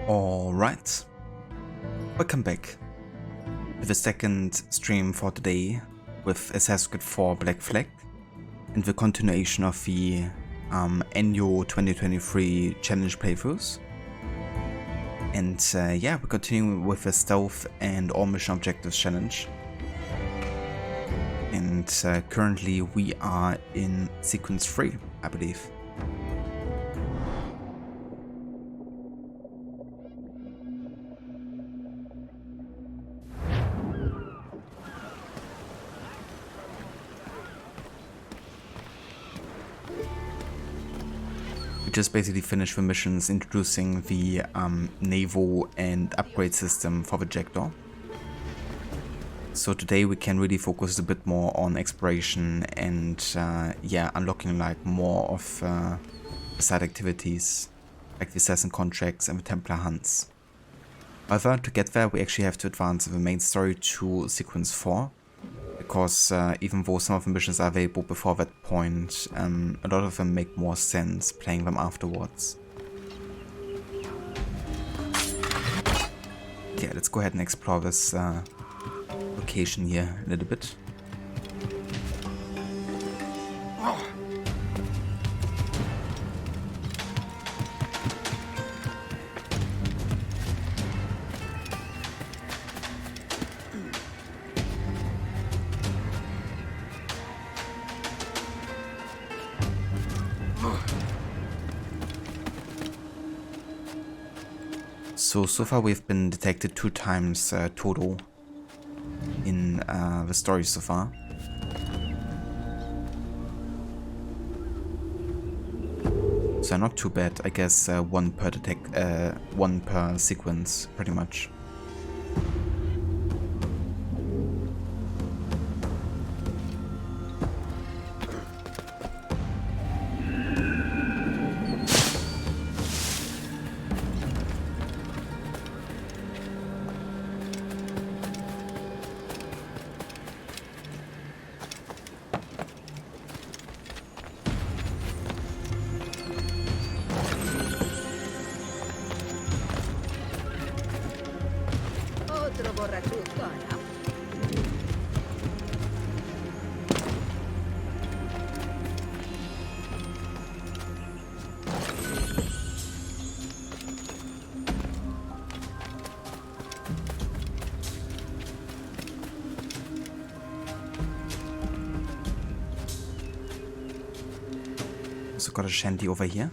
Alright, welcome back to the second stream for today with Assassin's Creed 4 Black Flag and the continuation of the annual 2023 challenge playthroughs. And yeah, we're continuing with the stealth and all mission objectives challenge. And currently we are in sequence 3, I believe. Just basically finished the missions introducing the naval and upgrade system for the Jackdaw. So today we can really focus a bit more on exploration and yeah, unlocking like more of side activities like the assassin contracts and the Templar hunts. However, to get there we actually have to advance the main story to sequence 4. Because even though some of the missions are available before that point, a lot of them make more sense playing them afterwards. Yeah, let's go ahead and explore this location here a little bit. So far we've been detected 2 times total in the story so far. So not too bad, I guess. One per sequence, pretty much. Also got a shanty over here.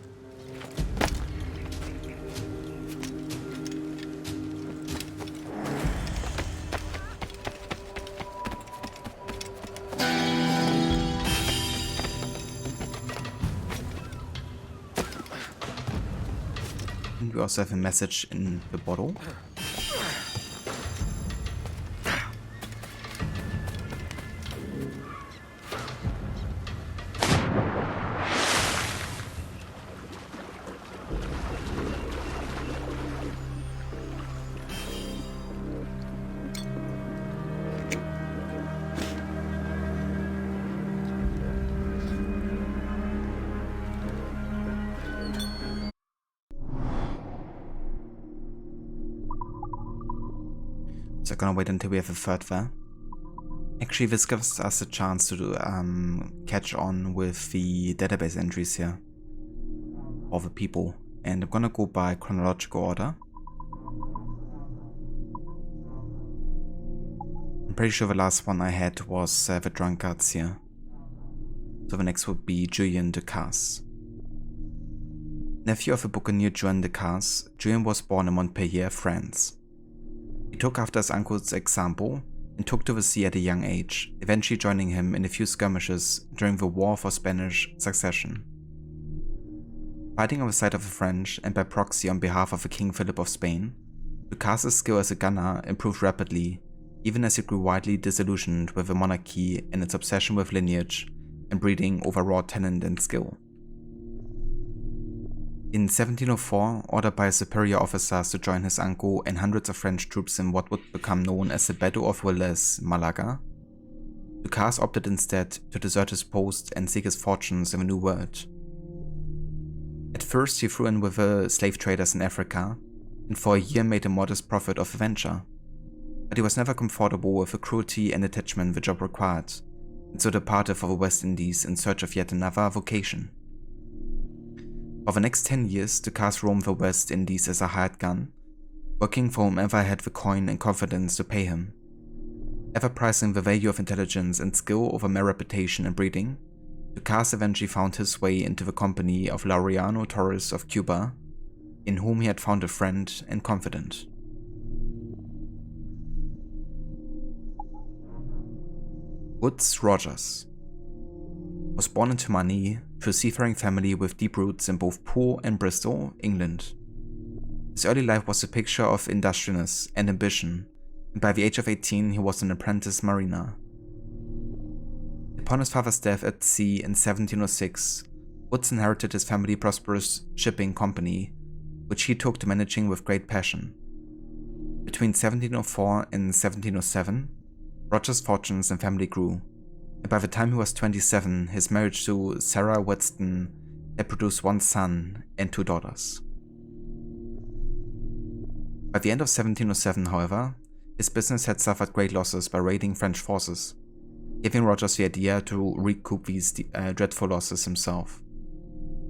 And we also have a message in the bottle. So gonna wait until we have a third there. Actually, this gives us a chance to catch on with the database entries here of the people, and I'm gonna go by chronological order. I'm pretty sure the last one I had was the drunkards here. So the next would be Julian de Casse. Nephew of the buccaneer Juan de Casse, Julian was born in Montpellier, France. He took after his uncle's example and took to the sea at a young age, eventually joining him in a few skirmishes during the War for Spanish Succession. Fighting on the side of the French and by proxy on behalf of the King Philip of Spain, Ducasse's skill as a gunner improved rapidly, even as he grew widely disillusioned with the monarchy and its obsession with lineage and breeding over raw talent and skill. In 1704, ordered by his superior officers to join his uncle and hundreds of French troops in what would become known as the Battle of Villers, Malaga, Ducasse opted instead to desert his post and seek his fortunes in the New World. At first he flew in with the slave traders in Africa, and for a year made a modest profit off the venture. But he was never comfortable with the cruelty and attachment the job required, and so departed for the West Indies in search of yet another vocation. For the next 10 years, Ducasse roamed the West Indies as a hired gun, working for whomever had the coin and confidence to pay him. Ever prizing the value of intelligence and skill over mere reputation and breeding, Ducasse eventually found his way into the company of Laureano Torres of Cuba, in whom he had found a friend and confidant. Woodes Rogers was born in Tumani to a seafaring family with deep roots in both Poole and Bristol, England. His early life was a picture of industriousness and ambition, and by the age of 18 he was an apprentice mariner. Upon his father's death at sea in 1706, Woodes inherited his family's prosperous shipping company, which he took to managing with great passion. Between 1704 and 1707, Rogers' fortunes and family grew, and by the time he was 27, his marriage to Sarah Weston had produced one son and 2 daughters. By the end of 1707, however, his business had suffered great losses by raiding French forces, giving Rogers the idea to recoup these dreadful losses himself.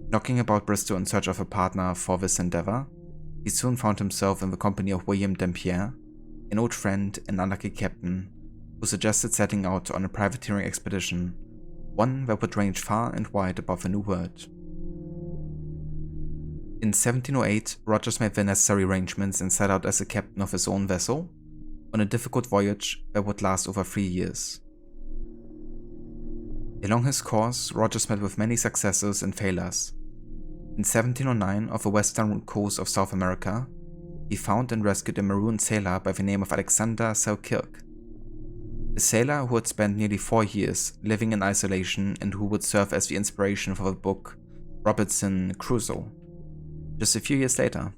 Knocking about Bristol in search of a partner for this endeavor, he soon found himself in the company of William Dampier, an old friend and unlucky captain, who suggested setting out on a privateering expedition, one that would range far and wide above the New World. In 1708, Rogers made the necessary arrangements and set out as a captain of his own vessel, on a difficult voyage that would last over 3 years. Along his course, Rogers met with many successes and failures. In 1709, off the western coast of South America, he found and rescued a marooned sailor by the name of Alexander Selkirk. A sailor who had spent nearly 4 years living in isolation and who would serve as the inspiration for the book Robinson Crusoe, just a few years later.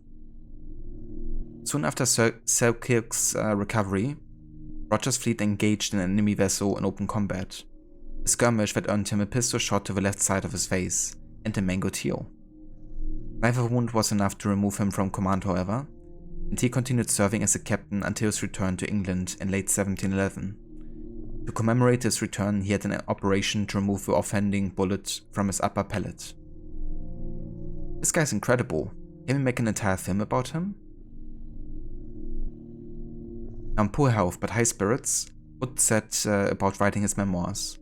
Soon after Selkirk's recovery, Rogers' fleet engaged an enemy vessel in open combat, a skirmish that earned him a pistol shot to the left side of his face and a mango teal. Neither wound was enough to remove him from command, however, and he continued serving as a captain until his return to England in late 1711. To commemorate his return, he had an operation to remove the offending bullet from his upper palate. This guy's incredible. Can we make an entire film about him? In poor health but high spirits, Wood set about writing his memoirs.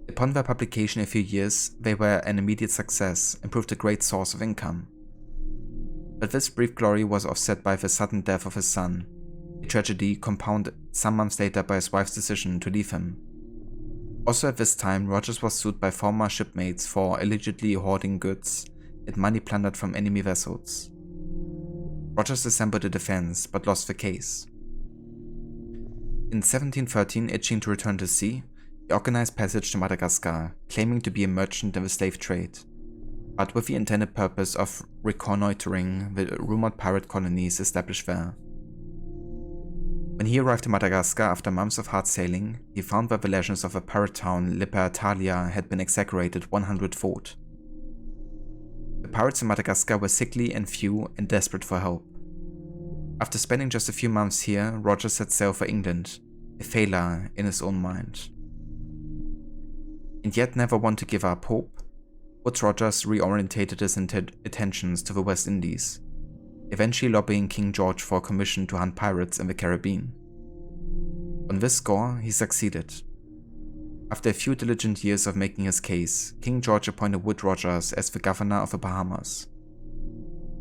Upon their publication in a few years, they were an immediate success and proved a great source of income. But this brief glory was offset by the sudden death of his son, a tragedy compounded some months later by his wife's decision to leave him. Also at this time, Rogers was sued by former shipmates for allegedly hoarding goods and money plundered from enemy vessels. Rogers assembled a defense but lost the case. In 1713, itching to return to sea, he organized passage to Madagascar, claiming to be a merchant in the slave trade, but with the intended purpose of reconnoitering the rumored pirate colonies established there. When he arrived in Madagascar after months of hard sailing, he found that the legends of a pirate town, Lipertalia, had been exaggerated 100-fold. The pirates in Madagascar were sickly and few and desperate for help. After spending just a few months here, Rogers set sail for England, a failure in his own mind. And yet never one to give up hope, Woodes Rogers reorientated his attentions to the West Indies, eventually lobbying King George for a commission to hunt pirates in the Caribbean. On this score, he succeeded. After a few diligent years of making his case, King George appointed Woodes Rogers as the governor of the Bahamas.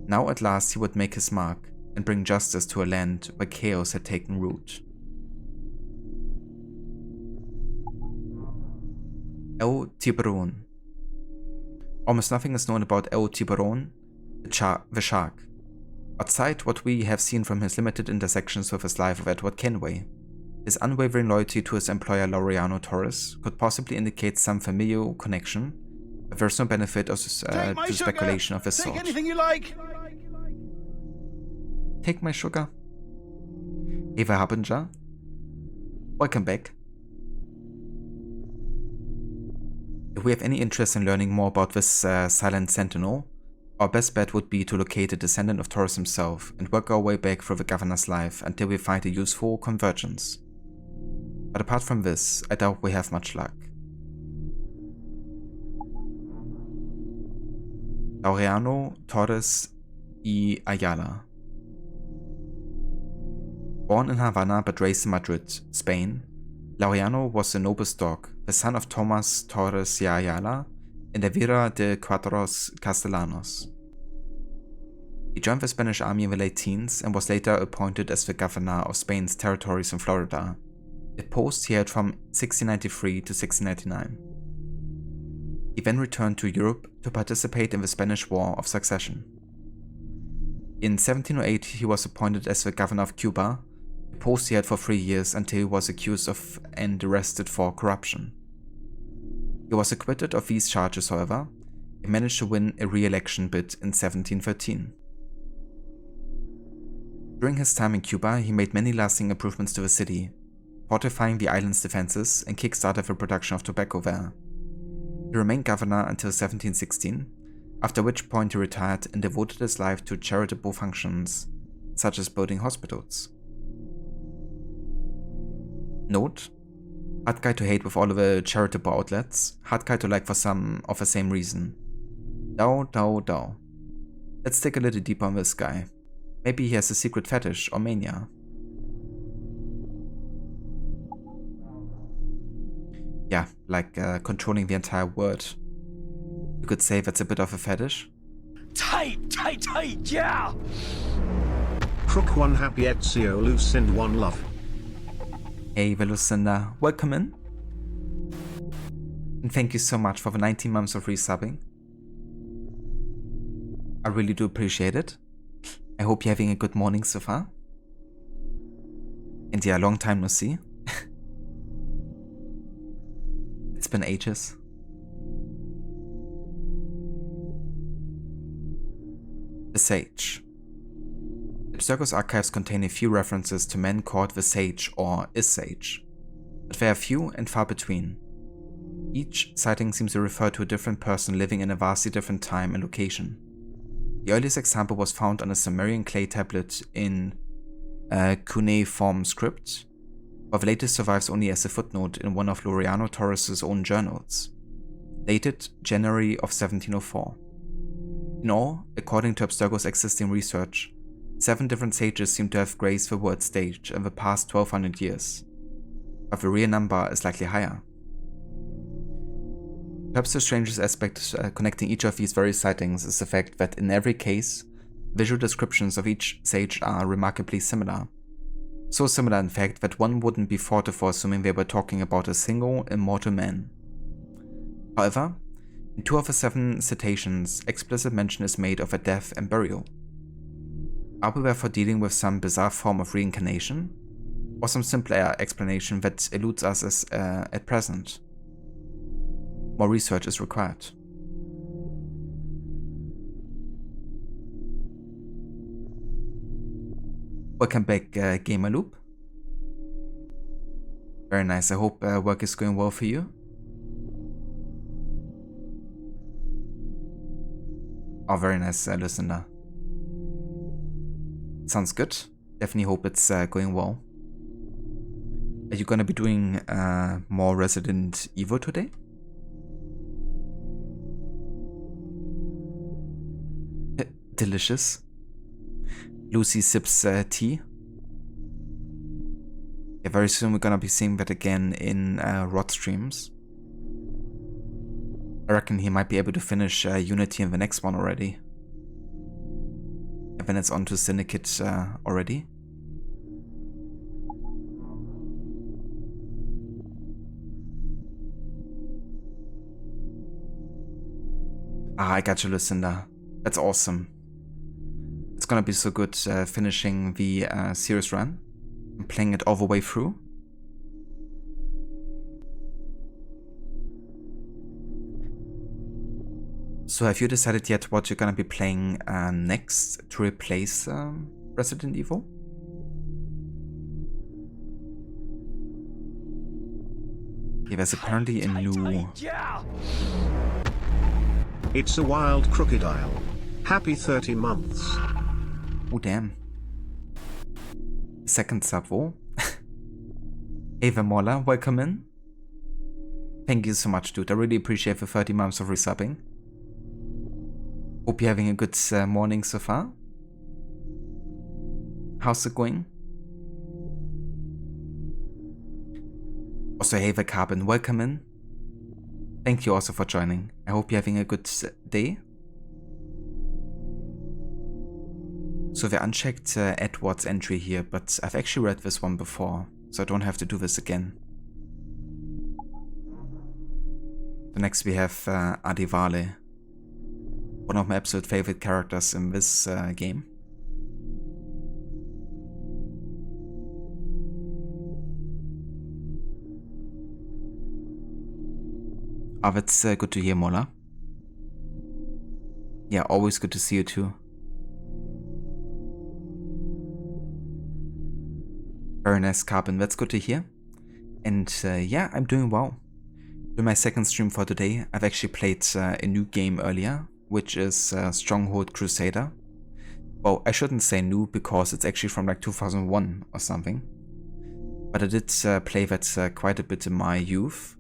Now at last he would make his mark and bring justice to a land where chaos had taken root. El Tiburon. Almost nothing is known about El Tiburon, the shark, outside what we have seen from his limited intersections with his life of Edward Kenway. His unwavering loyalty to his employer Laureano Torres could possibly indicate some familial connection, but there's no benefit to speculation of this sort. Take anything you like. Take my sugar. Eva Harbinger, welcome back. If we have any interest in learning more about this silent sentinel, Our best bet would be to locate a descendant of Taurus himself and work our way back through the governor's life until we find a useful convergence. But apart from this, I doubt we have much luck. Laureano Torres y Ayala. Born in Havana but raised in Madrid, Spain, Laureano was the noble stock, the son of Tomas Torres y Ayala and Elvira de Cuadros Castellanos. He joined the Spanish army in the late teens and was later appointed as the governor of Spain's territories in Florida, a post he held from 1693 to 1699. He then returned to Europe to participate in the Spanish War of Succession. In 1708 he was appointed as the governor of Cuba, a post he held for 3 years until he was accused of and arrested for corruption. He was acquitted of these charges, however, and managed to win a re-election bid in 1713. During his time in Cuba, he made many lasting improvements to the city, fortifying the island's defenses and kick-started the production of tobacco there. He remained governor until 1716, after which point he retired and devoted his life to charitable functions, such as building hospitals. Note: hard guy to hate with all of the charitable outlets, hard guy to like for some of the same reason. Dao. Let's dig a little deeper on this guy. Maybe he has a secret fetish or mania. Yeah, like controlling the entire world. You could say that's a bit of a fetish. Tight, yeah! Crook 1 happy Ezio Lucinda 1 love. Hey Lucinda, welcome in. And thank you so much for the 19 months of resubbing. I really do appreciate it. I hope you're having a good morning so far. And yeah, long time no see. It's been ages. The Sage. Abstergo's archives contain a few references to men called the Sage or is Sage, but they are few and far between. Each sighting seems to refer to a different person living in a vastly different time and location. The earliest example was found on a Sumerian clay tablet in cuneiform script, while the latest survives only as a footnote in one of Laureano Torres' own journals, dated January of 1704. In all, according to Abstergo's existing research, 7 different sages seem to have graced the world stage in the past 1200 years, but the real number is likely higher. Perhaps the strangest aspect connecting each of these various sightings is the fact that in every case, visual descriptions of each sage are remarkably similar. So similar in fact that one wouldn't be faulted for assuming they were talking about a single, immortal man. However, in 2 of the 7 citations, explicit mention is made of a death and burial. Are we therefore dealing with some bizarre form of reincarnation, or some simpler explanation that eludes us at present? More research is required. Welcome back, Gamerloop. Very nice, I hope work is going well for you. Oh, very nice, listener. Sounds good. Definitely hope it's going well. Are you gonna be doing more Resident Evil today? Delicious. Lucy sips tea. Yeah, very soon we're gonna be seeing that again in Rod streams. I reckon he might be able to finish Unity in the next one already. And then it's on to Syndicate already. Ah, I got you, Lucinda. That's awesome. It's gonna be so good finishing the series run and playing it all the way through. So have you decided yet what you're gonna be playing next to replace Resident Evil? Yeah, there's apparently a new... It's a wild crocodile. Happy 30 months. Oh, damn. Second sub, Ava Mola, welcome in. Thank you so much, dude. I really appreciate the 30 months of resubbing. Hope you're having a good morning so far. How's it going? Also, Ava Carbon, welcome in. Thank you also for joining. I hope you're having a good day. So we unchecked Edward's entry here, but I've actually read this one before, so I don't have to do this again. So next we have Adivale, one of my absolute favorite characters in this game. That's good to hear, Mola. Yeah, always good to see you too. Very nice, Carbon, that's good to hear. And yeah, I'm doing well. Doing my second stream for today. I've actually played a new game earlier, which is Stronghold Crusader. Well, I shouldn't say new because it's actually from like 2001 or something. But I did play that quite a bit in my youth.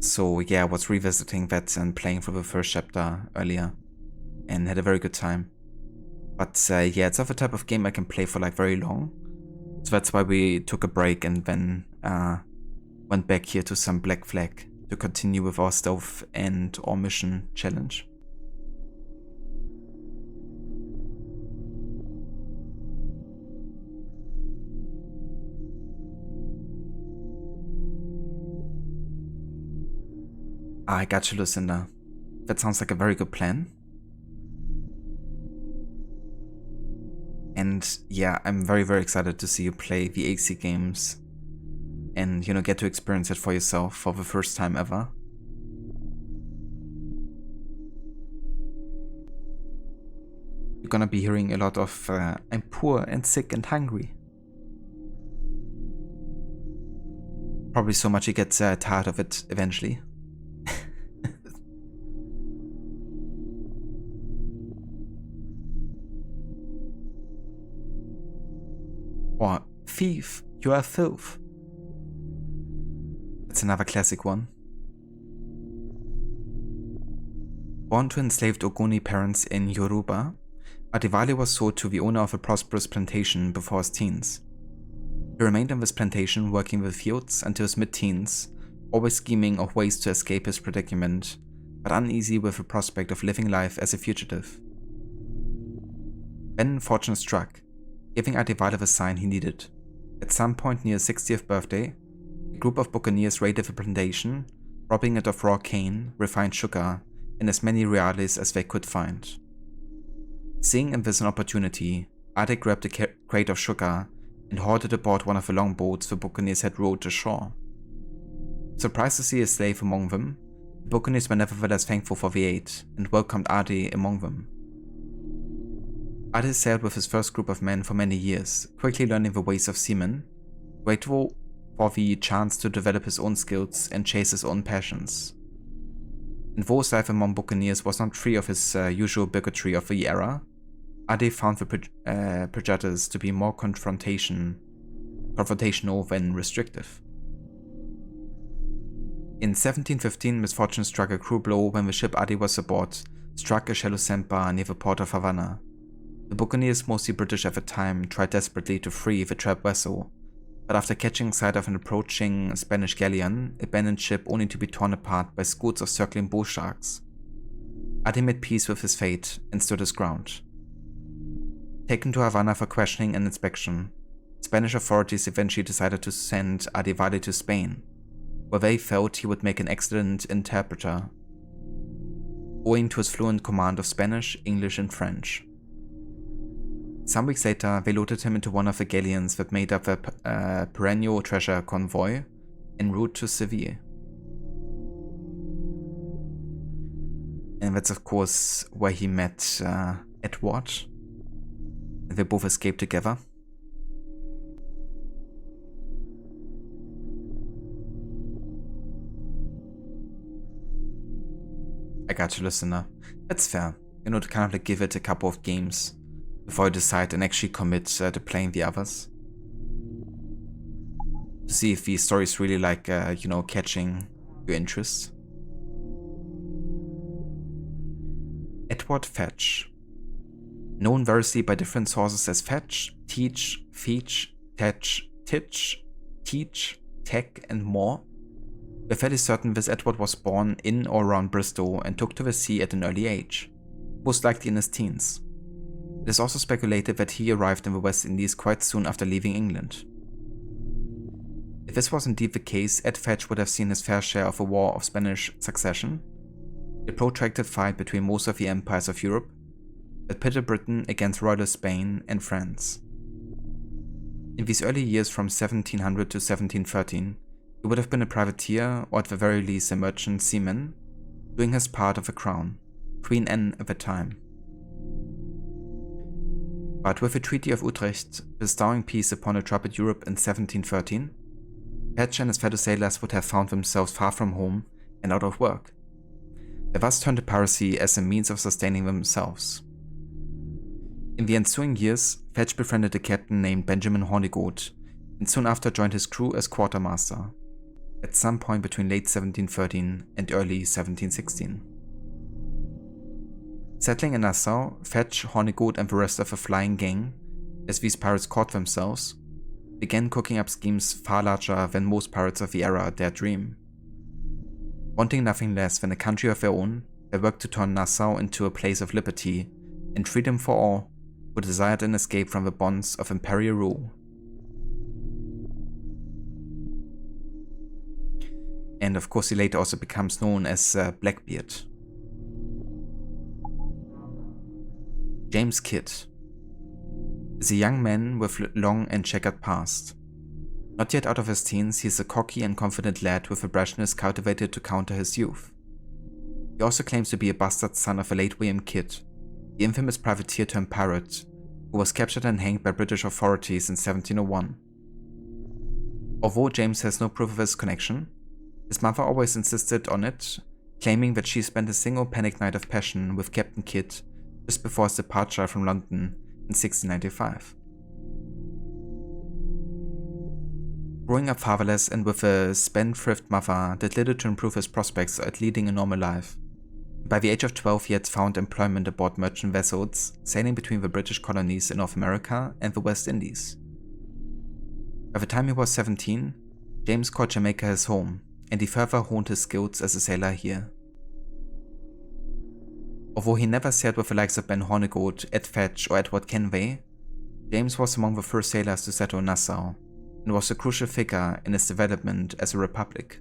So yeah, I was revisiting that and playing through the first chapter earlier. And had a very good time. But yeah, it's not the type of game I can play for like very long. So that's why we took a break and then went back here to some Black Flag to continue with our stealth and our mission challenge. I got you, Lucinda. That sounds like a very good plan. And yeah, I'm very, very excited to see you play the AC games and, you know, get to experience it for yourself for the first time ever. You're gonna be hearing a lot of I'm poor and sick and hungry. Probably so much you get tired of it eventually. Or thief, you are filth. That's another classic one. Born to enslaved Ogoni parents in Yoruba, Adivale was sold to the owner of a prosperous plantation before his teens. He remained on this plantation working the fields until his mid-teens, always scheming of ways to escape his predicament, but uneasy with the prospect of living life as a fugitive. Then fortune struck, giving Adivale the sign he needed. At some point near his 60th birthday, a group of buccaneers raided the plantation, robbing it of raw cane, refined sugar, and as many reales as they could find. Seeing in this an opportunity, Ade grabbed a crate of sugar and hauled it aboard one of the longboats the buccaneers had rowed to shore. Surprised to see a slave among them, the buccaneers were nevertheless thankful for the aid and welcomed Ade among them. Ade sailed with his first group of men for many years, quickly learning the ways of seamen, grateful for the chance to develop his own skills and chase his own passions. And though his life among buccaneers was not free of his usual bigotry of the era, Ade found the prejudice to be more confrontational than restrictive. In 1715, misfortune struck a cruel blow when the ship Ade was aboard struck a shallow sandbar near the port of Havana. The buccaneers, mostly British at the time, tried desperately to free the trapped vessel, but after catching sight of an approaching Spanish galleon, abandoned ship only to be torn apart by scoots of circling bull sharks. Ade made peace with his fate and stood his ground. Taken to Havana for questioning and inspection, Spanish authorities eventually decided to send Adivale to Spain, where they felt he would make an excellent interpreter, owing to his fluent command of Spanish, English, and French. Some weeks later, they loaded him into one of the galleons that made up the perennial treasure convoy en route to Seville. And that's of course where he met Edward. They both escaped together. I got you, listener. That's fair. to kind of like give it a couple of games before you decide and actually commit to playing the others. To see if the story is really like, catching your interest. Edward Fetch. Known variously by different sources as Fetch, Teach, Feech, Tetch, Titch, Teach, Tech, and more. We're fairly certain this Edward was born in or around Bristol and took to the sea at an early age, most likely in his teens. It is also speculated that he arrived in the West Indies quite soon after leaving England. If this was indeed the case, Ed Fetch would have seen his fair share of the War of Spanish Succession, a protracted fight between most of the empires of Europe that pitted Britain against royalist Spain and France. In these early years from 1700 to 1713, he would have been a privateer, or at the very least a merchant seaman, doing his part of the crown, Queen Anne at the time. But with the Treaty of Utrecht bestowing peace upon a troubled Europe in 1713, Fetch and his fellow sailors would have found themselves far from home and out of work. They thus turned to piracy as a means of sustaining themselves. In the ensuing years, Fetch befriended a captain named Benjamin Hornigold, and soon after joined his crew as quartermaster, at some point between late 1713 and early 1716. Settling in Nassau, Fetch, Hornigold, and the rest of the flying gang, as these pirates called themselves, began cooking up schemes far larger than most pirates of the era dared dream. Wanting nothing less than a country of their own, they worked to turn Nassau into a place of liberty and freedom for all who desired an escape from the bonds of imperial rule. And of course he later also becomes known as Blackbeard. James Kidd is a young man with long and checkered past. Not yet out of his teens, he is a cocky and confident lad with a brashness cultivated to counter his youth. He also claims to be a bastard son of the late William Kidd, the infamous privateer turned pirate, who was captured and hanged by British authorities in 1701. Although James has no proof of his connection, his mother always insisted on it, claiming that she spent a single panic night of passion with Captain Kidd just before his departure from London in 1695. Growing up fatherless and with a spendthrift mother did little to improve his prospects at leading a normal life. By the age of 12 he had found employment aboard merchant vessels sailing between the British colonies in North America and the West Indies. By the time he was 17, James called Jamaica his home, and he further honed his skills as a sailor here. Although he never sailed with the likes of Ben Hornigold, Ed Fetch, or Edward Kenway, James was among the first sailors to settle Nassau, and was a crucial figure in its development as a republic.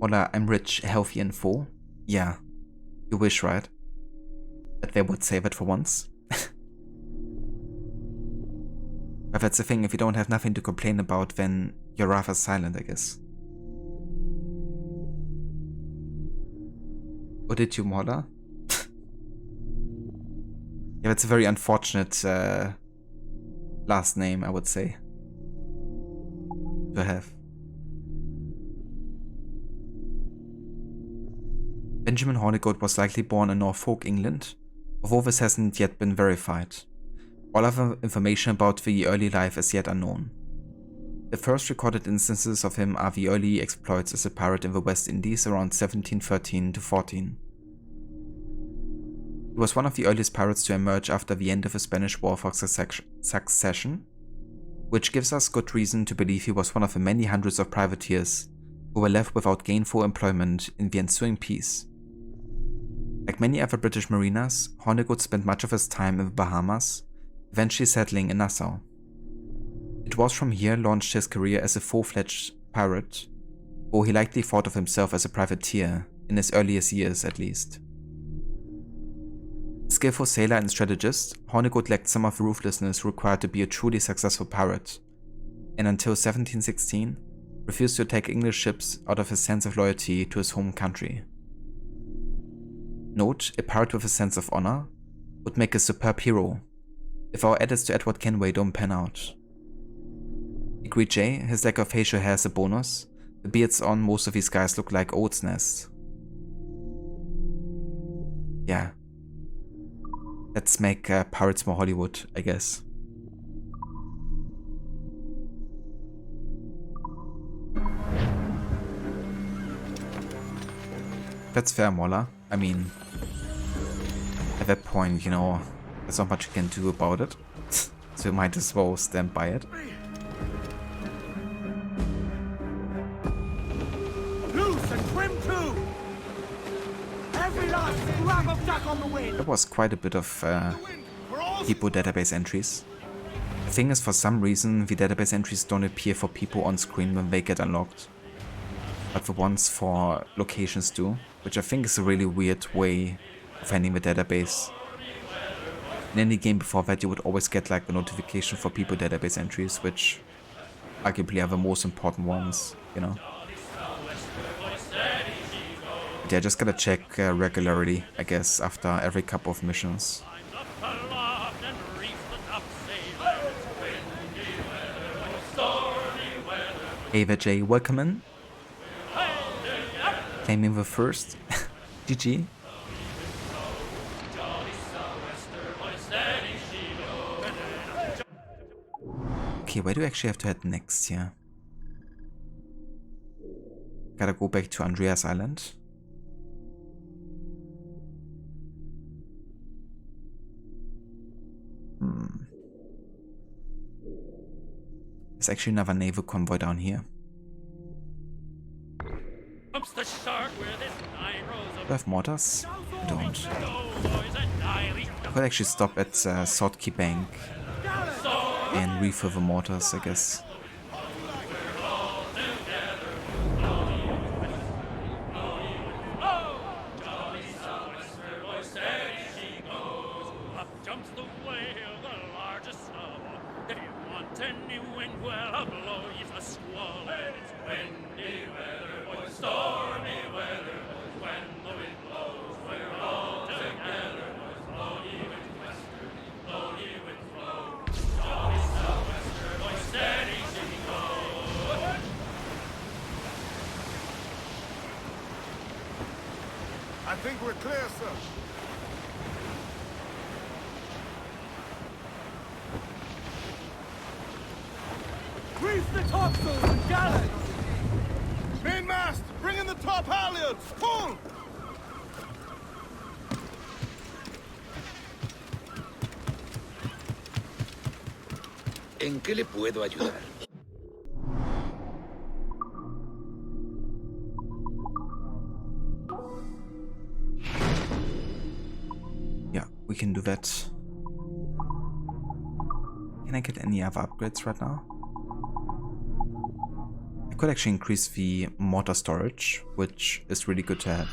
Hola, I'm rich, healthy, and full. Yeah, you wish, right? That they would say that for once. But that's the thing, if you don't have nothing to complain about, then you're rather silent, I guess. Or did you, Mola? Yeah, that's a very unfortunate last name, I would say, to have. Benjamin Hornigold was likely born in Norfolk, England, although this hasn't yet been verified. All other information about the early life is yet unknown. The first recorded instances of him are the early exploits as a pirate in the West Indies around 1713 to 14. He was one of the earliest pirates to emerge after the end of the Spanish War for Succession, which gives us good reason to believe he was one of the many hundreds of privateers who were left without gainful employment in the ensuing peace. Like many other British mariners, Hornigold spent much of his time in the Bahamas, eventually settling in Nassau. It was from here launched his career as a full-fledged pirate, though he likely thought of himself as a privateer, in his earliest years at least. Skillful sailor and strategist, Hornigold lacked some of the ruthlessness required to be a truly successful pirate, and until 1716, refused to attack English ships out of his sense of loyalty to his home country. Note, a pirate with a sense of honor, would make a superb hero if our edits to Edward Kenway don't pan out. Degree J, his lack of facial hair is a bonus. The beards on most of these guys look like oats nests. Yeah. Let's make Pirates more Hollywood, I guess. That's fair, Mola. I mean, at that point, you know, there's not much you can do about it. So you might as well stand by it. Loose and trim too. Every last scrap of duck on the wind. There was quite a bit of people database entries. The thing is, for some reason, the database entries don't appear for people on screen when they get unlocked. But the ones for locations do, which I think is a really weird way of handling the database. In any game before that, you would always get like a notification for people database entries, which arguably are the most important ones, you know. But yeah, just gotta check regularly, I guess, after every couple of missions. Ava J, welcome in. Claiming the first. GG. Okay, where do we actually have to head next here? Gotta go back to Andreas Island. There's actually another naval convoy down here. The shark with his 9 rows of Do I have mortars? I don't. I could actually stop at Saltkey Bank and refill the mortars, I guess. jumps the whale, the largest snubble. If you want any wind, well, a blow is a squall. And it's windy weather, boys, stormy weather, boys. When the wind blows, we're all together, boys. Blow ye with western, blow ye with flow. Jolly southwester, boys, steady she goes. I think we're clear, sir. Reef the topsails and gallants! Mainmast, bring in the top halyards! Pull! ¿En qué le puedo ayudar? Yeah, we can do that. Can I get any other upgrades right now? I could actually increase the mortar storage, which is really good to have.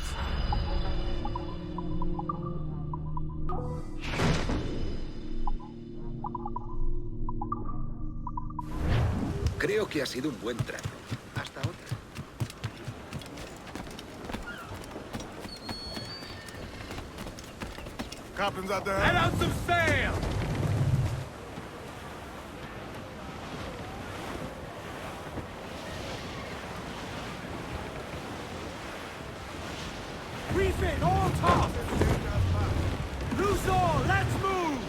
Creo que ha sido un buen trato. Hasta otra. Captain's out there. Let out some sail! Reef it, all taut! Loose all, let's move!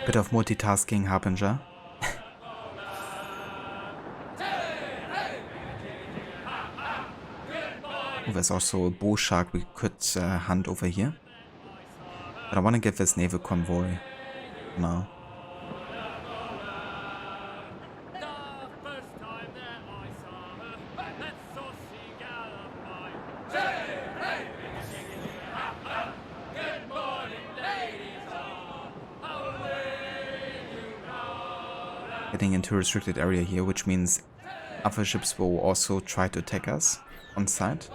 Bit of multitasking, Harbinger. Oh, there's also a bull shark we could hunt over here. But I want to get this naval convoy now. getting into a restricted area here, which means other ships will also try to attack us on sight.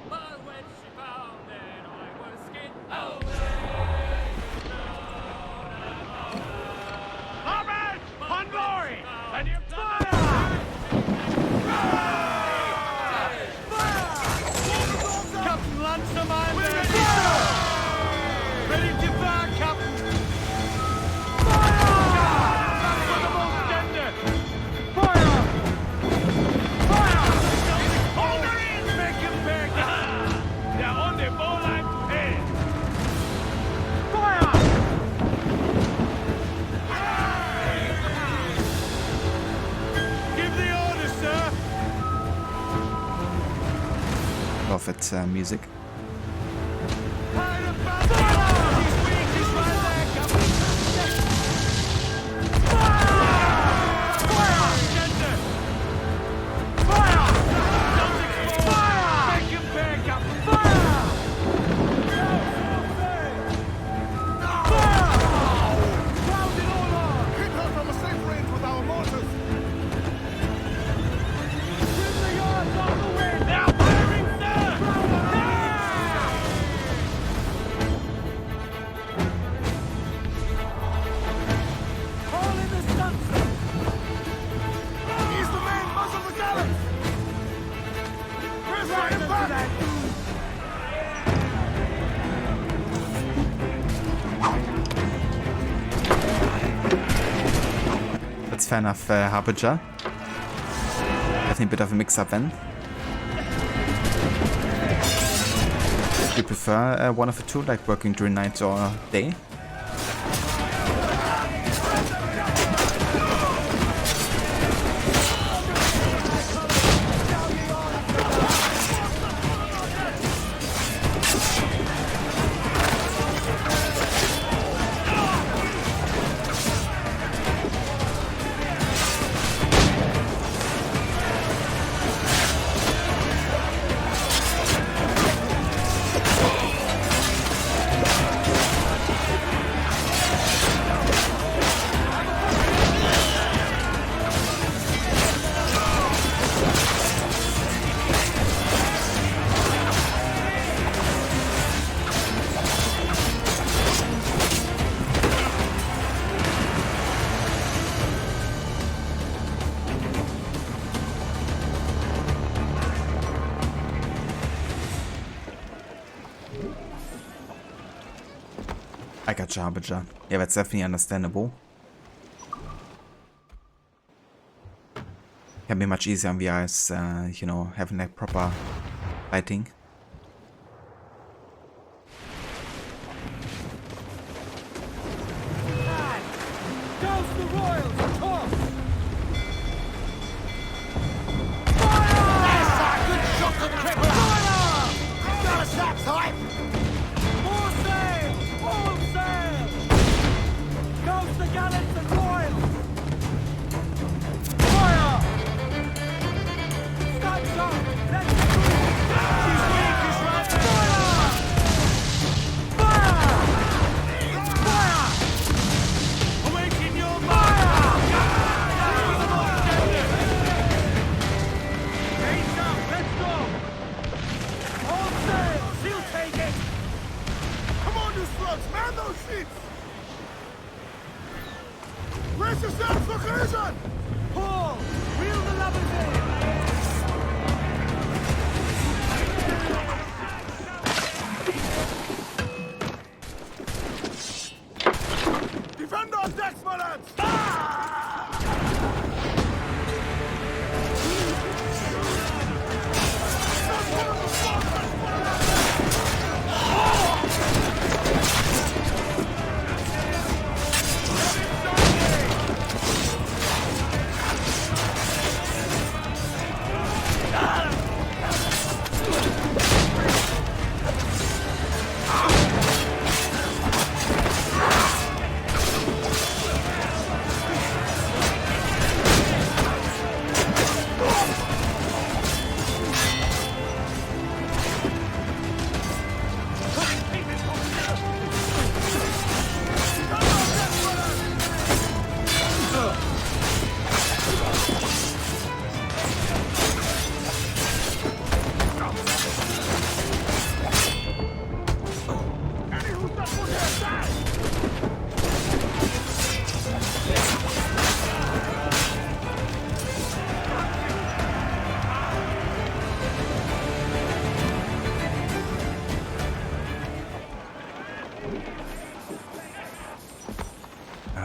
But when she found that I was skinned Comrades, on glory! And you fire! Captain Lancer, my man! Ready to fire, Captain! Fire! That's for the most tender! Fire! Fire! Hold her in! Make him back! They're on the ball line to head! Fire! Give the order, sir! Love its music. Fire! He's weak, he's right there, Captain! Fire! Fire! Center! Fire! Don't explode! Fire! Make him back, Captain! Fire! Fire! Cloud in order! Hit her from a safe range with our mortars. Trim the yards off the wind! They're firing, sir! Haul in the stunsail! Ease the main muzzle the gallants. Press right back. That's fair enough, Harbinger. Definitely a bit of a mix-up then. Do you prefer one of the two, like working during night or day? I got you, Harbinger. Yeah, that's definitely understandable. Can be much easier on the ice, you know, having that proper fighting. Goes the Royals, toss! Good shot to the tripper. Fire! Got us that time. More sail! All sail! Goes the gallants and royals! Fire! Stunts up! Let's move! She's weak, he's right there! Fire! Fire! Fire! Awaken your fire! Hands up, let's go! All sail! She'll take it! Come on, you slugs. Man those sheets. Brace yourselves for collision. Paul, reel the lubbers in! Defend our decks, my lads.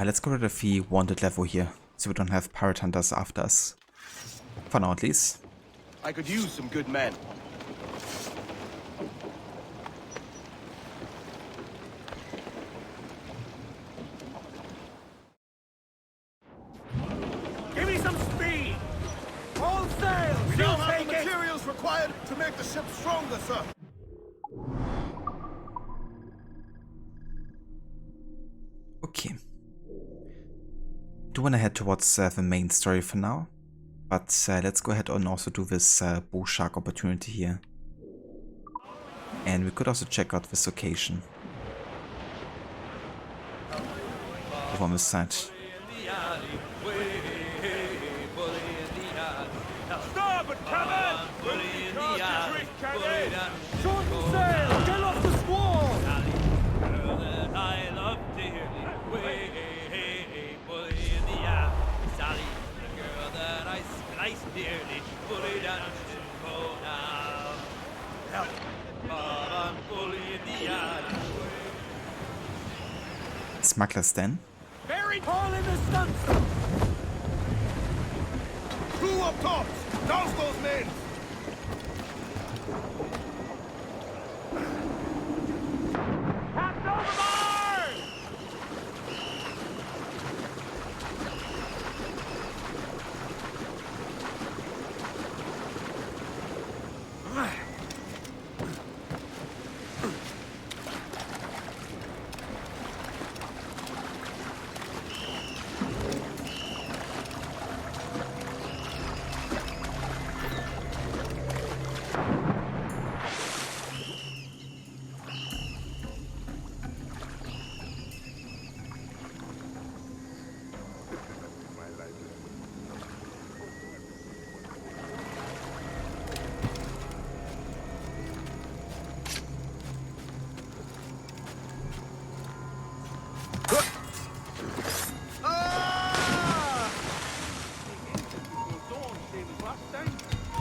Let's go to the wanted level here, so we don't have pirate hunters after us. For now, at least. I could use some good men. Give me some speed! All sails! We You now have take the it! materials required to make the ship stronger, sir. Okay. Do want to head towards the main story for now, but let's go ahead and also do this bull shark opportunity here. And we could also check out this location. Over on this side. Starboard, cabin! Short sail! Get off the squall! Girl that I love dearly, way, bully in the eye. Sally, the girl that I slice dearly, bully down to go now. Help! I'm bully in the eye. Smuggler's Den. Buried! All in the stunsail! Crew up tops! Douse those men!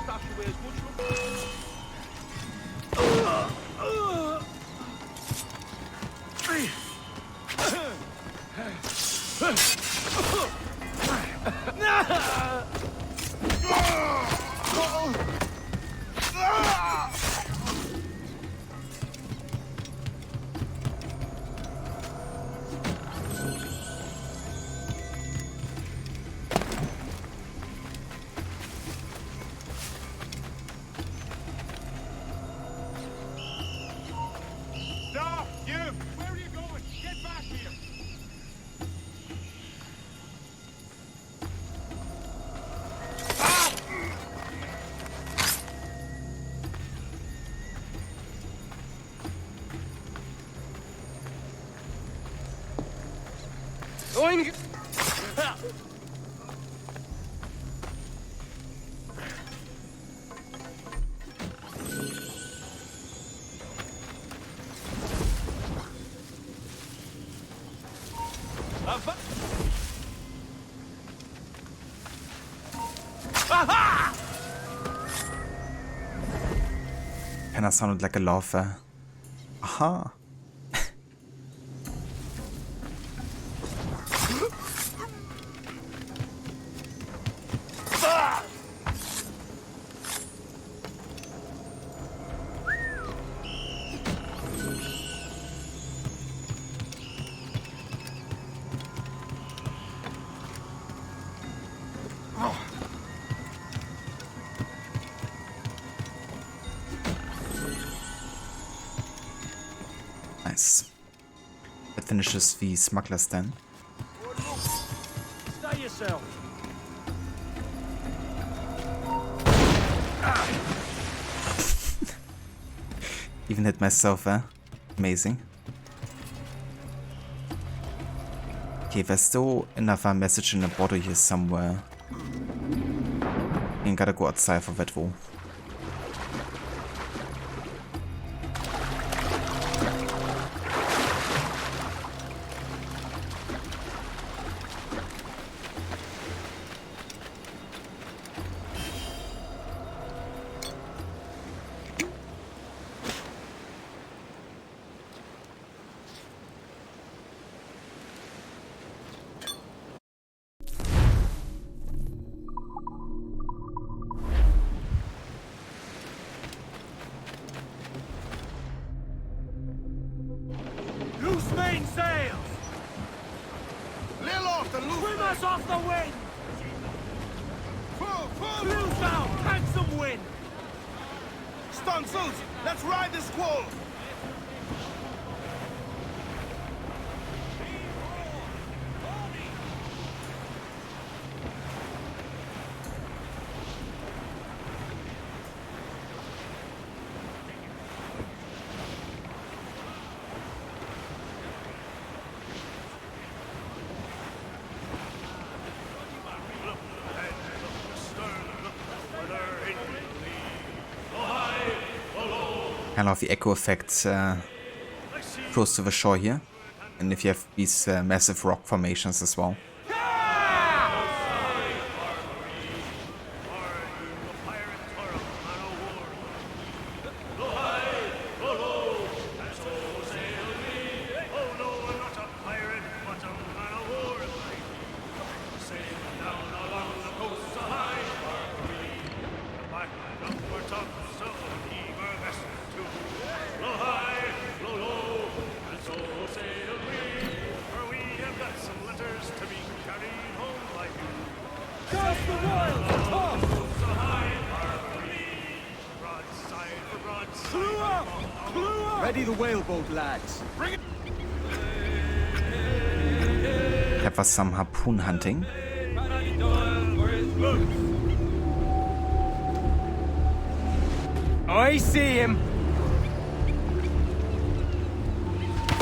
Captain overboard! Stop! You! Where are you going? Get back here! Going! Kinda sounded like a laugh. Aha. Nice. That finishes the Smuggler's Den. Stay yourself! Even hit myself there. Amazing. Okay, there's still another message in the bottle here somewhere. And gotta go outside for that wall. the loose. Swim us off the wind! Pull, pull! Blues down! Catch some wind! Stunsels, let's ride the squall! I love the echo effect close to the shore here, and if you have these massive rock formations as well. Ready the whaleboat, lads. Have us some harpoon hunting. I see him.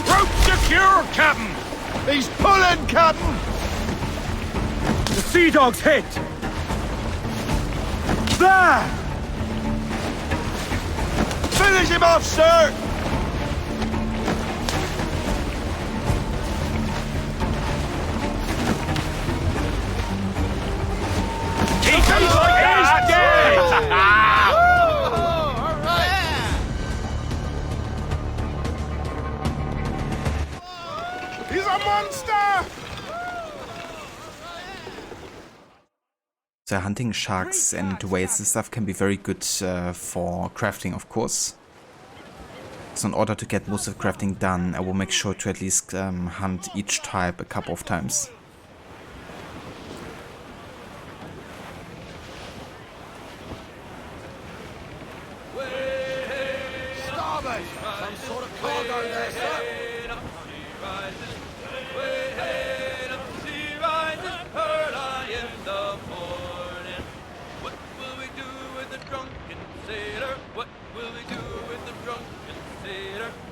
Rope secure, Captain! He's pulling, Captain! The Sea Dog's hit. There! Finish him off, sir! He's a monster! So hunting sharks and whales and stuff can be very good for crafting, of course. So in order to get most of the crafting done, I will make sure to at least hunt each type a couple of times. Starboard! Some sort of cargo there, sir!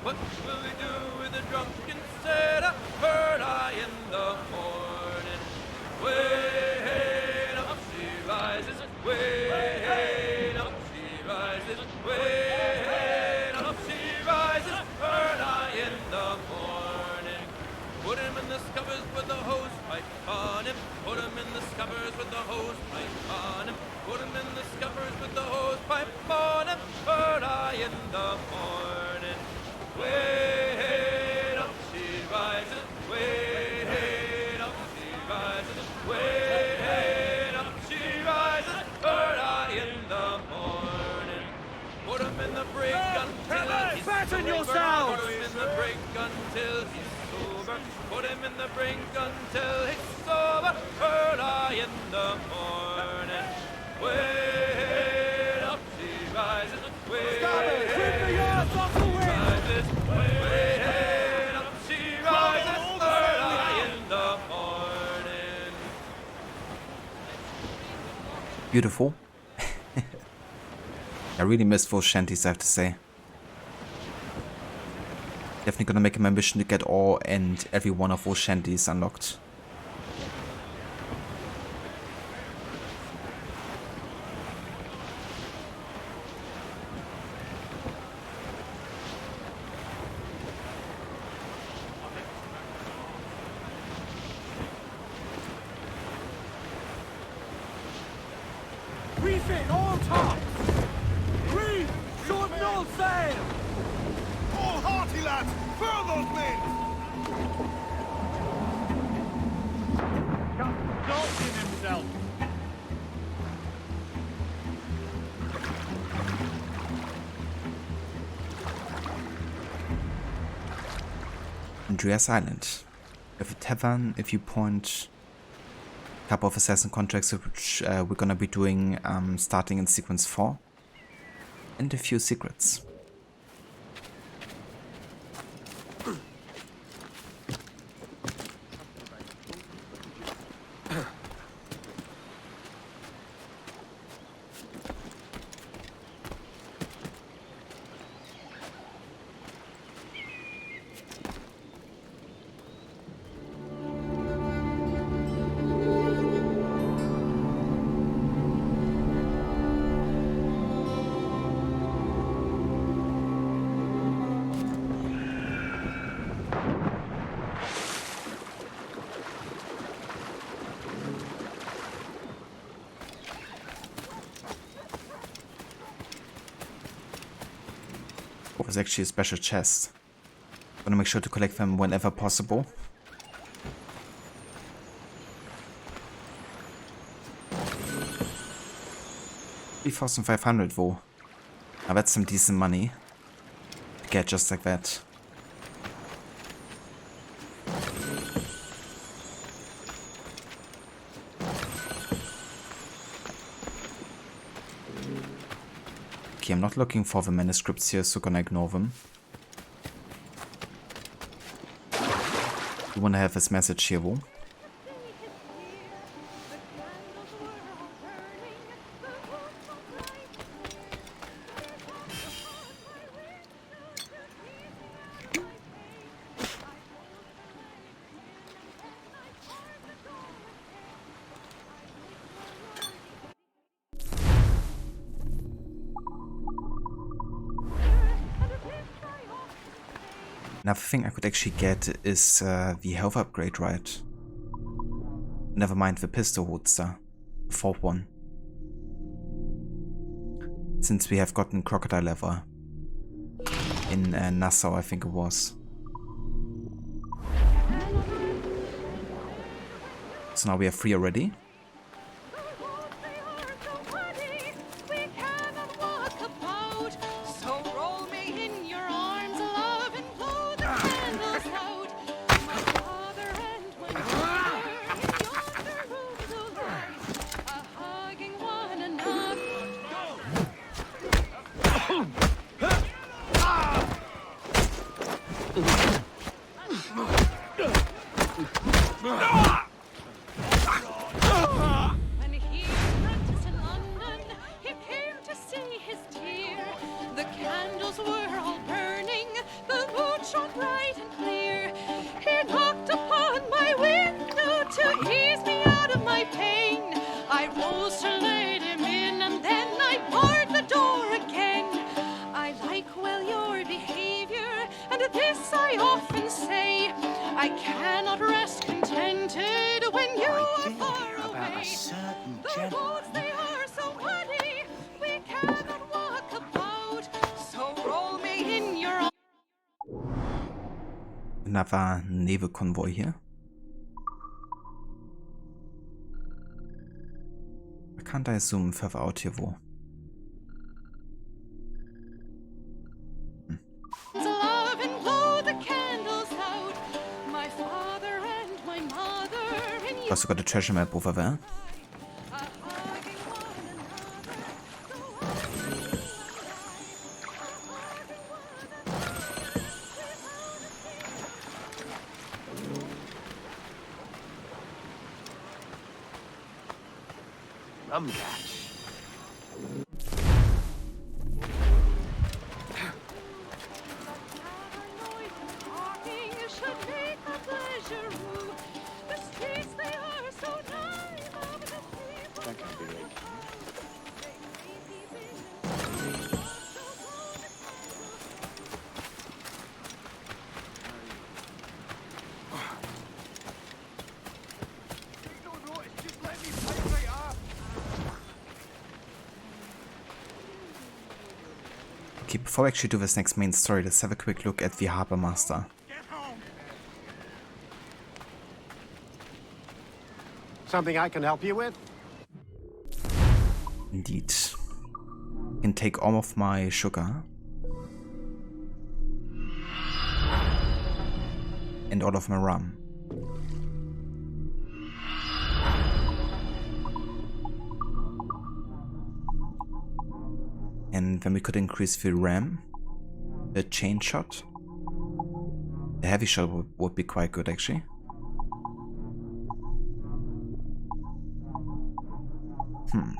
What will we do with the drunken sailor? Heard I in the morning. Way up she rises, way up she rises, way up she rises. Heard I in the morning. Put him in the scuppers with the hose pipe on him. Put him in the scuppers with the hose pipe on him. Put him in the scuppers with the hose pipe on him. Heard I in the morning. Way up she rises, way up she rises, way up she rises, early in the morning. Put him in the brig until he's fasten sober. yourselves! Put him in the brig until he's sober. Put him in the brig until he's sober, early in the morning. Way up she rises, way Trim the yards off the wind. rises, way up she rises, early in the morning. Beautiful. I really miss those shanties, I have to say. Definitely gonna make it my mission to get all and every one of those shanties unlocked. Refit all tops. Reef, short null sail. All hearty, lads! Furl those men! Dalton himself. Andreas Island. With a tavern, a viewpoint, couple of assassin contracts which we're gonna be doing starting in sequence 4, and a few secrets. Oh, it's actually a special chest. Gonna make sure to collect them whenever possible. $3,500 though. Now that's some decent money to get just like that. Okay, I'm not looking for the manuscripts here, so gonna ignore them. We wanna have this message here though. Another thing I could actually get is the health upgrade, right? Never mind the pistol holster, the fourth one. Since we have gotten crocodile leather in Nassau, I think it was. So now we are free already. Another naval convoy here. Why can't I zoom further out here though? Also got a treasure map over there. Okay, before we actually do this next main story, let's have a quick look at the Harbor Master. Something I can help you with? Indeed. I can take all of my sugar. And all of my rum. And then we could increase the ram, the chain shot. The heavy shot would be quite good actually. I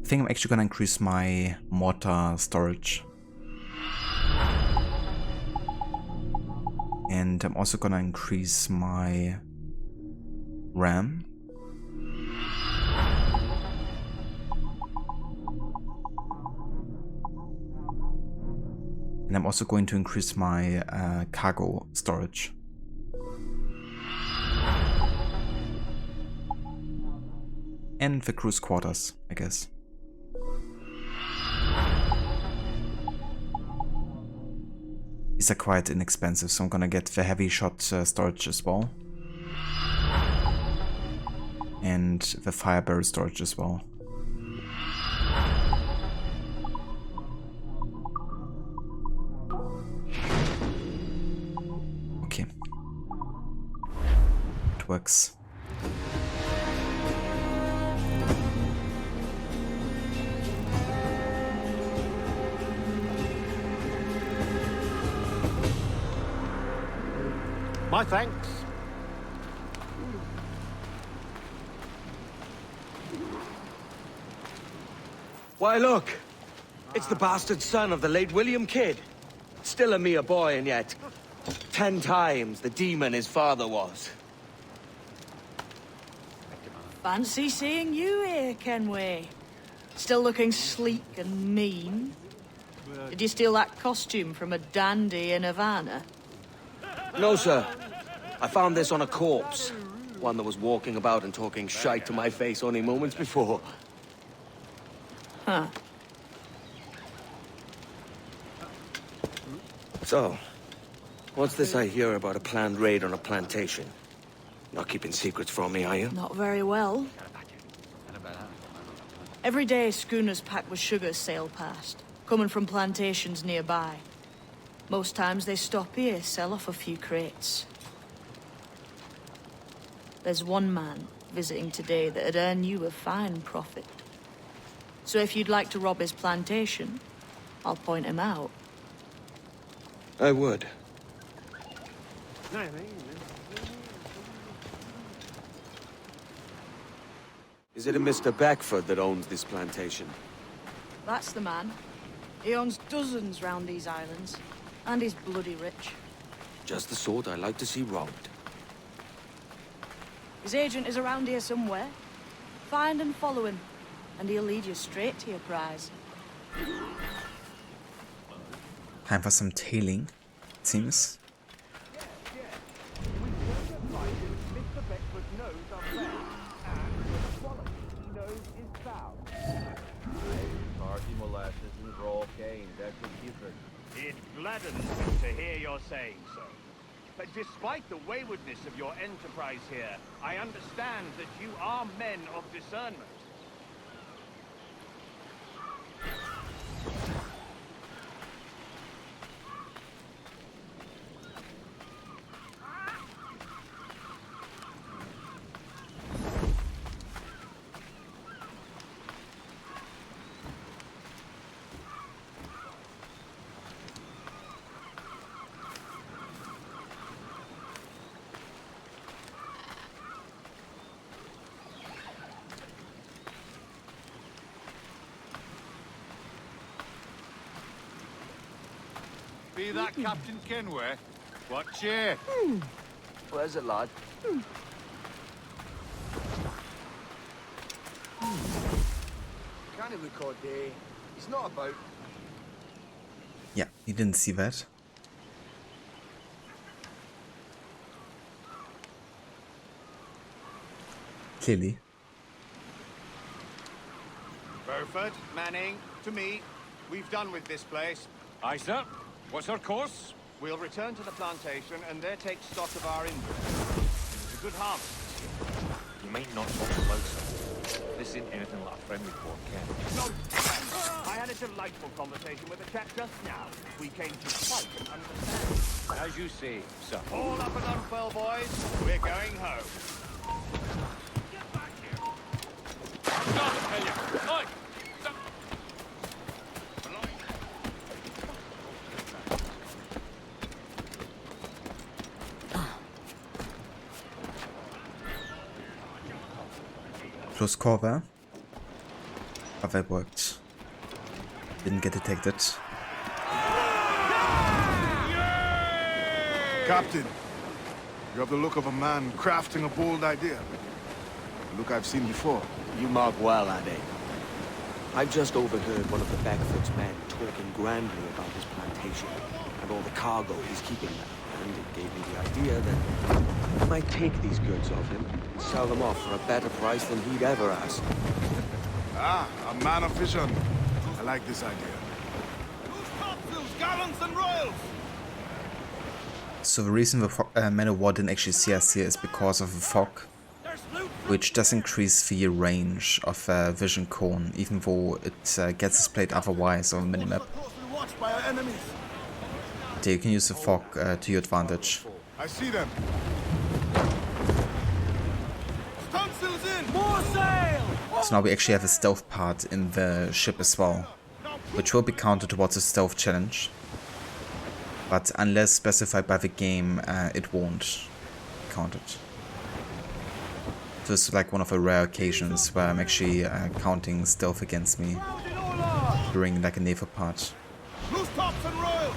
think I'm actually gonna increase my mortar storage. And I'm also gonna increase my RAM. And I'm also going to increase my cargo storage. And the cruise quarters, I guess. These are quite inexpensive, so I'm gonna get the heavy shot storage as well. And the fire barrel storage as well. Okay. It works. My thanks. Why, look! It's the bastard son of the late William Kidd. Still a mere boy, and yet 10 times the demon his father was. Fancy seeing you here, Kenway. Still looking sleek and mean. Did you steal that costume from a dandy in Havana? No, sir. I found this on a corpse. One that was walking about and talking shite to my face only moments before. Huh. So, what's this I hear about a planned raid on a plantation? Not keeping secrets from me, are you? Not very well. Every day, schooners packed with sugar sail past, coming from plantations nearby. Most times they stop here, sell off a few crates. There's one man visiting today that'd earn you a fine profit. So if you'd like to rob his plantation, I'll point him out. I would. Is it a Mr. Beckford that owns this plantation? That's the man. He owns dozens round these islands, and he's bloody rich. Just the sort I like to see robbed. His agent is around here somewhere. Find and follow him, and he'll lead you straight to your prize. Time for some tailing, it seems. Mr. Beckford knows our plan, and with the quality he knows is foul. Hearty molasses and raw cane, that's what gives it. It gladdens me to hear you're saying so. But despite the waywardness of your enterprise here, I understand that you are men of discernment. Be that Captain Kenway? What cheer? Where's it, lad? Can't he look all day? He's not about. Yeah, you didn't see that. Clearly. Burford, Manning, to me. We've done with this place. Aye, sir. What's our course? We'll return to the plantation and there take stock of our inventory. It's a good harvest. You might not talk loud, sir. This isn't anything like a friendly port, Ken. No! I had a delightful conversation with the chap just now. We came to fight and understand. As you say, sir. All up and unfurl, boys. We're going home. Get back here! I'm not, tell you! Oi! Stop Close cover. But that worked. Didn't get detected. Captain, you have the look of a man crafting a bold idea. A look I've seen before. You mark well, Ade. I've just overheard one of the Beckford's men talking grandly about his plantation and all the cargo he's keeping there. And it gave me the idea that I might take these goods off him and sell them off for a better price than he'd ever ask. Ah, a man of vision. I like this idea. Gallants and royals! So the reason the Men of War didn't actually see us here is because of the fog, which does increase the range of vision cone, even though it gets displayed otherwise on the minimap. So you can use the fog to your advantage. I see them. Stunsails in! More sail! So now we actually have a stealth part in the ship as well, which will be counted towards a stealth challenge. But unless specified by the game, it won't count it. This is like one of the rare occasions where I'm actually counting stealth against me during like a naval part. Loose tops and royals!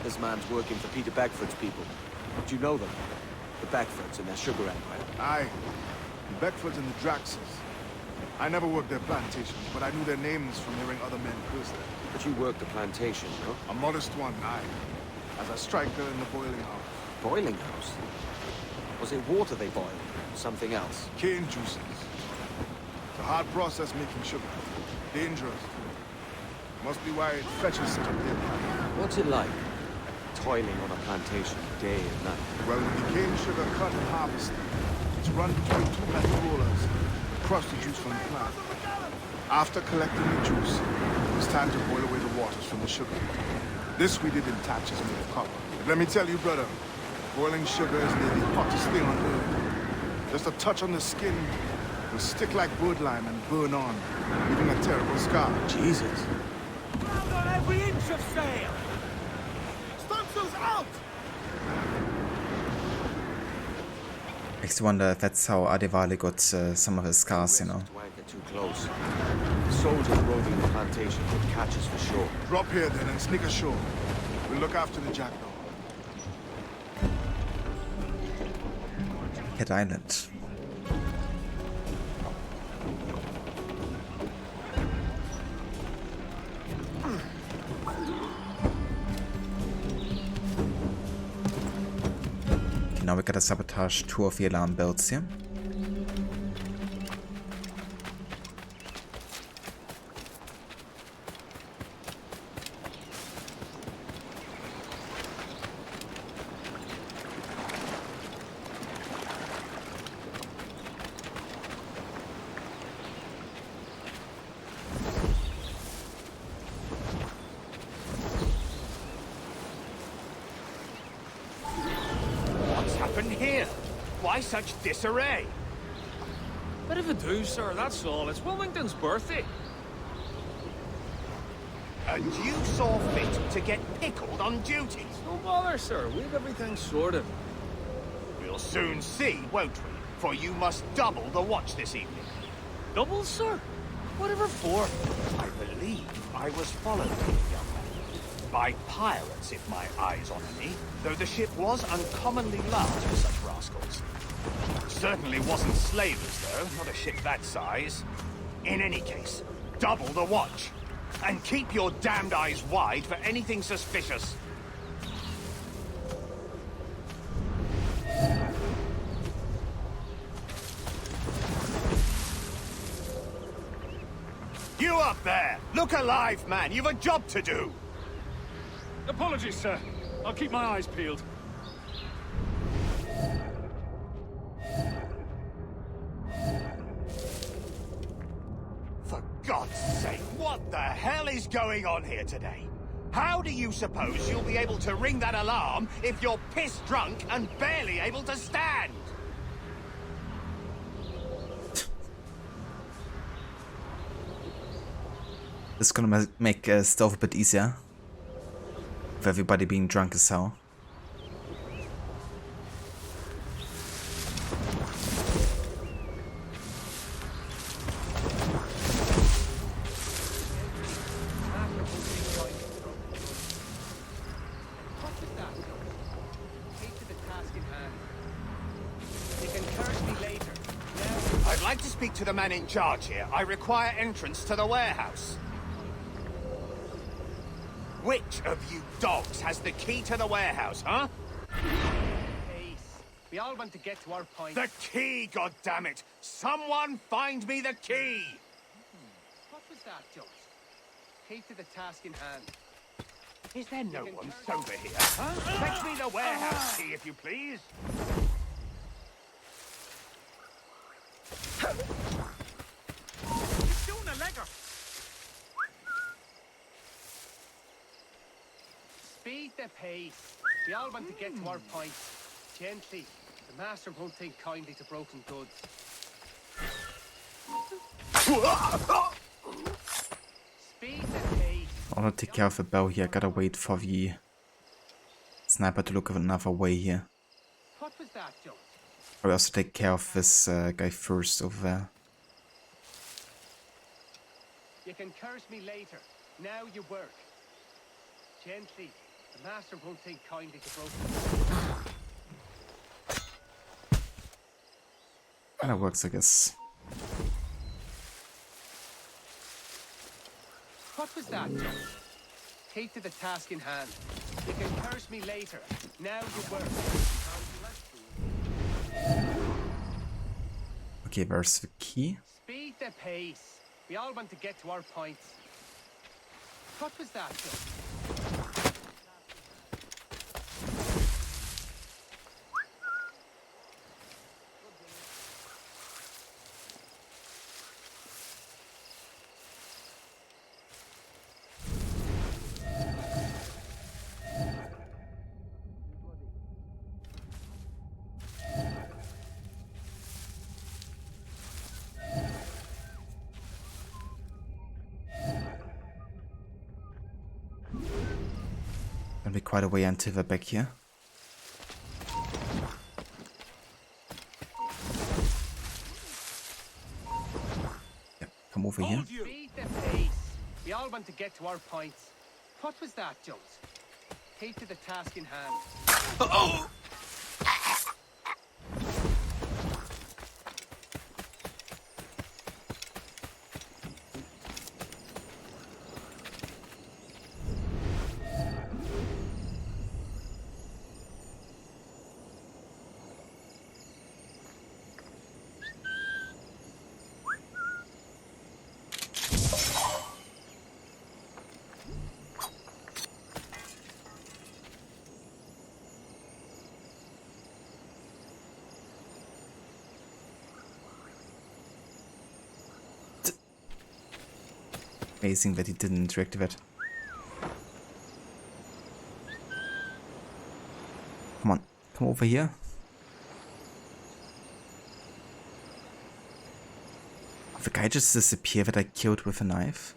This man's working for Peter Beckford's people. Do you know them? The Beckfords and their sugar empire. Aye. The Beckfords and the Draxes. I never worked their plantations, but I knew their names from hearing other men curse them. But you worked the plantation, no? A modest one, aye. As a striker in the boiling house. Boiling house? Was it water they boiled? Something else? Cane juices. It's a hard process making sugar. Dangerous. Must be why it fetches such a big price. What's it like? Toiling on a plantation day and night. Well, when the cane sugar cut and harvested, it's run between two metal rollers, crush the juice from the plant. After collecting the juice, it's time to boil away the waters from the sugar. This we did in tatches made of copper. But let me tell you, brother, boiling sugar is near the hottest thing on earth. Just a touch on the skin will stick like birdlime and burn on, leaving a terrible scar. Jesus. Round on every inch of sail! Stunsails out! Makes you wonder if that's how Adewale got some of his scars, you know. To anchor too close. Soldiers roving the plantation would catch us for sure. Drop here then and sneak ashore. We'll look after the jackdaw. Cat Island. Okay, now we gotta sabotage 2 of the alarm bells here. Here? Why such disarray? Bit of a do, sir, that's all. It's Wilmington's birthday. And you saw fit to get pickled on duty? No bother, sir. We've everything sorted. We'll soon see, won't we? For you must double the watch this evening. Double, sir? Whatever for? I believe I was followed here, young man. By pirates, if my eyes honour me, though the ship was uncommonly large for such rascals. Certainly wasn't slavers, though, not a ship that size. In any case, double the watch. And keep your damned eyes wide for anything suspicious. You up there! Look alive, man! You've a job to do! Apologies, sir. I'll keep my eyes peeled. For God's sake, what the hell is going on here today? How do you suppose you'll be able to ring that alarm if you're piss drunk and barely able to stand? This is gonna make stuff a bit easier. With everybody being drunk as hell. I'd like to speak to the man in charge here. I require entrance to the warehouse. Which of you dogs has the key to the warehouse, huh? Ace, we all want to get to our point. The key, goddammit! Someone find me the key! What was that, Jones? Key to the task in hand. Is there no one sober here, huh? Fetch me the warehouse key, if you please. He's doing a legger. Speed the pace. We all want to get to our point. Gently. The master won't think kindly to broken goods. Speed the pace. I wanna take care of the bow here. I gotta wait for the sniper to look another way here. What was that, Jones? I'll also take care of this guy first over there. You can curse me later. Now you work. Gently. The master won't think kindly to broken goods. Kinda works, I guess. What was that, Jones? Take to the task in hand. You can curse me later. Now you work. Okay, where's the key? Speed the pace. We all want to get to our points. What was that, Jones? Gonna be quite a way until we're back here. Yep, come over here. Speed the pace. We all want to get to our points. What was that, Jones? Take to the task in hand. Oh! Amazing that he didn't reactivate. Come on, come over here. Did the guy just disappear that I killed with a knife?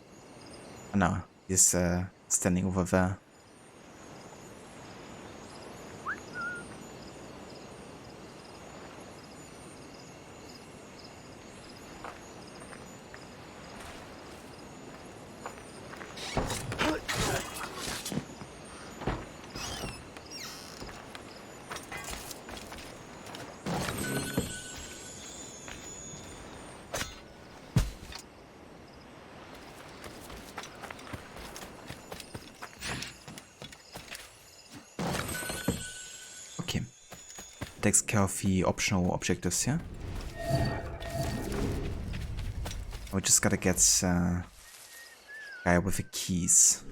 Oh, no, he's standing over there. takes care of the optional objectives here. We just gotta get guy with the keys.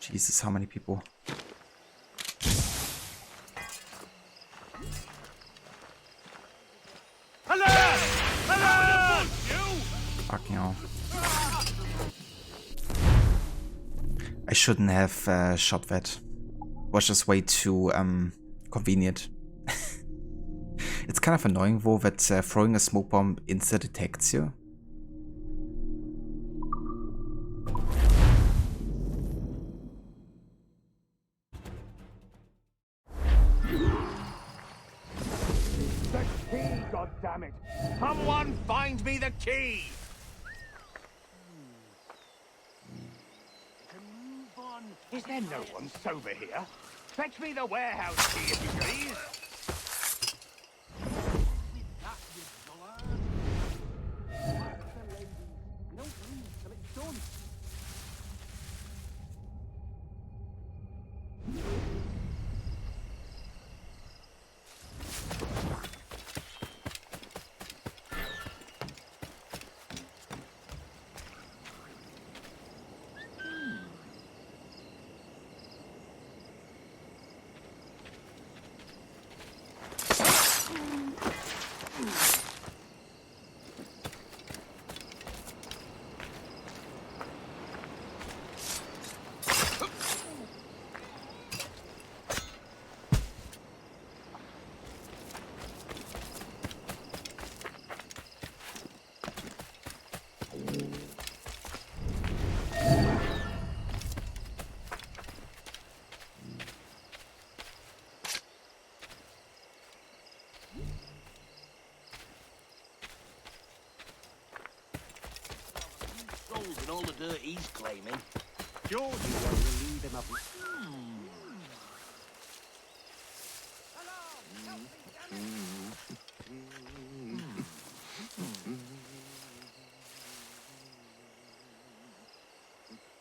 Jesus, how many people? Fucking hell. I shouldn't have shot that. Was just way too convenient. It's kind of annoying though that throwing a smoke bomb insta detects you. The key, goddammit! Someone find me the key! Move on. Is there no one sober here? Fetch me the warehouse key, if you please. With that, you dullard. What's the lady? You don't leave till it's done. And all the dirt he's claiming. Georgie will relieve him of his...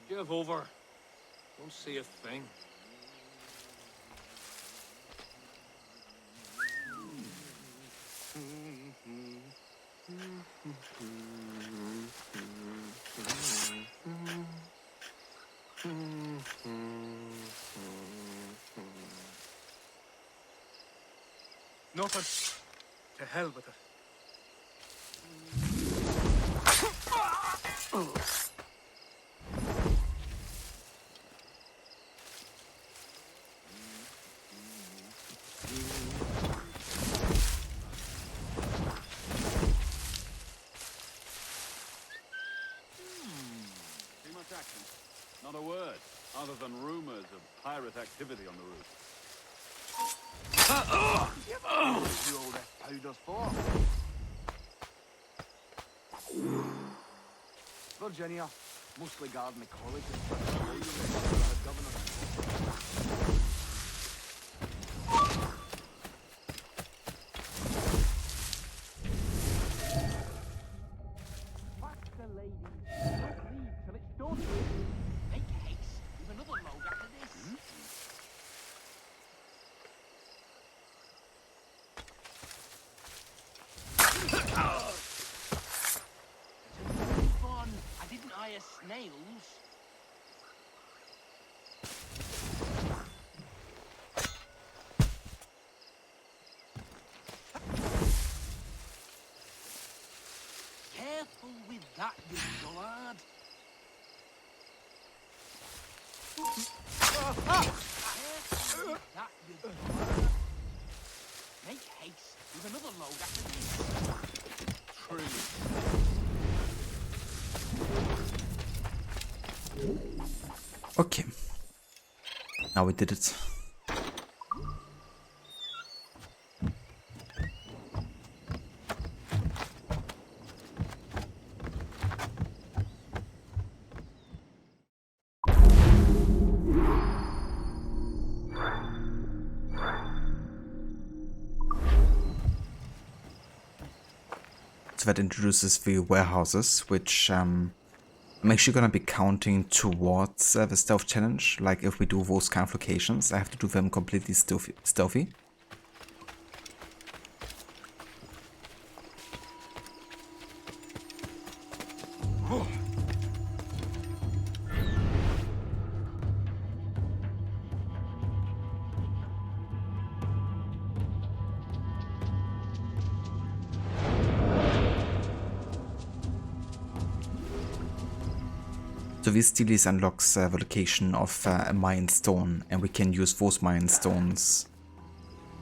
Give over. Don't see a thing. Nothing. To hell with it. Too much action. Not a word, other than rumors of pirate activity on the route. The old powder's for. Virginia, mostly guarding the college and governor. What's the lady? Don't leave till it's done. Make haste. We've another load after this. Move on. I didn't hire snails. Careful with that, you dullard. Careful with that, you dullard. Make haste. with another load after this. Okay. Now we did it. So that introduces the warehouses, which I'm actually gonna be counting towards the stealth challenge. Like if we do those kind of locations, I have to do them completely stealthy. So this dealies unlocks the location of a Mayan stone, and we can use those Mayan stones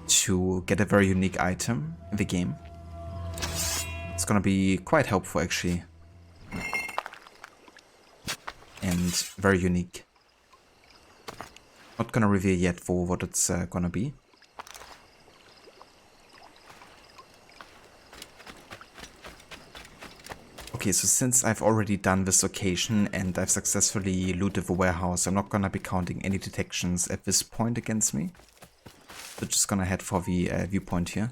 to get a very unique item in the game. It's gonna be quite helpful actually, and very unique. Not gonna reveal yet for what it's gonna be. Okay, so since I've already done this location and I've successfully looted the warehouse, I'm not gonna be counting any detections at this point against me. So just gonna head for the viewpoint here.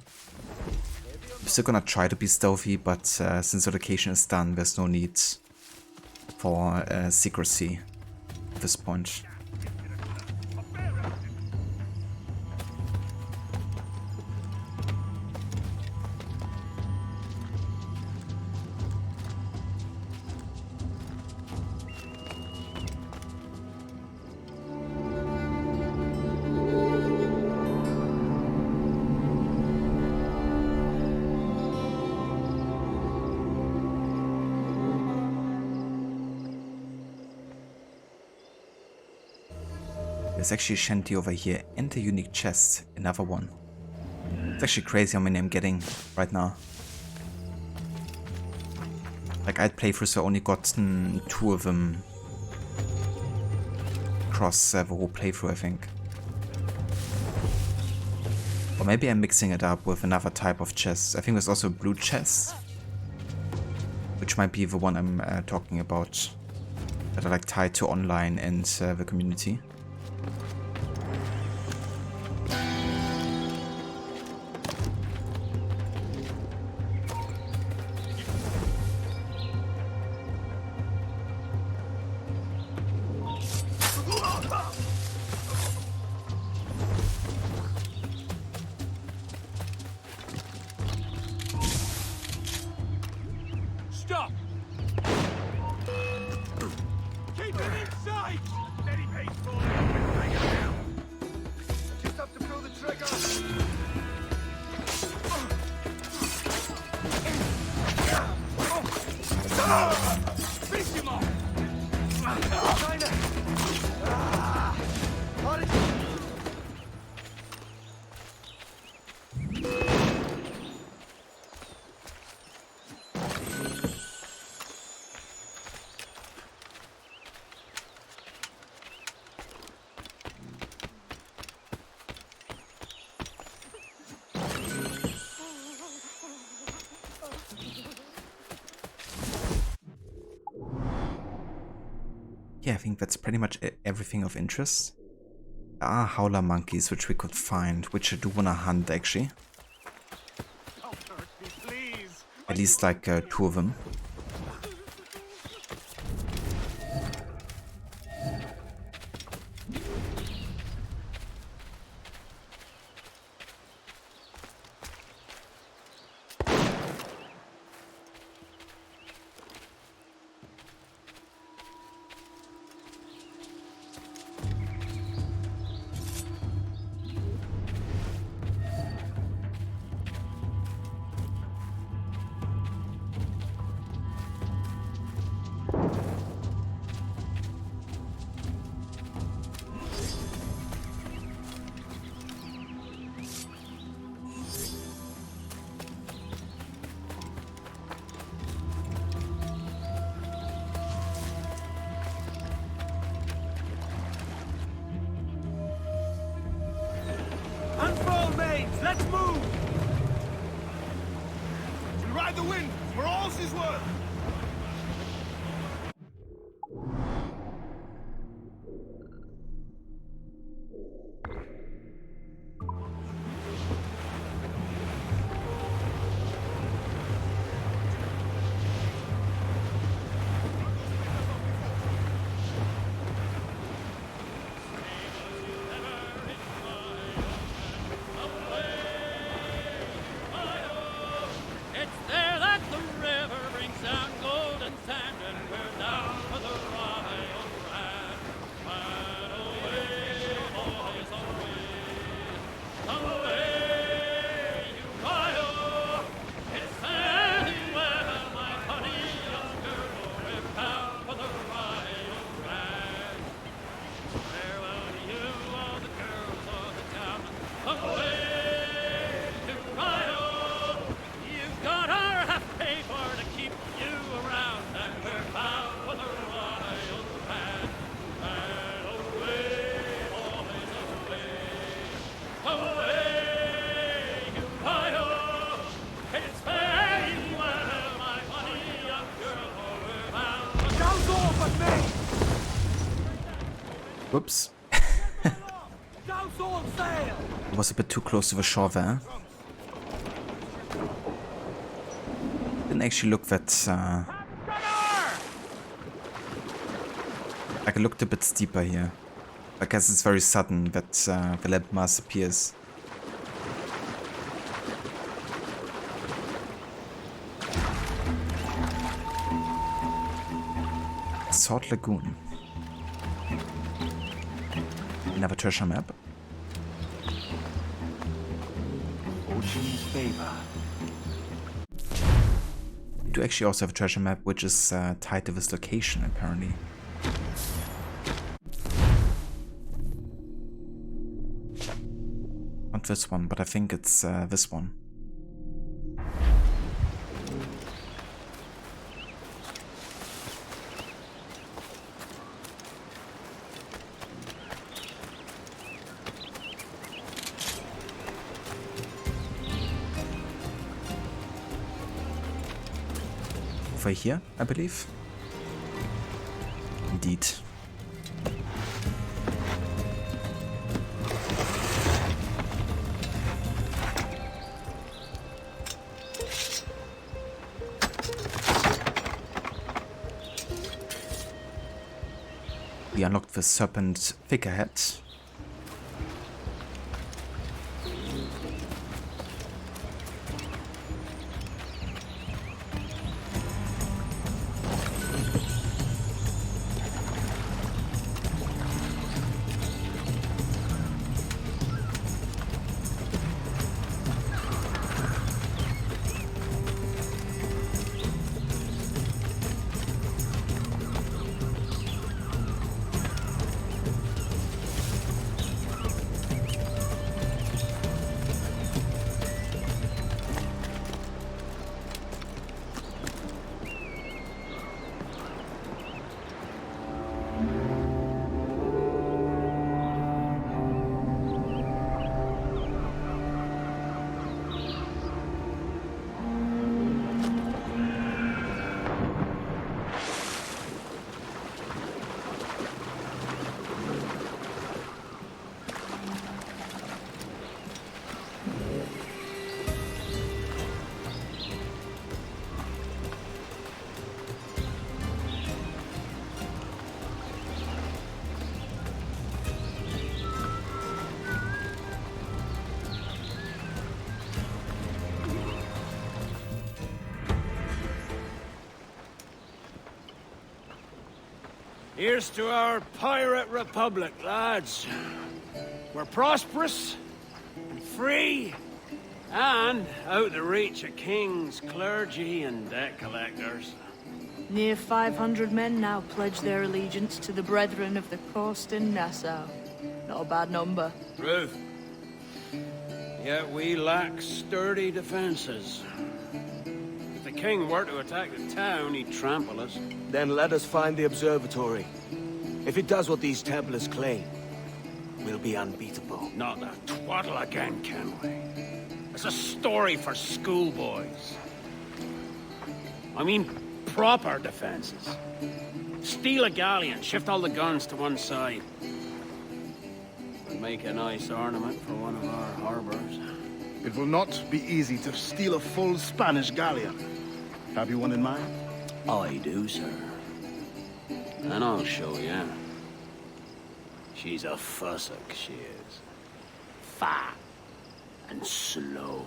I'm still gonna try to be stealthy, but since the location is done, there's no need for secrecy at this point. There's actually a shanty over here and a unique chest, another one. It's actually crazy how many I'm getting right now. Like I'd playthrough, so I only gotten 2 of them across the whole playthrough, I think. Or maybe I'm mixing it up with another type of chest. I think there's also a blue chest, which might be the one I'm talking about, that are like tied to online and the community. Stop! Keep it inside! Steady pace, boy! Just have to pull the trigger! Finish him off! China! Yeah, I think that's pretty much everything of interest. There are howler monkeys which we could find, which I do wanna hunt actually. At least like 2 of them. one! It's there that the river brings down golden sand, and we're down for the royal brand. And away, boys, away, you royal. It's fairly well, my honey young girl, we're bound for the royal brand. Farewell to you, all the girls of the town. Away, you royal. You've got our half pay for to keep you around, and we're bound for the royal brand. And away, boys, away, you royal. It's very well, my honey young girl, we're bound for the Don't go off at me! Whoops. Don't all sail! I was a bit too close to the shore there. Didn't actually look that... Like, it looked a bit steeper here. I guess it's very sudden that the landmass appears. Salt Lagoon. Another treasure map. Ocean's favor. We do actually also have a treasure map which is tied to this location apparently. Not this one, but I think it's this one. Over here, I believe. Indeed. We unlocked the serpent figurehead. Here's to our pirate republic, lads. We're prosperous, and free, and out the reach of kings, clergy, and debt collectors. Near 500 men now pledge their allegiance to the Brethren of the Coast in Nassau. Not a bad number. Truth. Yet we lack sturdy defenses. If the king were to attack the town, he'd trample us. Then let us find the observatory. If it does what these Templars claim, we'll be unbeatable. Not the twaddle again, can we? It's a story for schoolboys. I mean, proper defenses. Steal a galleon, shift all the guns to one side. And make a nice ornament for one of our harbors. It will not be easy to steal a full Spanish galleon. Have you one in mind? I do, sir. And I'll show you. She's a fussock, she is. Fat and slow.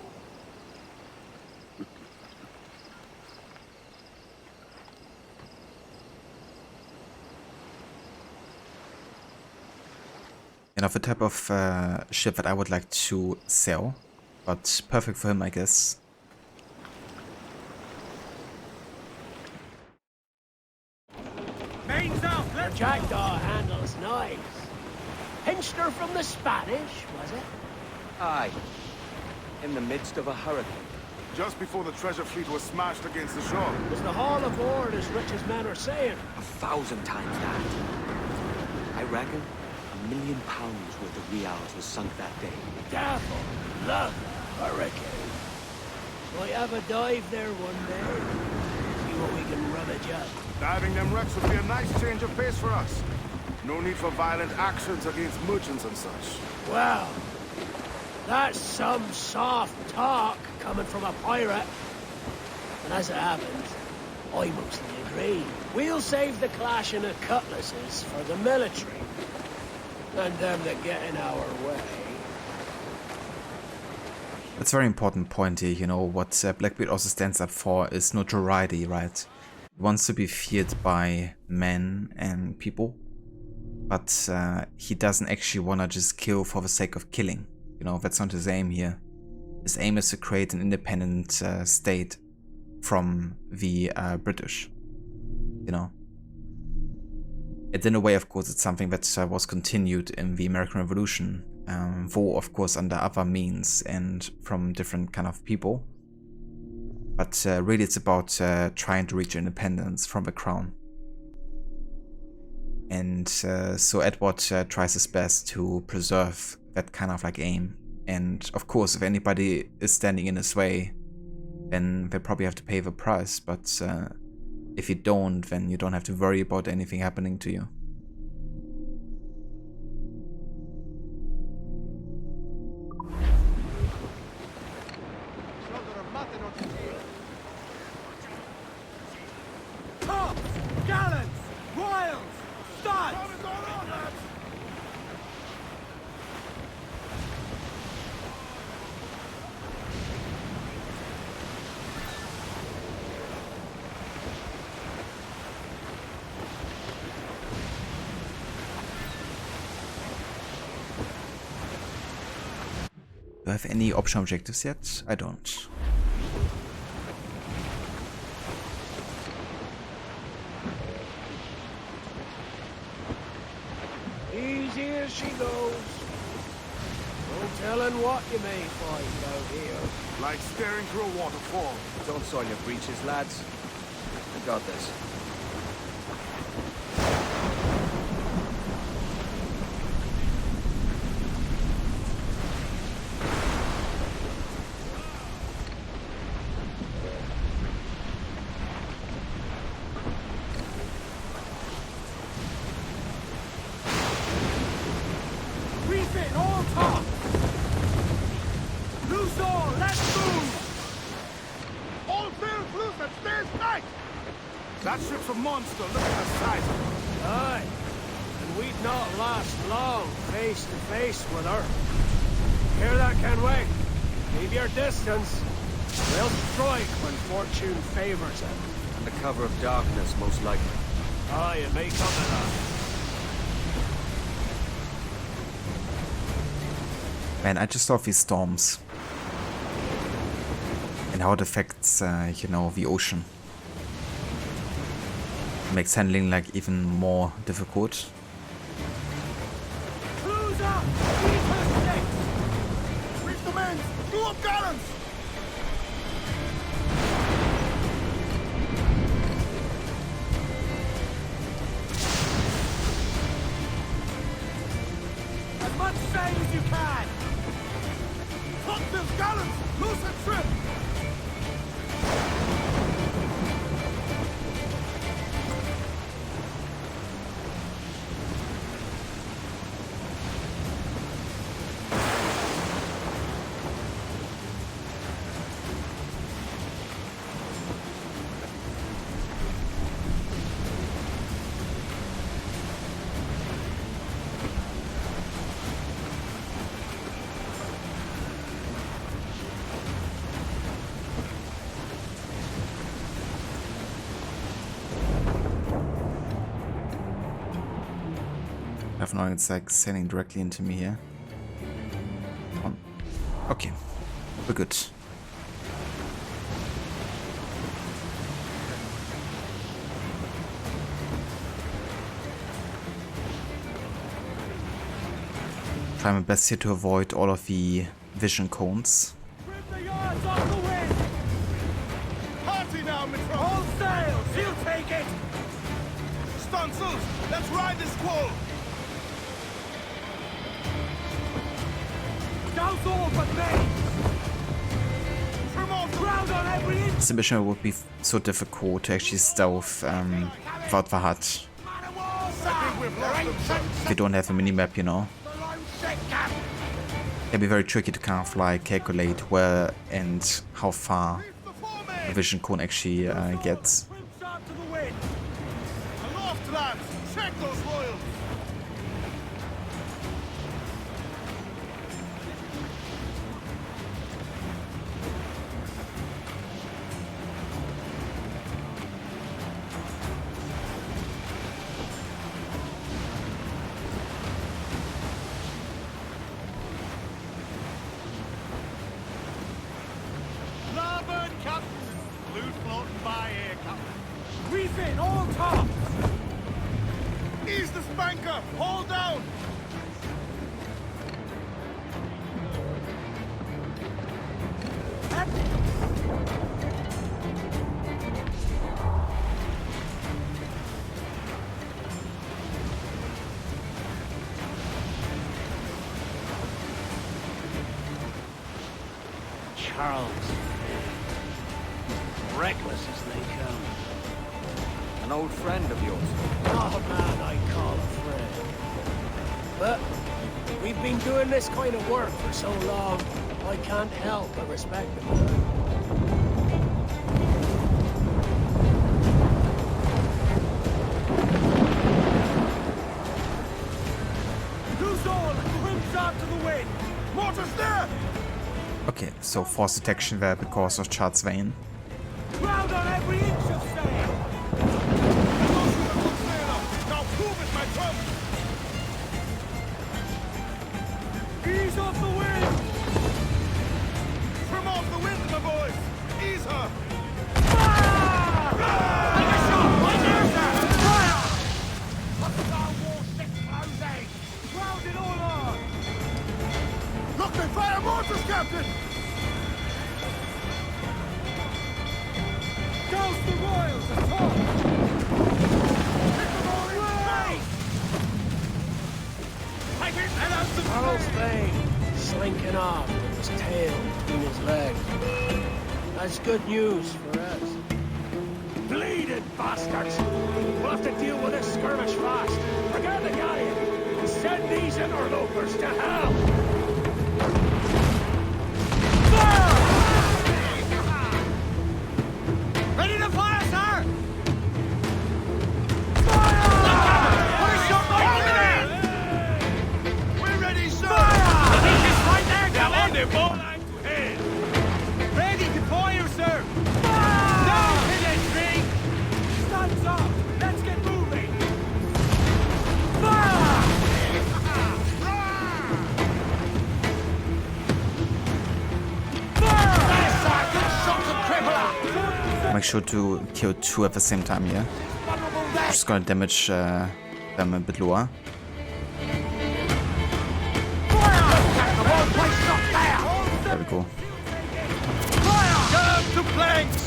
You know, the type of ship that I would like to sell, but perfect for him, I guess. Mains out! Your jackdaw handle's nice. Pinched her from the Spanish, was it? Aye. In the midst of a hurricane. Just before the treasure fleet was smashed against the shore. Was the haul aboard as rich as men are saying? 1,000 times that. I reckon £1 million worth of reals was sunk that day. Devil, love, hurricane. Might have a dive there one day. See what we can rummage up. Diving them wrecks would be a nice change of pace for us. No need for violent actions against merchants and such. Well, that's some soft talk coming from a pirate. And as it happens, I mostly agree. We'll save the clashing of cutlasses for the military. And them that get in our way. That's a very important point here, you know, what Blackbeard also stands up for is notoriety, right? He wants to be feared by men and people, but he doesn't actually want to just kill for the sake of killing. You know, that's not his aim here. His aim is to create an independent state from the British, you know. And in a way, of course, it's something that was continued in the American Revolution, though, of course, under other means and from different kind of people. But really, it's about trying to reach independence from the crown. And so Edward tries his best to preserve that kind of like aim. And of course, if anybody is standing in his way, then they probably have to pay the price. But if you don't, then you don't have to worry about anything happening to you. Tops! Gallants! Royals! Studs! Do I have any optional objectives yet? I don't. Easy as she goes. No telling what you may find out here. Like staring through a waterfall. Don't soil your breeches, lads. I got this. Refit all top! Loose all, let's move! All sails loose and stay tight! That ship's a monster, look at the size of it. Aye, and we'd not last long face to face with her. Hear that, Kenway? Keep your distance. We'll strike when fortune favors it. Under cover of darkness, most likely. Aye, it may come to that. Man, I just love these storms. And how it affects, you know, the ocean. It makes handling like even more difficult. Close up! Keep her six! Reach the men! Do up gallants! As much sail as you can! Fuck this gallants! Loose and trim! I have no, it's like sailing directly into me here. Come on. Okay, we're good. Try my best here to avoid all of the vision cones. Trim the yards off the wind! Party now, Mitro! All sails! He'll take it! Stunsels, let's ride this squall! Douse all but me! Trim off the Ground on every inch! This mission would be so difficult to actually stealth without the hut. If you don't have a minimap, you know. It'd be very tricky to kind of like calculate where and how far the vision cone actually gets. Aloft, lads! Check those royals! Larboard, Captain! Blue floating by here, Captain. Reef in, all tops! Ease the spanker! Hold down! Charles. Reckless as they come. An old friend of yours. Not a man I call a friend. But we've been doing this kind of work for so long, I can't help but respect him. Loose all! Rims out to the wind! Mortars there! Okay, so force detection there because of Charles Vane. Ground on every inch of sail! Now prove it, my drum! Ease off the wind! Trim off the wind, my boys! Ease her! Fire! Take a shot! Right there, sir! Fire! What's our warship closing? Ground it all on! Look, they fire mortars, Captain! Douse the royals at top! Hit them all in the face! Take it and out the Charles Vane, slinking off with his tail between his legs. That's good news for us. Bleeding bastards! We'll have to deal with this skirmish fast. Forget the galleon and send these interlopers to hell! Fire! Ready to fire, sir! Fire! Put a shot right there! We're ready, sir! Fire! He's just right there, Captain! On the ball line to head! Ready to fire, sir! Fire! Down to the tree! Stands up! Let's get moving! Fire! Make sure to kill two at the same time here. Just gonna damage them a bit lower. There we go. Go to planks!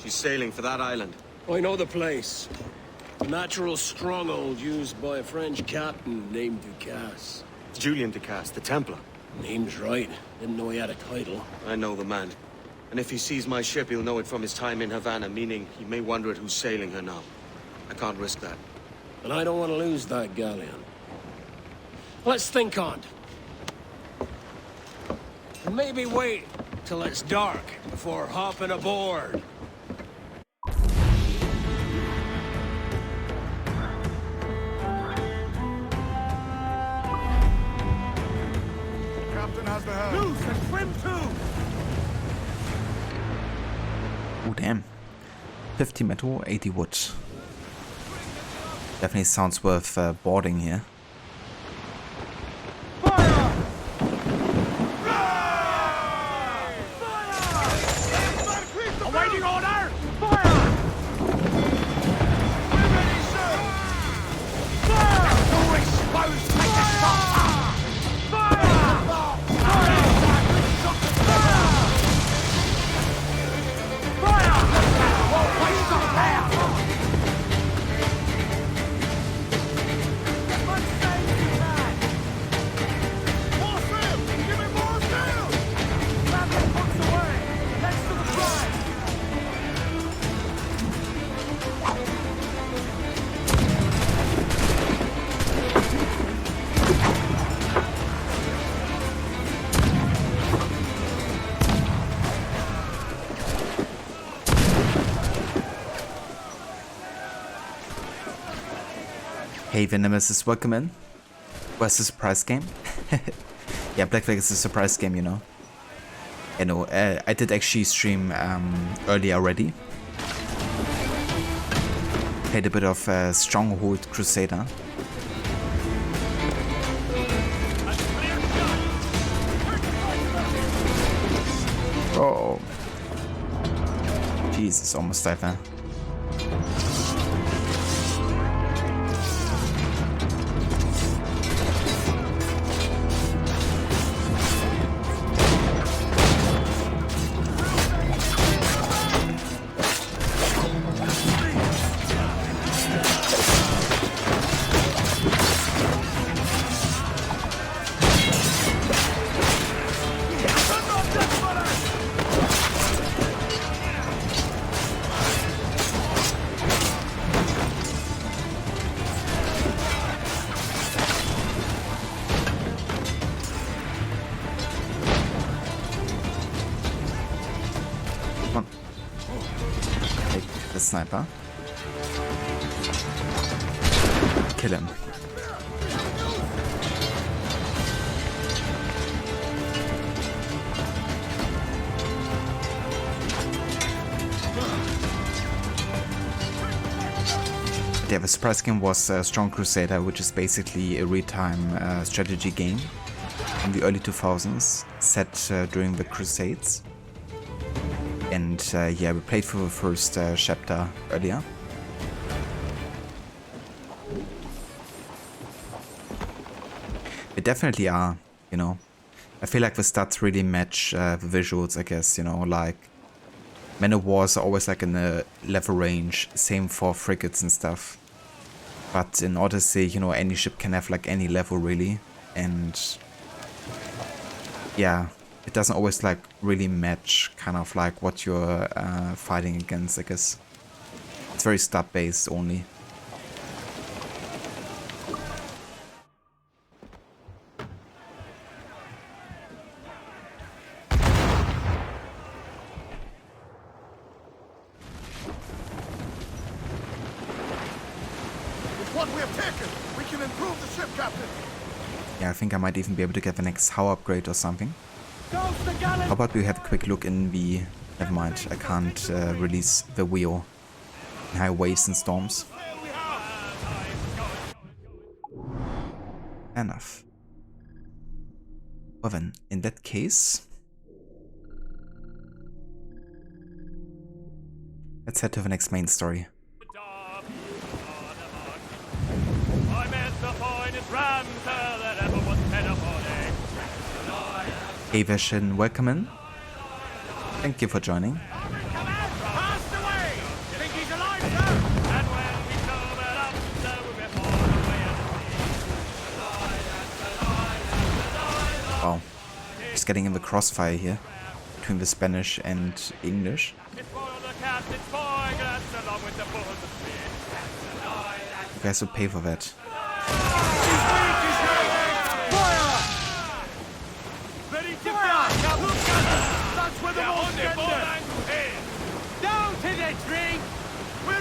She's sailing for that island. I know the place. A natural stronghold used by a French captain named Ducasse. Julian Ducasse, the Templar. Name's right. Didn't know he had a title. I know the man. And if he sees my ship, he'll know it from his time in Havana, meaning he may wonder at who's sailing her now. I can't risk that. And I don't want to lose that galleon. Let's think on it. And maybe wait till it's dark before hopping aboard. Captain has the helm. Loose and trim too! Oh damn. 50 metal, 80 wood. Definitely sounds worth boarding here. Awaiting order! Hey Venomous, welcome in. Where's the surprise game? Yeah, Black Flag is a surprise game, you know. You know, I did actually stream earlier already. Played a bit of Stronghold Crusader. Oh. Jesus, almost died there. Sniper. Kill him. Yeah, the surprise game was Strong Crusader, which is basically a real-time strategy game from the early 2000s, set during the Crusades. And yeah, we played for the first chapter earlier. They definitely are, you know. I feel like the stats really match the visuals, I guess, you know, like Men of Wars are always like in a level range, same for frigates and stuff. But in Odyssey, you know, any ship can have like any level really, and yeah, it doesn't always like really match kind of like what you're fighting against, I guess. It's very stat based only. What we have taken, we can improve the ship, Captain. Yeah, I think I might even be able to get the next How upgrade or something. How about we have a quick look in the... Never mind, I can't release the wheel in high waves and storms. Fair enough. Well then, in that case... let's head to the next main story. Hey Veshin, welcome in. Thank you for joining. Wow, just getting in the crossfire here between the Spanish and English. You guys will pay for that.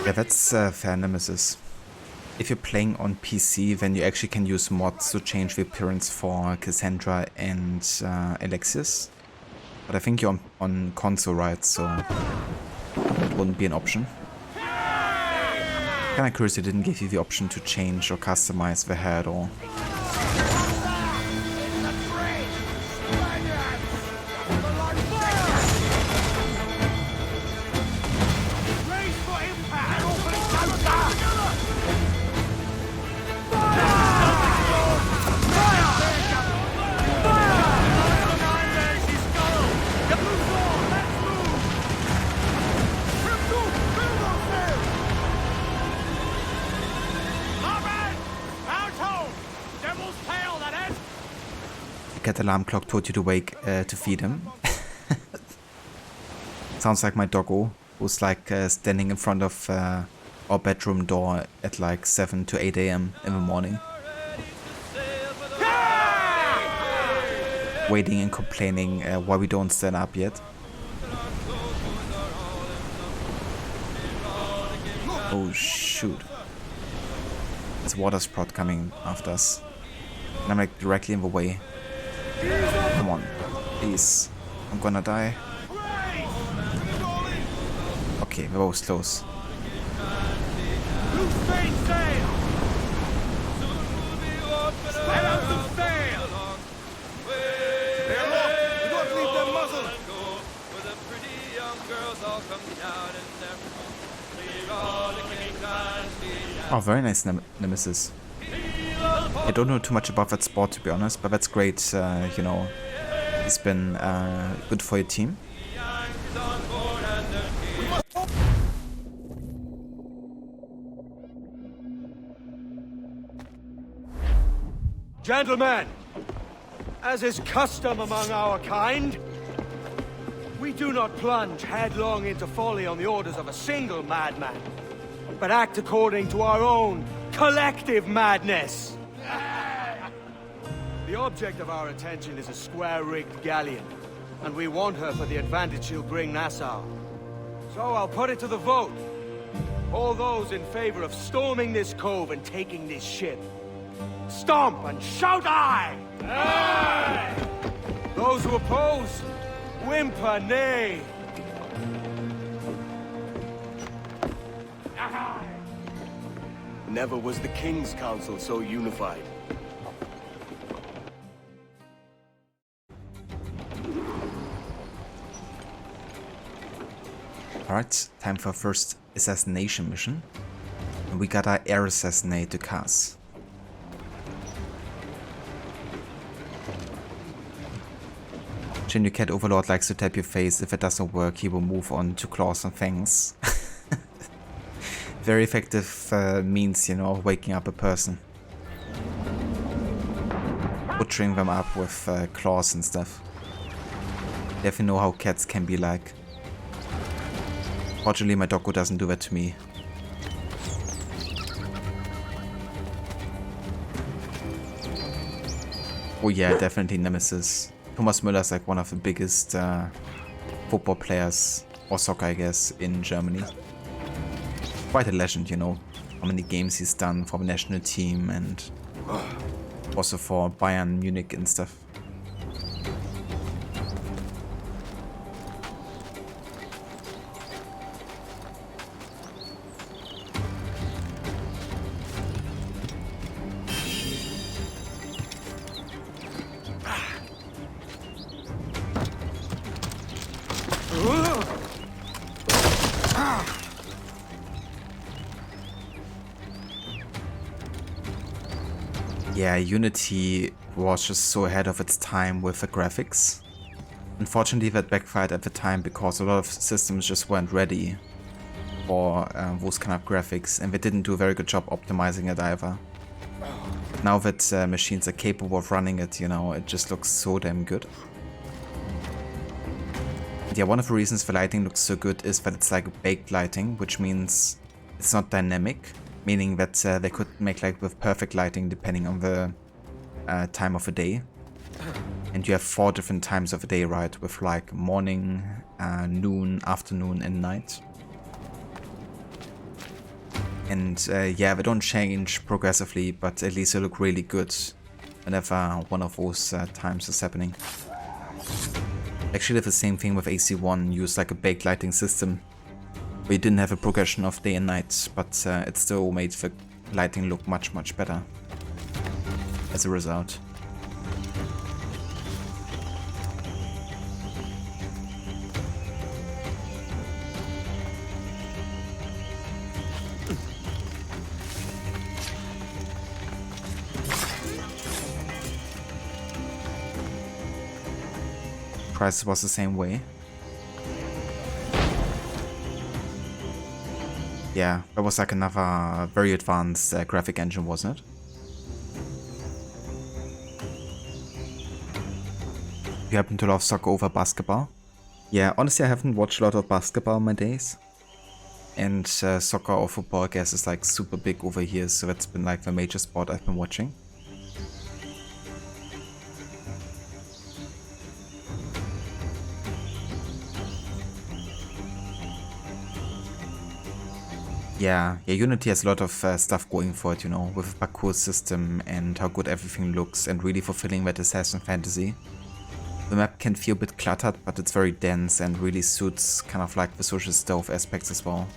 Yeah, that's fair nemesis. if you're playing on PC, then you actually can use mods to change the appearance for Cassandra and Alexius. But I think you're on console, right? So it wouldn't be an option. Kinda curious they didn't give you the option to change or customize the hair at all. Cat alarm clock told you to wake to feed him. Sounds like my doggo, who's like standing in front of our bedroom door at like 7 to 8 a.m. in the morning. Waiting and complaining why we don't stand up yet. Oh shoot. There's water sprout coming after us. And I'm like directly in the way. Come on, please. I'm gonna die. Okay, we're both close. Oh, very nice nemesis. I don't know too much about that sport, to be honest, but that's great, you know, it's been good for your team. Gentlemen, as is custom among our kind, we do not plunge headlong into folly on the orders of a single madman, but act according to our own collective madness. The object of our attention is a square-rigged galleon, and we want her for the advantage she'll bring Nassau. So I'll put it to the vote. All those in favor of storming this cove and taking this ship, stomp and shout aye! Aye! Those who oppose, whimper nay. Never was the King's Council so unified. Alright, time for our first assassination mission. And we gotta air assassinate the Cass. Shinju Cat Overlord likes to tap your face. If it doesn't work, he will move on to claws and fangs. Very effective means, you know, waking up a person. Butchering them up with claws and stuff. Definitely know how cats can be like. Fortunately, my doggo doesn't do that to me. Oh yeah, definitely Nemesis. Thomas Müller is like one of the biggest football players, or soccer I guess, in Germany. Quite a legend, you know. How many games he's done for the national team and also for Bayern Munich and stuff. Yeah, Unity was just so ahead of its time with the graphics. Unfortunately, that backfired at the time because a lot of systems just weren't ready for those kind of graphics, and they didn't do a very good job optimizing it either. Now that machines are capable of running it, you know, it just looks so damn good. And yeah, one of the reasons the lighting looks so good is that it's like baked lighting, which means it's not dynamic. Meaning that they could make like with perfect lighting depending on the time of the day. And you have 4 different times of the day, right? With like morning, noon, afternoon and night. And yeah, they don't change progressively, but at least they look really good whenever one of those times is happening. Actually did the same thing with AC1, used like a baked lighting system. We didn't have a progression of day and night, but it still made the lighting look much better as a result. Price was the same way. Yeah, that was like another very advanced graphic engine, wasn't it? You happen to love soccer over basketball? Yeah, honestly I haven't watched a lot of basketball in my days. And soccer or football I guess is like super big over here, so that's been like the major sport I've been watching. Yeah, Unity has a lot of stuff going for it, you know, with a parkour system and how good everything looks and really fulfilling that assassin fantasy. The map can feel a bit cluttered, but it's very dense and really suits kind of like the social stealth aspects as well.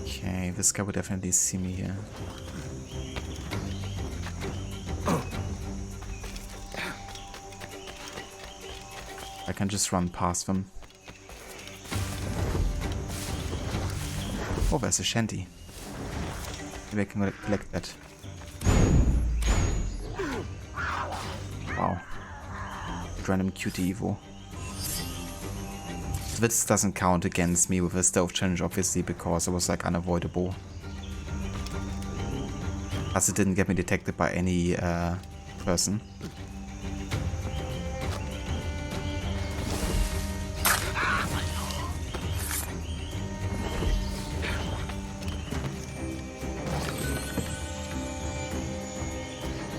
Okay, this guy would definitely see me here. I can just run past them. Oh, there's a shanty. Maybe I can collect that. Wow. Random cutie Evo. This doesn't count against me with a stealth challenge, obviously, because it was like unavoidable. Plus it didn't get me detected by any person.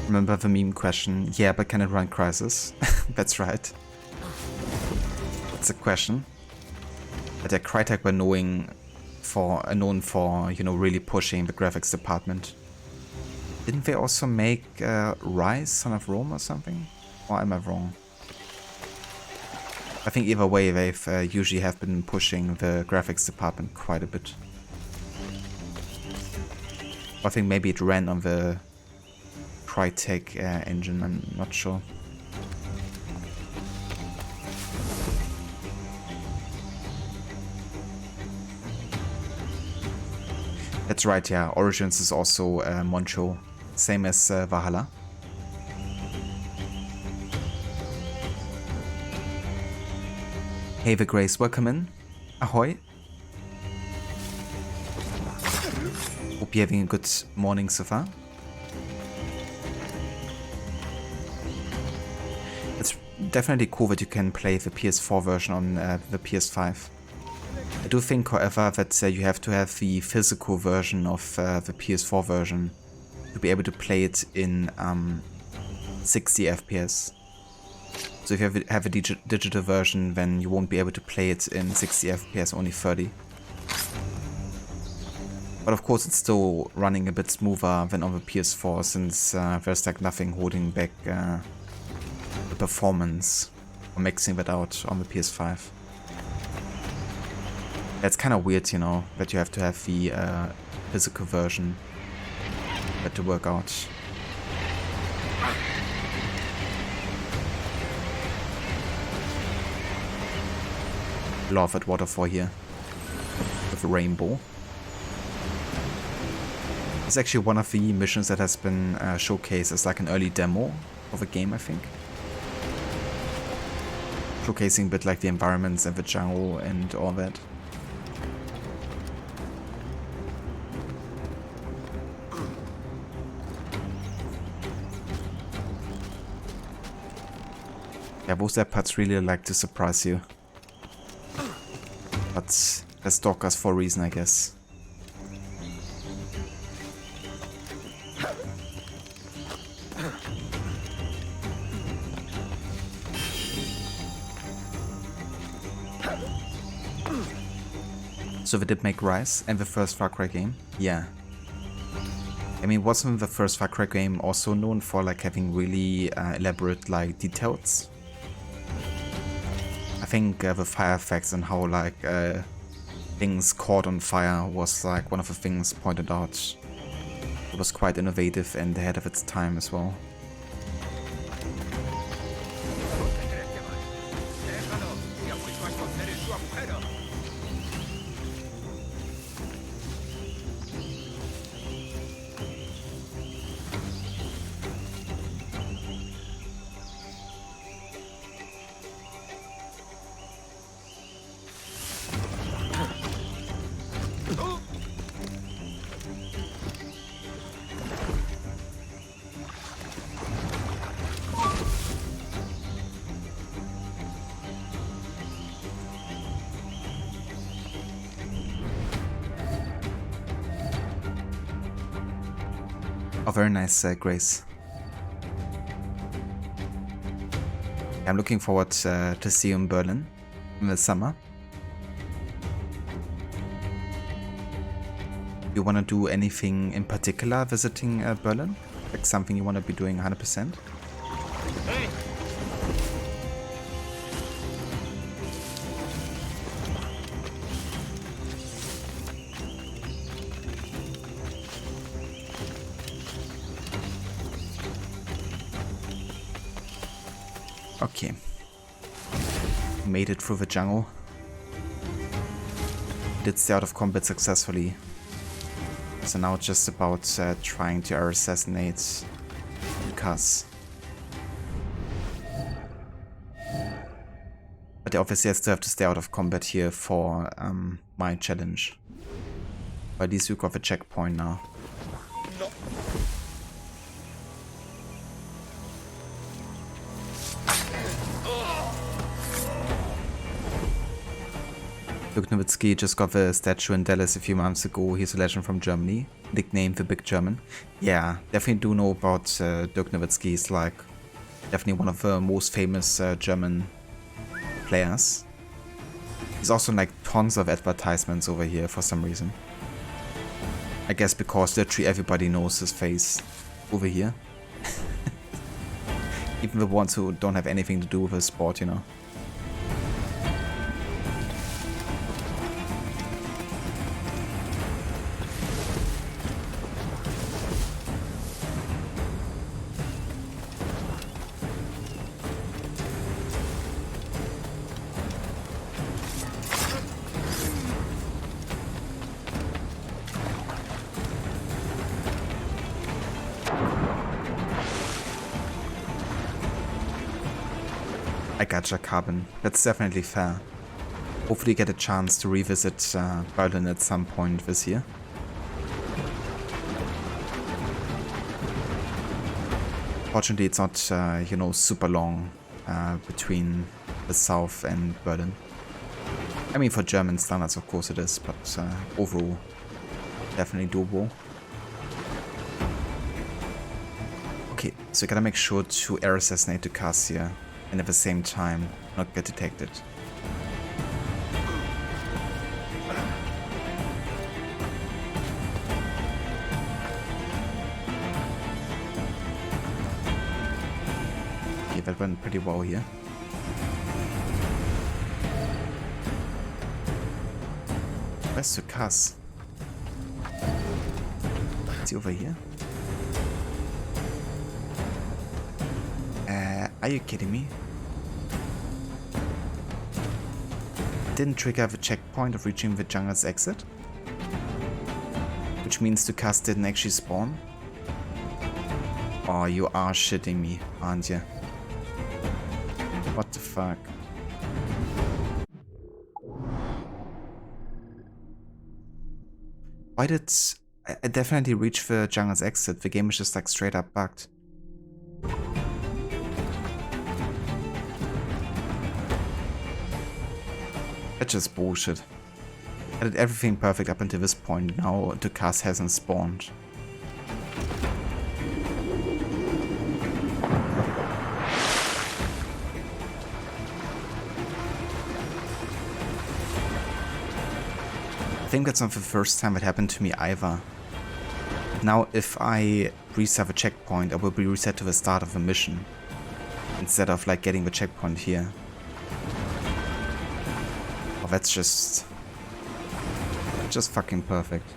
Remember the meme question? Yeah, but can it run Crisis? That's right. That's a question. But Crytek were known for, you know, really pushing the graphics department. Didn't they also make Rise, Son of Rome or something? Or am I wrong? I think either way they've usually have been pushing the graphics department quite a bit. I think maybe it ran on the Crytek engine, I'm not sure. That's right, yeah. Origins is also Moncho, same as Valhalla. Hey, the Grace, welcome in. Ahoy. Hope you're having a good morning so far. It's definitely cool that you can play the PS4 version on the PS5. I do think, however, that you have to have the physical version of the PS4 version to be able to play it in 60 FPS. So if you have a digital version, then you won't be able to play it in 60 FPS, only 30. But of course it's still running a bit smoother than on the PS4, since there's like nothing holding back the performance or maxing that out on the PS5. It's kind of weird, you know, that you have to have the physical version to work out. Love that waterfall here with a rainbow. It's actually one of the missions that has been showcased as like an early demo of a game, I think. Showcasing a bit like the environments and the jungle and all that. Yeah, those parts really like to surprise you. But They're stalkers for a reason, I guess. So they did make Rise and the first Far Cry game? Yeah. I mean, wasn't the first Far Cry game also known for like having really elaborate like details? I think the fire effects and how like things caught on fire was like one of the things pointed out. It was quite innovative and ahead of its time as well. Oh, very nice, Grace. I'm looking forward to see you in Berlin in the summer. You want to do anything in particular visiting Berlin? Like something you want to be doing 100%? Hey. Okay. Made it through the jungle. Did stay out of combat successfully. So now it's just about trying to assassinate Lucas. But obviously I still have to stay out of combat here for my challenge. But at least we got the checkpoint now. No. Dirk Nowitzki just got the statue in Dallas a few months ago. He's a legend from Germany, nicknamed the Big German. Yeah, definitely do know about Dirk Nowitzki. He's like definitely one of the most famous German players. He's also like tons of advertisements over here for some reason. I guess because literally everybody knows his face over here. Even the ones who don't have anything to do with his sport, you know. I gotcha, Carbon. That's definitely fair. Hopefully get a chance to revisit Berlin at some point this year. Fortunately, it's not, you know, super long between the south and Berlin. I mean, for German standards, of course it is, but overall, definitely doable. Okay, so you gotta make sure to air assassinate Dukas here, and at the same time, not get detected. Okay, that went pretty well here. Where's Dukas? Is he over here? Are you kidding me? Didn't trigger the checkpoint of reaching the jungle's exit? Which means Dukas didn't actually spawn? Oh, you are shitting me, aren't you? What the fuck? Why did... I definitely reached the jungle's exit. The game is just like straight up bugged. That's just bullshit. I did everything perfect up until this point. Now Dukas hasn't spawned. I think that's not the first time it happened to me either. Now if I reset the checkpoint, I will be reset to the start of the mission, instead of like getting the checkpoint here. Oh, that's just fucking perfect.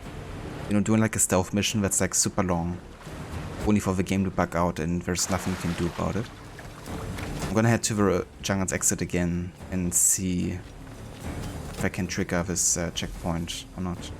You know, doing like a stealth mission that's like super long, only for the game to bug out and there's nothing you can do about it. I'm gonna head to the Jungan's exit again and see if I can trigger this checkpoint or not.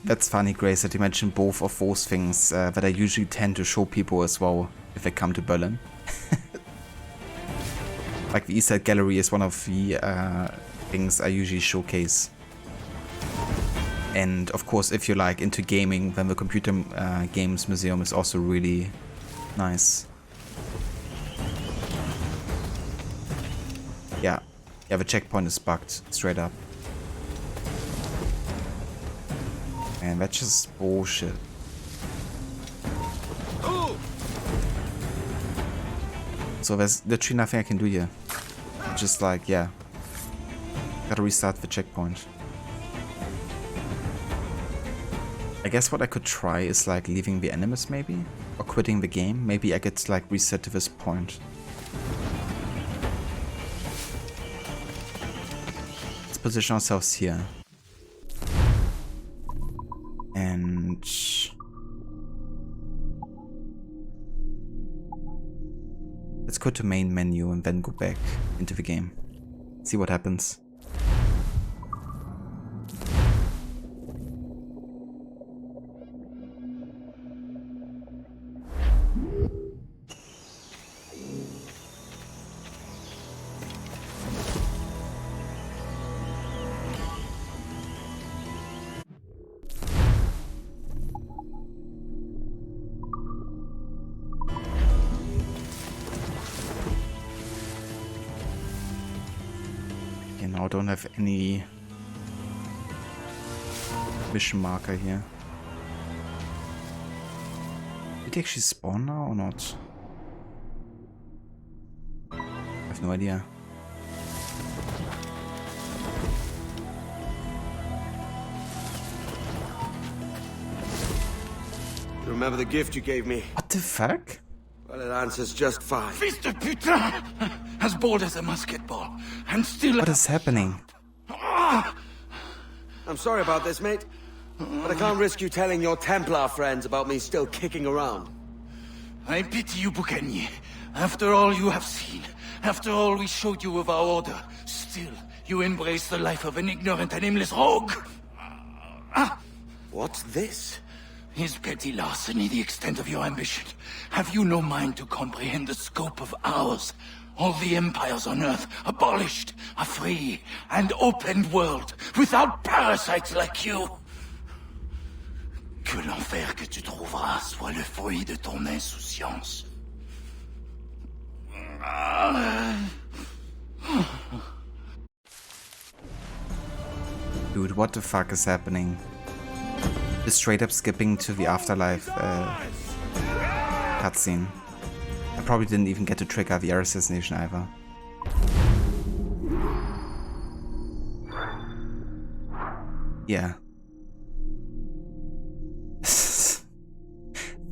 That's funny, Grace, that you mentioned both of those things that I usually tend to show people as well if they come to Berlin. Like the East Side Gallery is one of the things I usually showcase. And of course, if you're like into gaming, then the Computer Games Museum is also really nice. Yeah, the checkpoint is bugged, straight up. Man, that's just bullshit. So there's literally nothing I can do here. Just like, yeah. Gotta restart the checkpoint. I guess what I could try is like leaving the enemies maybe? Or quitting the game. Maybe I get like reset to this point. Let's position ourselves here. And let's go to main menu and then go back into the game. See what happens. Now I don't have any mission marker here. Did he actually spawn now or not? I have no idea. Remember the gift you gave me? What the fuck? Well, it answers just fine. Fils de putain! As bold as a musket ball, and still... What is happening? I'm sorry about this, mate. But I can't risk you telling your Templar friends about me still kicking around. I pity you, Boucanier. After all you have seen, after all we showed you of our order, still you embrace the life of an ignorant and aimless rogue. What's this? Is petty larceny the extent of your ambition? Have you no mind to comprehend the scope of ours? All the empires on Earth abolished, a free and open world, without parasites like you. Que l'enfer que tu trouveras soit le fruit de ton insouciance. Dude, what the fuck is happening? Just straight up skipping to the afterlife cutscene. I probably didn't even get to trigger the air assassination either. Yeah.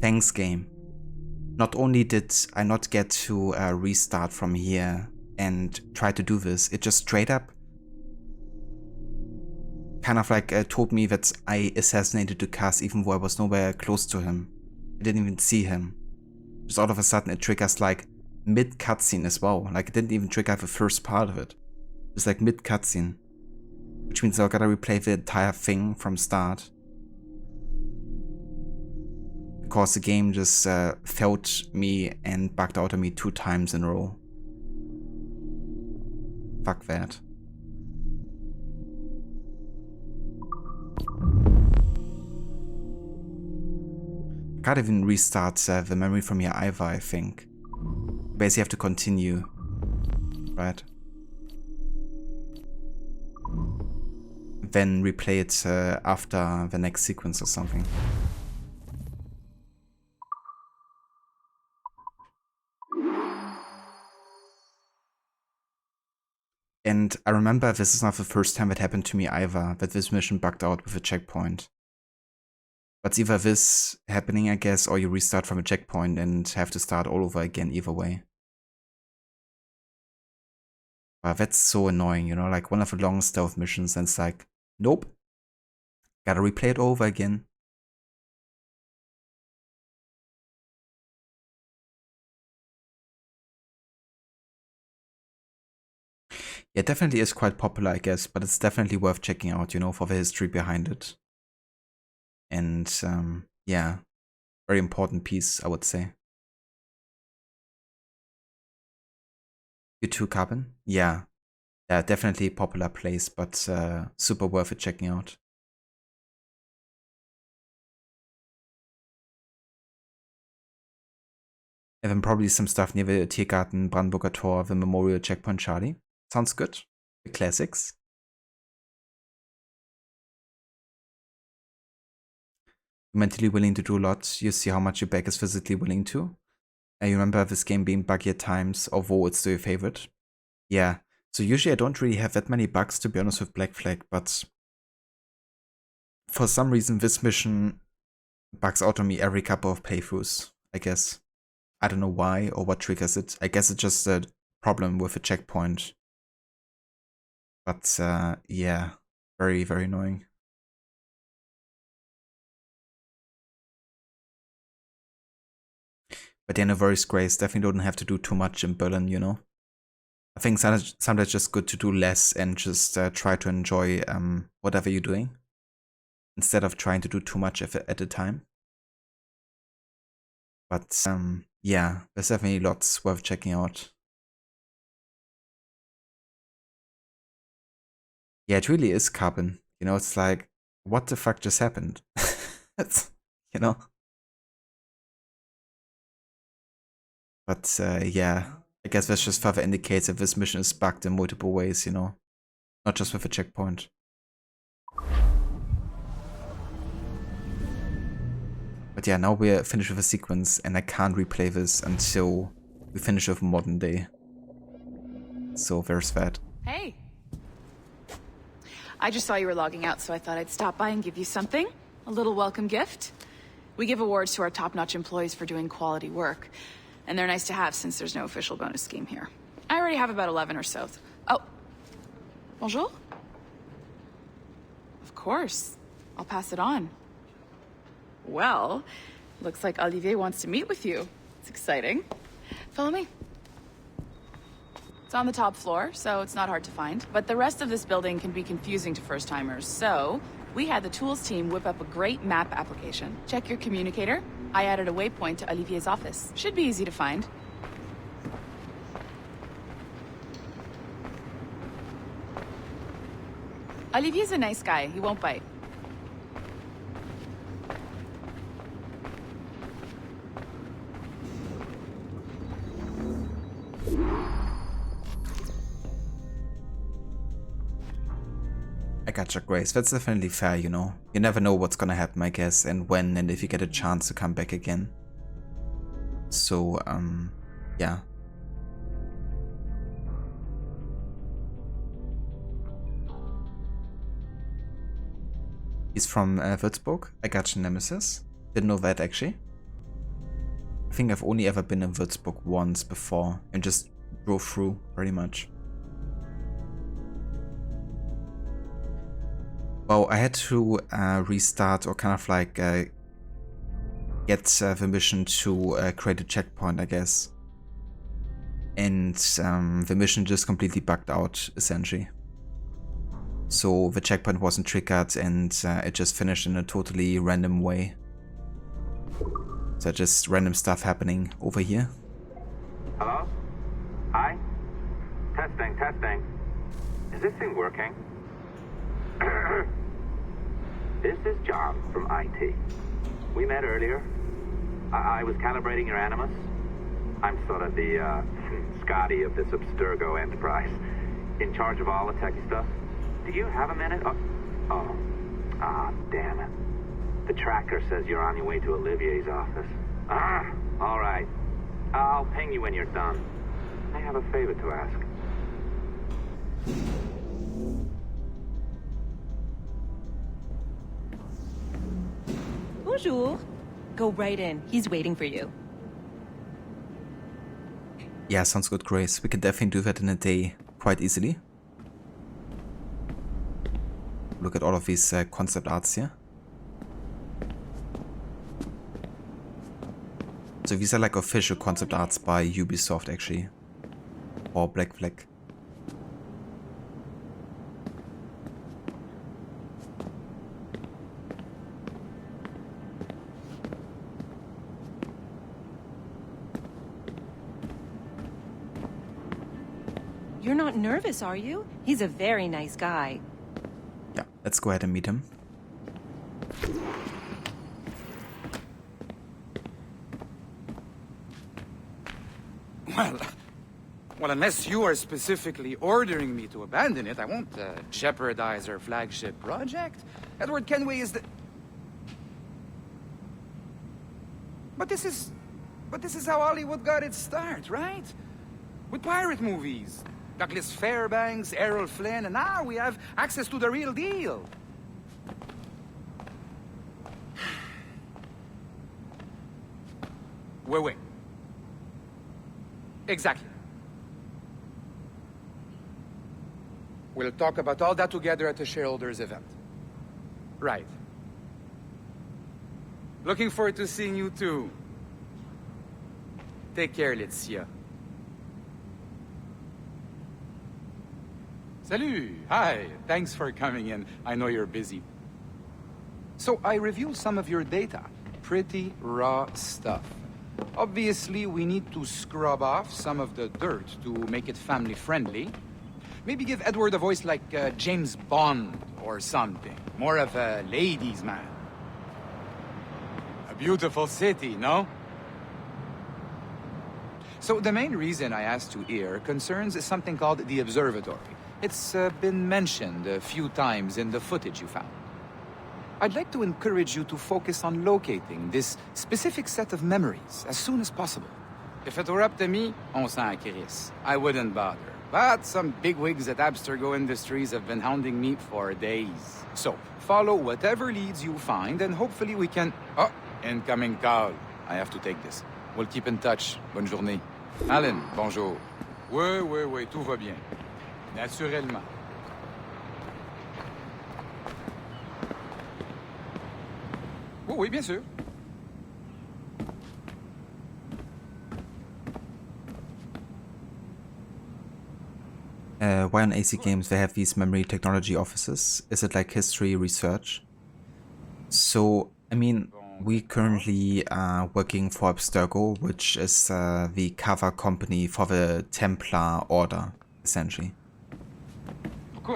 Thanks, game. Not only did I not get to restart from here and try to do this, it just straight up kind of like told me that I assassinated Dukas even though I was nowhere close to him. I didn't even see him. Just all of a sudden it triggers like, mid cutscene as well. Like it didn't even trigger the first part of it. It was like mid cutscene, which means I gotta replay the entire thing from start. Because the game just failed me and bugged out on me 2 times in a row. Fuck that. I can't even restart the memory from here either, I think. Basically have to continue, right? Then replay it after the next sequence or something. And I remember this is not the first time it happened to me either, that this mission bugged out with a checkpoint. But it's either this happening, I guess, or you restart from a checkpoint and have to start all over again either way. Wow, that's so annoying, you know, like one of the long stealth missions and it's like, nope, gotta replay it over again. Yeah, it definitely is quite popular, I guess, but it's definitely worth checking out, you know, for the history behind it. And yeah, very important piece, I would say. You too, Carbon? Yeah. Yeah, definitely a popular place, but super worth it checking out. And then probably some stuff near the Tiergarten, Brandenburger Tor, the Memorial Checkpoint Charlie. Sounds good. The classics. You're mentally willing to do a lot. You see how much your back is physically willing to. I remember this game being buggy at times, although it's still your favorite. Yeah, so usually I don't really have that many bugs, to be honest, with Black Flag, but for some reason this mission bugs out on me every couple of playthroughs, I guess. I don't know why or what triggers it. I guess it's just a problem with a checkpoint. But yeah, very, very annoying. But yeah, no worries, Grace. Definitely don't have to do too much in Berlin, you know. I think sometimes it's just good to do less and just try to enjoy whatever you're doing, instead of trying to do too much at a time. But yeah, there's definitely lots worth checking out. Yeah, it really is Carbon. You know, it's like, what the fuck just happened? It's, you know? But yeah, I guess that just further indicates that this mission is bugged in multiple ways, you know? Not just with a checkpoint. But yeah, now we're finished with a sequence and I can't replay this until we finish with modern day. So there's that. Hey. I just saw you were logging out, so I thought I'd stop by and give you something. A little welcome gift. We give awards to our top-notch employees for doing quality work. And they're nice to have since there's no official bonus scheme here. I already have about 11 or so. Oh. Bonjour? Of course. I'll pass it on. Well, looks like Olivier wants to meet with you. It's exciting. Follow me. It's on the top floor, so it's not hard to find. But the rest of this building can be confusing to first-timers, so we had the tools team whip up a great map application. Check your communicator. I added a waypoint to Olivier's office. Should be easy to find. Olivier's a nice guy. He won't bite. I gotcha, Grace. That's definitely fair, you know. You never know what's gonna happen, I guess, and when, and if you get a chance to come back again. So, yeah. He's from Würzburg. I gotcha, Nemesis. Didn't know that, actually. I think I've only ever been in Würzburg once before, and just drove through, pretty much. Well, I had to restart or kind of like get the mission to create a checkpoint, I guess. and the mission just completely bugged out, essentially. So the checkpoint wasn't triggered and it just finished in a totally random way. So just random stuff happening over here. Hello? Hi? Testing, testing. Is this thing working? This is John from IT. We met earlier. I was calibrating your Animus. I'm sort of the Scotty of this Abstergo enterprise. In charge of all the techie stuff. Do you have a minute? Damn it. The tracker says you're on your way to Olivier's office. All right. I'll ping you when you're done. I have a favor to ask. Bonjour. Go right in. He's waiting for you. Yeah, sounds good, Grace. We can definitely do that in a day quite easily. Look at all of these concept arts here. So these are like official concept arts by Ubisoft, actually. Or Black Flag. You're not nervous, are you? He's a very nice guy. Yeah, let's go ahead and meet him. Well, unless you are specifically ordering me to abandon it, I won't jeopardize our flagship project. Edward Kenway is the... But this is how Hollywood got its start, right? With pirate movies. Douglas Fairbanks, Errol Flynn, and now we have access to the real deal. Wait. Exactly. We'll talk about all that together at the shareholders event. Right. Looking forward to seeing you too. Take care, Laetitia. Salut! Hi! Thanks for coming in. I know you're busy. So I reviewed some of your data. Pretty raw stuff. Obviously, we need to scrub off some of the dirt to make it family-friendly. Maybe give Edward a voice like James Bond or something. More of a ladies' man. A beautiful city, no? So the main reason I asked you here concerns something called the Observatory. It's been mentioned a few times in the footage you found. I'd like to encourage you to focus on locating this specific set of memories as soon as possible. If it were up to me, on s'en crisse. I wouldn't bother. But some bigwigs at Abstergo Industries have been hounding me for days. So, follow whatever leads you find and hopefully we can... Oh, incoming call. I have to take this. We'll keep in touch. Bonne journée. Alan, bonjour. Oui, tout va bien. Naturellement. Oui, bien sûr. Why on AC Games they have these memory technology offices? Is it like history research? So, I mean, we currently are working for Abstergo, which is the cover company for the Templar Order, essentially.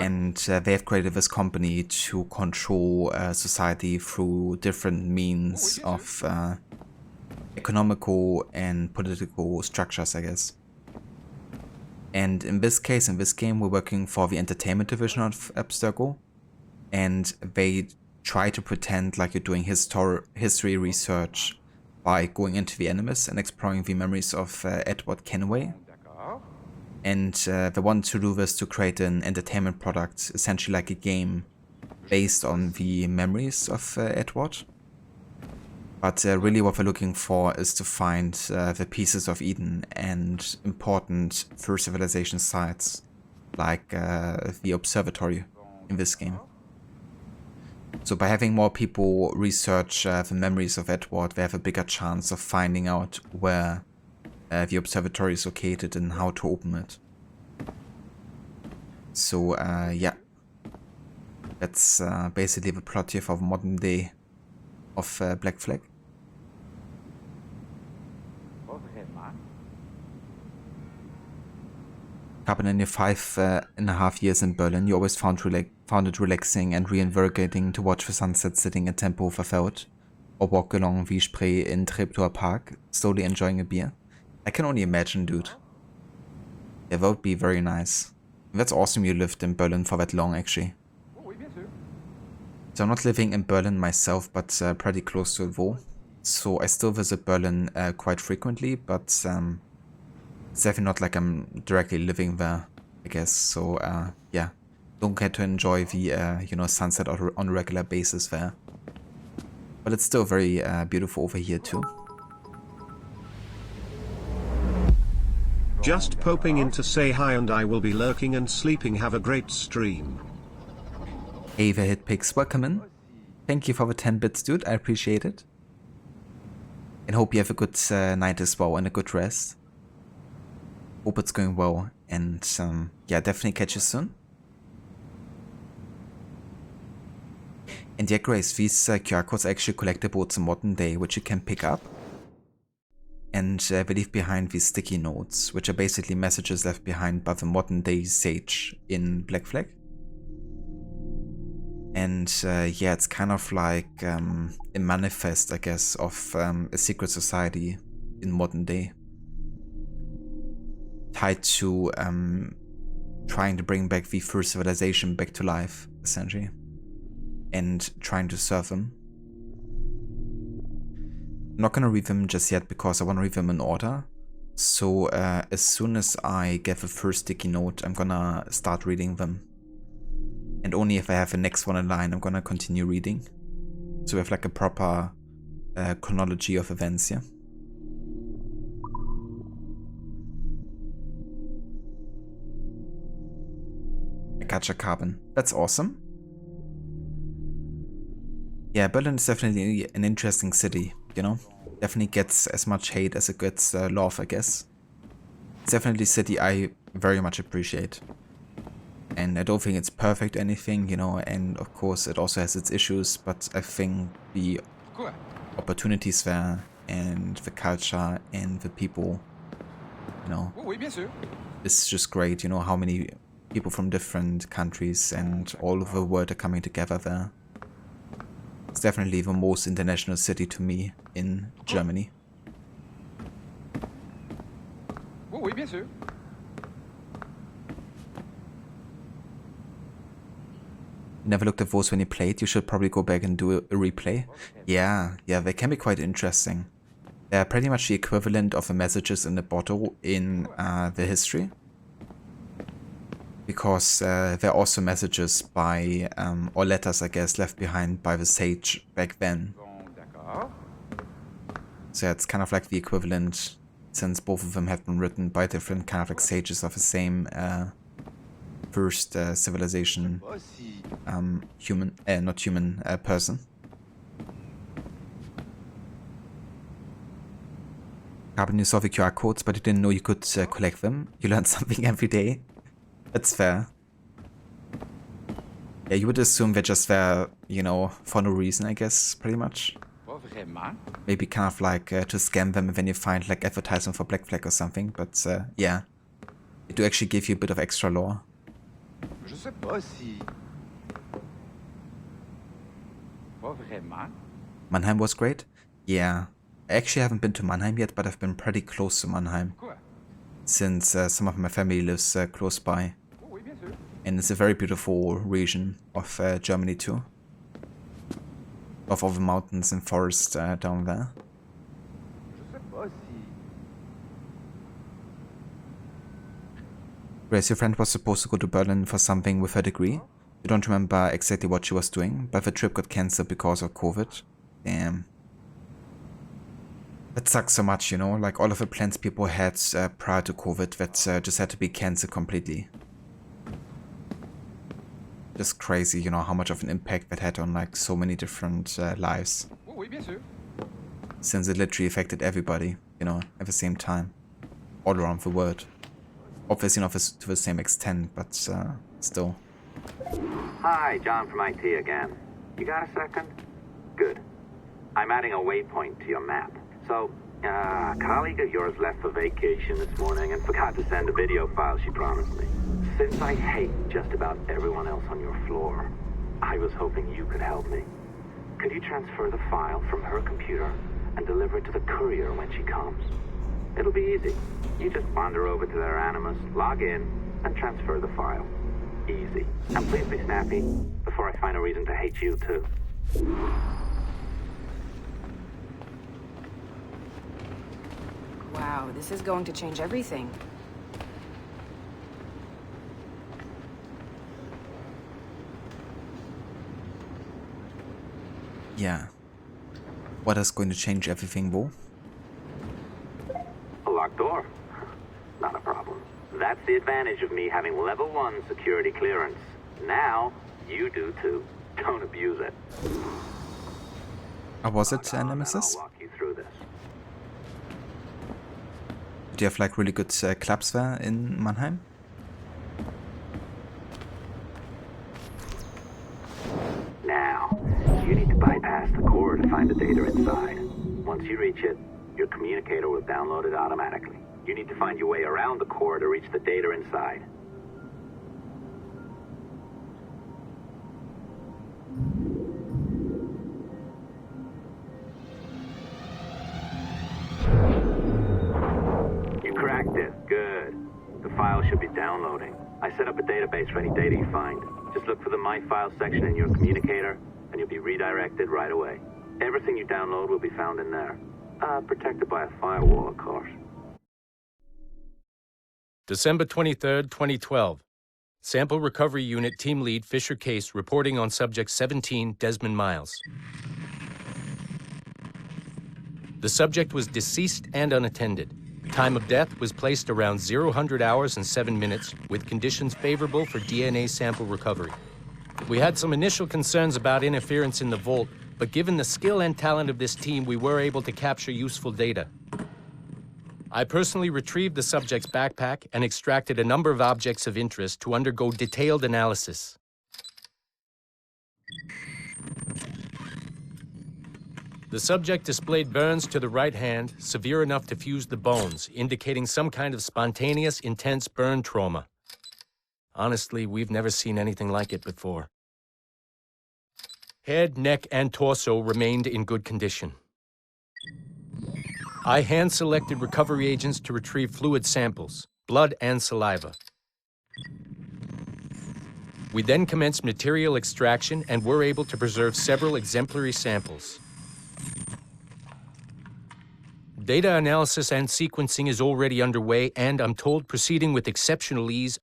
And they have created this company to control society through different means of economical and political structures, I guess. And in this case, in this game, we're working for the entertainment division of Abstergo. And they try to pretend like you're doing history research by going into the Animus and exploring the memories of Edward Kenway. And they want to do this to create an entertainment product, essentially like a game based on the memories of Edward. But really what we're looking for is to find the pieces of Eden and important first civilization sites, like the observatory in this game. So by having more people research the memories of Edward, they have a bigger chance of finding out where the observatory is located and how to open it. So yeah, that's basically the plot here for modern day of Black Flag. Carbon, in your 5.5 years in Berlin, you always found it relaxing and reinvigorating to watch the sunset sitting at Tempelhofer Feld or walk along the Spree in Treptower Park, slowly enjoying a beer. I can only imagine, dude. Yeah, that would be very nice. That's awesome you lived in Berlin for that long, actually. So I'm not living in Berlin myself, but pretty close to it though. So I still visit Berlin quite frequently, but it's definitely not like I'm directly living there, I guess. So yeah, don't get to enjoy the you know, sunset on a regular basis there. But it's still very beautiful over here too. Just popping in to say hi, and I will be lurking and sleeping. Have a great stream. Hey there, Hitpix, welcome in. Thank you for the 10 bits, dude, I appreciate it. And hope you have a good night as well and a good rest. Hope it's going well, and yeah, definitely catch you soon. And yeah, Grace, these QR codes are actually collectibles in modern day, which you can pick up. And they leave behind these sticky notes, which are basically messages left behind by the modern day sage in Black Flag. And yeah, it's kind of like a manifest, I guess, of a secret society in modern day. Tied to trying to bring back the first civilization back to life, essentially. And trying to serve them. I'm not gonna read them just yet because I want to read them in order. So as soon as I get the first sticky note, I'm gonna start reading them. And only if I have the next one in line, I'm gonna continue reading. So we have like a proper chronology of events here. I gotcha, Carbon. That's awesome. Yeah, Berlin is definitely an interesting city, you know? Definitely gets as much hate as it gets love, I guess. It's definitely a city I very much appreciate. And I don't think it's perfect or anything, you know, and of course it also has its issues, but I think the opportunities there and the culture and the people, you know, it's just great, you know, how many people from different countries and all over the world are coming together there. It's definitely the most international city to me in Germany. You never looked at those when you played? You should probably go back and do a replay. Yeah, they can be quite interesting. They're pretty much the equivalent of the messages in the bottle in the history. Because they're also messages by, or letters I guess, left behind by the sage back then. So yeah, it's kind of like the equivalent, since both of them have been written by different kind of like sages of the same first civilization, person. Carbon, you saw the QR codes, but you didn't know you could collect them. You learn something every day. That's fair. Yeah, you would assume they're just there, you know, for no reason, I guess, pretty much. Maybe kind of like to scam them when you find like advertisement for Black Flag or something, but yeah. They do actually give you a bit of extra lore. Mannheim was great? Yeah. I actually haven't been to Mannheim yet, but I've been pretty close to Mannheim. Since some of my family lives close by. And it's a very beautiful region of Germany too. Of all the mountains and forests down there. Grace, your friend was supposed to go to Berlin for something with her degree. You don't remember exactly what she was doing, but the trip got cancelled because of COVID. Damn. That sucks so much, you know, like all of the plans people had prior to COVID that just had to be cancelled completely. Just crazy, you know, how much of an impact that had on like so many different lives. Since it literally affected everybody, you know, at the same time. all around the world. Obviously not to the same extent, but still. Hi, John from IT again. You got a second? Good. I'm adding a waypoint to your map. So, a colleague of yours left for vacation this morning and forgot to send a video file she promised me. Since I hate just about everyone else on your floor, I was hoping you could help me. Could you transfer the file from her computer and deliver it to the courier when she comes? It'll be easy. You just wander over to their Animus, log in, and transfer the file. Easy. And please be snappy before I find a reason to hate you too. Wow, this is going to change everything. Yeah. What is going to change everything, Bo? A locked door. Not a problem. That's the advantage of me having level 1 security clearance. Now, you do too. Don't abuse it. Was it Nemesis? I'll walk you through this. Did you have like really good clubs there in Mannheim? Now, you need to bypass the core to find the data inside. Once you reach it, your communicator will download it automatically. You need to find your way around the core to reach the data inside. You cracked it. Good. The file should be downloading. I set up a database for any data you find. Just look for the My Files section in your communicator, and you'll be redirected right away. Everything you download will be found in there. Protected by a firewall, of course. December 23rd, 2012. Sample Recovery Unit Team Lead Fisher Case reporting on Subject 17, Desmond Miles. The subject was deceased and unattended. Time of death was placed around 00 hours and 7 minutes, with conditions favorable for DNA sample recovery. We had some initial concerns about interference in the vault, but given the skill and talent of this team, we were able to capture useful data. I personally retrieved the subject's backpack and extracted a number of objects of interest to undergo detailed analysis. The subject displayed burns to the right hand, severe enough to fuse the bones, indicating some kind of spontaneous, intense burn trauma. Honestly, we've never seen anything like it before. Head, neck, and torso remained in good condition. I hand-selected recovery agents to retrieve fluid samples, blood and saliva. We then commenced material extraction and were able to preserve several exemplary samples. Data analysis and sequencing is already underway, and I'm told proceeding with exceptional ease.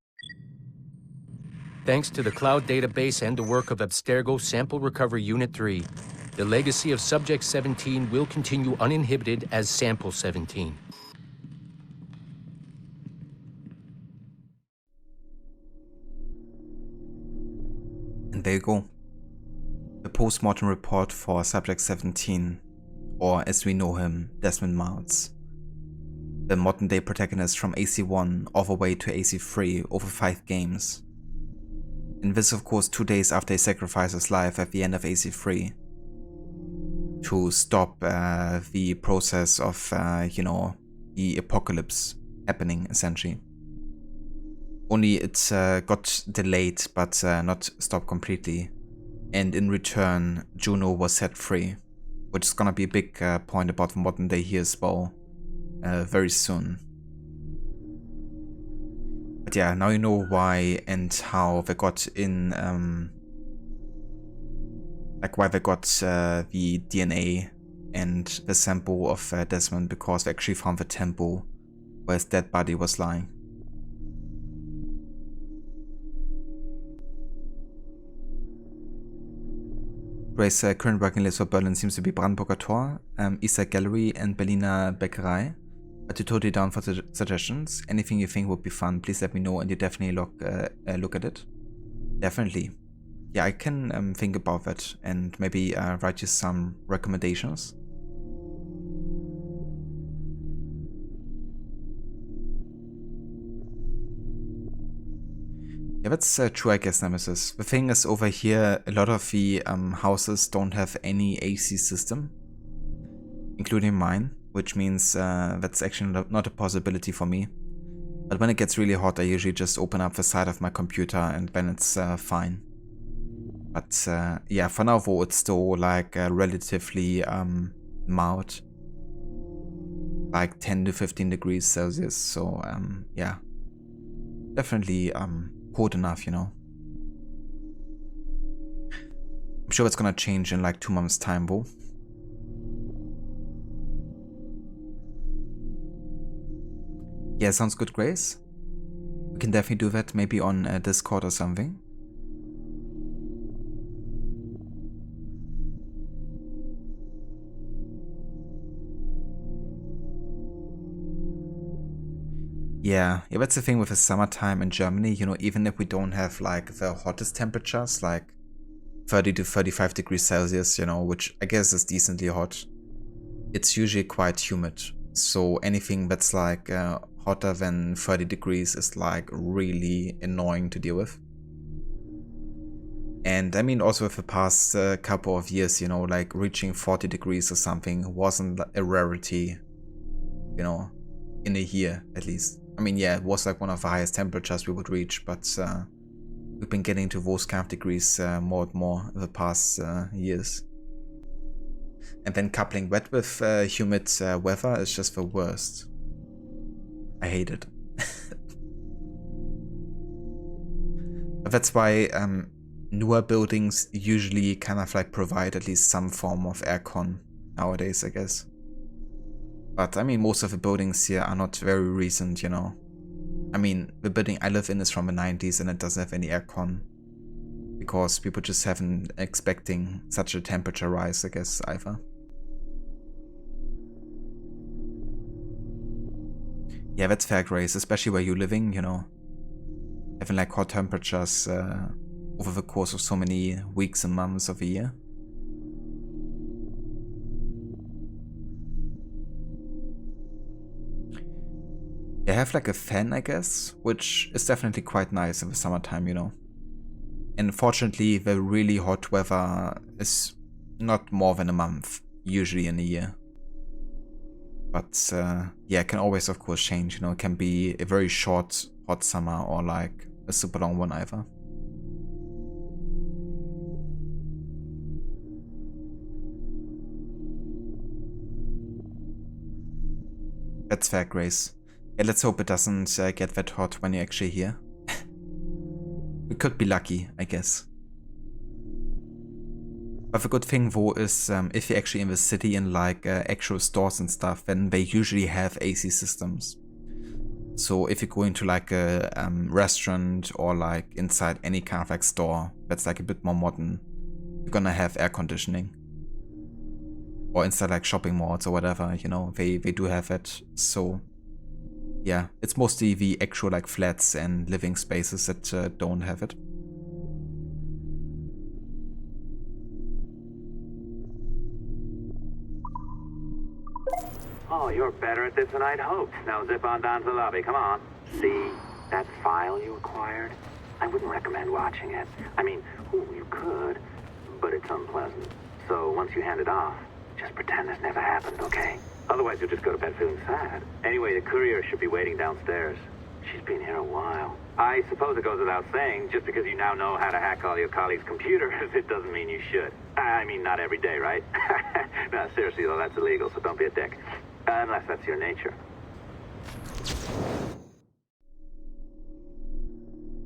Thanks to the cloud database and the work of Abstergo Sample Recovery Unit 3, the legacy of Subject 17 will continue uninhibited as Sample 17. And there you go. The post-mortem report for Subject 17, or as we know him, Desmond Miles. The modern-day protagonist from AC1 all the way to AC3 over 5 games. And this of course 2 days after he sacrificed his life at the end of AC3. To stop the process of, the apocalypse happening, essentially. Only it got delayed, but not stopped completely. And in return, Juno was set free, which is gonna be a big point about the modern day here as well, very soon. But yeah, now you know why and how they got in, why they got the DNA and the sample of Desmond, because they actually found the temple where his dead body was lying. Grace's current working list for Berlin seems to be Brandenburger Tor, East Gallery and Berliner Bäckerei. But you're totally down for suggestions. Anything you think would be fun, please let me know and you definitely look at it. Definitely. Yeah, I can think about that and maybe write you some recommendations. Yeah, that's true, I guess, Nemesis. The thing is, over here, a lot of the houses don't have any AC system, including mine, which means that's actually not a possibility for me. But when it gets really hot, I usually just open up the side of my computer and then it's fine. But yeah, for now, though, it's still like relatively mild, like 10 to 15 degrees Celsius. So yeah, definitely cold enough, you know. I'm sure it's gonna change in like 2 months' time, though. Yeah, sounds good, Grace. We can definitely do that, maybe on Discord or something. Yeah, that's the thing with the summertime in Germany, you know, even if we don't have like the hottest temperatures, like 30 to 35 degrees Celsius, you know, which I guess is decently hot, it's usually quite humid. So anything that's like hotter than 30 degrees is like really annoying to deal with. And I mean, also with the past couple of years, you know, like reaching 40 degrees or something wasn't a rarity, you know, in a year at least. I mean, yeah, it was like one of the highest temperatures we would reach, but we've been getting to those kind of degrees more and more in the past years. And then coupling wet with humid weather is just the worst. I hate it. But that's why newer buildings usually kind of like provide at least some form of aircon nowadays, I guess. But I mean, most of the buildings here are not very recent, you know. I mean, the building I live in is from the 90s and it doesn't have any aircon. Because people just haven't expecting such a temperature rise, I guess, either. Yeah, that's fair, Grace, especially where you're living, you know. Having like hot temperatures over the course of so many weeks and months of the year. I have like a fan, I guess, which is definitely quite nice in the summertime, you know. And fortunately, the really hot weather is not more than a month, usually in a year. But yeah, it can always, of course, change, you know. It can be a very short, hot summer or like a super long one either. That's fair, Grace. Yeah, let's hope it doesn't get that hot when you're actually here. We could be lucky, I guess. But the good thing though is if you're actually in the city in like actual stores and stuff, then they usually have AC systems. So if you go into like a restaurant or like inside any kind of like store that's like a bit more modern, you're gonna have air conditioning. Or inside like shopping malls or whatever, you know, they do have it. So yeah, it's mostly the actual like flats and living spaces that don't have it. Oh, you're better at this than I'd hoped. Now zip on down to the lobby, come on. See that file you acquired? I wouldn't recommend watching it. I mean, you could, but it's unpleasant. So once you hand it off, just pretend this never happened, okay? Otherwise you'll just go to bed feeling sad. Anyway, the courier should be waiting downstairs. She's been here a while. I suppose it goes without saying, just because you now know how to hack all your colleagues' computers, it doesn't mean you should. I mean, not every day, right? No, seriously though, that's illegal, so don't be a dick. Unless that's your nature.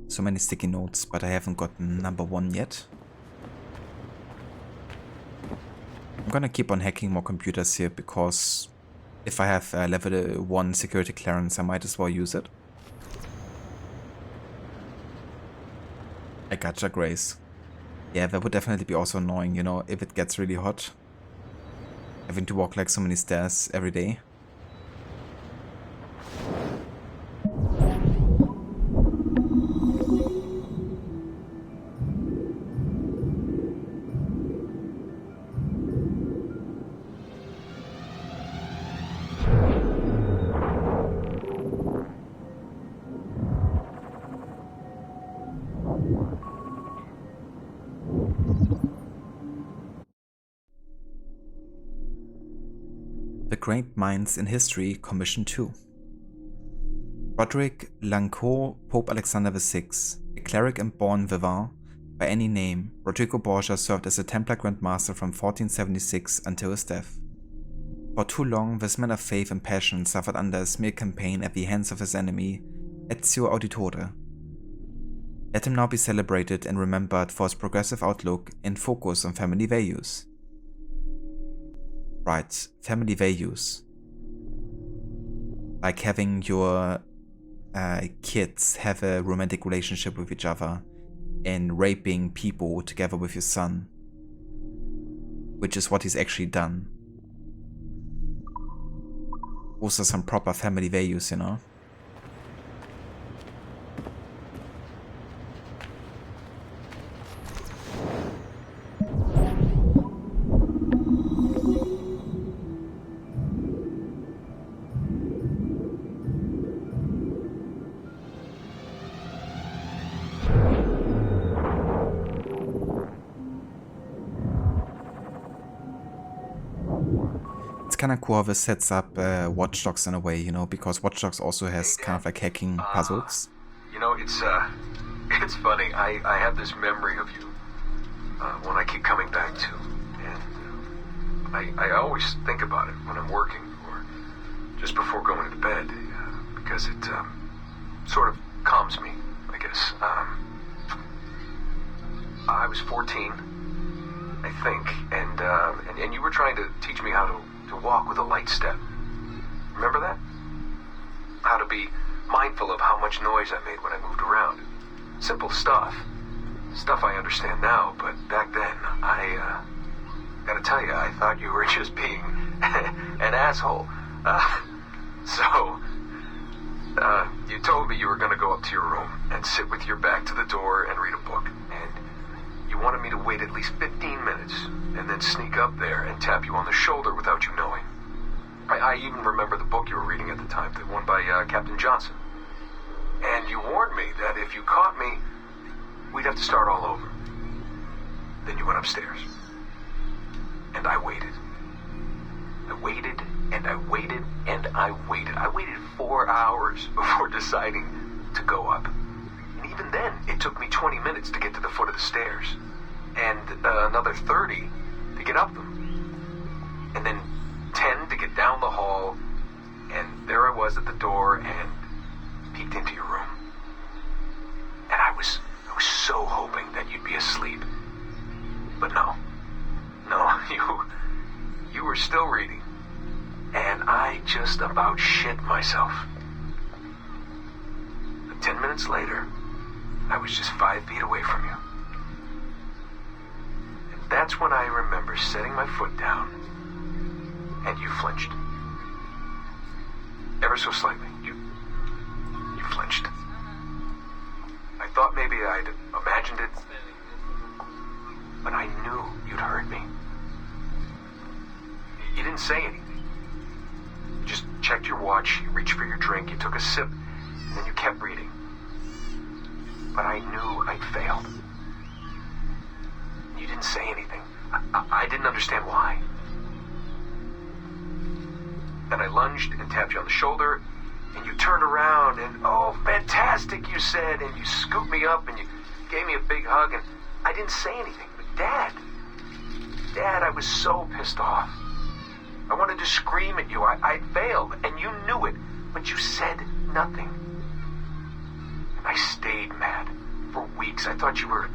So many sticky notes, but I haven't gotten number 1 yet. I'm gonna keep on hacking more computers here because if I have level 1 security clearance, I might as well use it. I gotcha, Grace. Yeah, that would definitely be also annoying, you know, if it gets really hot. Having to walk like so many stairs every day. The Great Minds in History, Commission 2. Roderick Lancourt, Pope Alexander VI, a cleric and born vivant by any name, Rodrigo Borgia served as a Templar Grand Master from 1476 until his death. For too long, this man of faith and passion suffered under a smear campaign at the hands of his enemy, Ezio Auditore. Let him now be celebrated and remembered for his progressive outlook and focus on family values. Right, family values. Like having your kids have a romantic relationship with each other and raping people together with your son, which is what he's actually done. Those are some proper family values, you know? It's kind of cool how this sets up Watch Dogs in a way, you know, because Watch Dogs also has kind of like hacking puzzles. You know, it's funny. I have this memory of you, one I keep coming back to, and I always think about it when I'm working or just before going to bed, because it sort of calms me, I guess. I was 14, I think, and you were trying to teach me how to walk with a light step. Remember that? How to be mindful of how much noise I made when I moved around. Simple stuff. Stuff I understand now, but back then, I gotta tell you, I thought you were just being an asshole. You told me you were gonna go up to your room and sit with your back to the door and read a book. And you wanted me to wait at least 15 minutes and then sneak up there and tap you on the shoulder without you knowing. I even remember the book you were reading at the time, the one by Captain Johnson. And you warned me that if you caught me, we'd have to start all over. Then you went upstairs. And I waited. I waited, and I waited, and I waited. I waited 4 hours before deciding to go up. And even then, it took me 20 minutes to get to the foot of the stairs. And another 30 to get up them. And then 10 to get down the hall. And there I was at the door and peeked into your room. And I was so hoping that you'd be asleep. But no, you were still reading. And I just about shit myself. But 10 minutes later, I was just 5 feet away from you. And that's when I remember setting my foot down, and you flinched. Ever so slightly, you flinched. I thought maybe I'd imagined it, but I knew you'd heard me. You didn't say anything. You just checked your watch, you reached for your drink, you took a sip, and then you kept reading. But I knew I'd failed. You didn't say anything. I didn't understand why. Then I lunged and tapped you on the shoulder, and you turned around, and oh, fantastic, you said, and you scooped me up, and you gave me a big hug, and I didn't say anything. But Dad, I was so pissed off. I wanted to scream at you. I'd failed, and you knew it, but you said nothing. And I stayed mad for weeks. I thought you were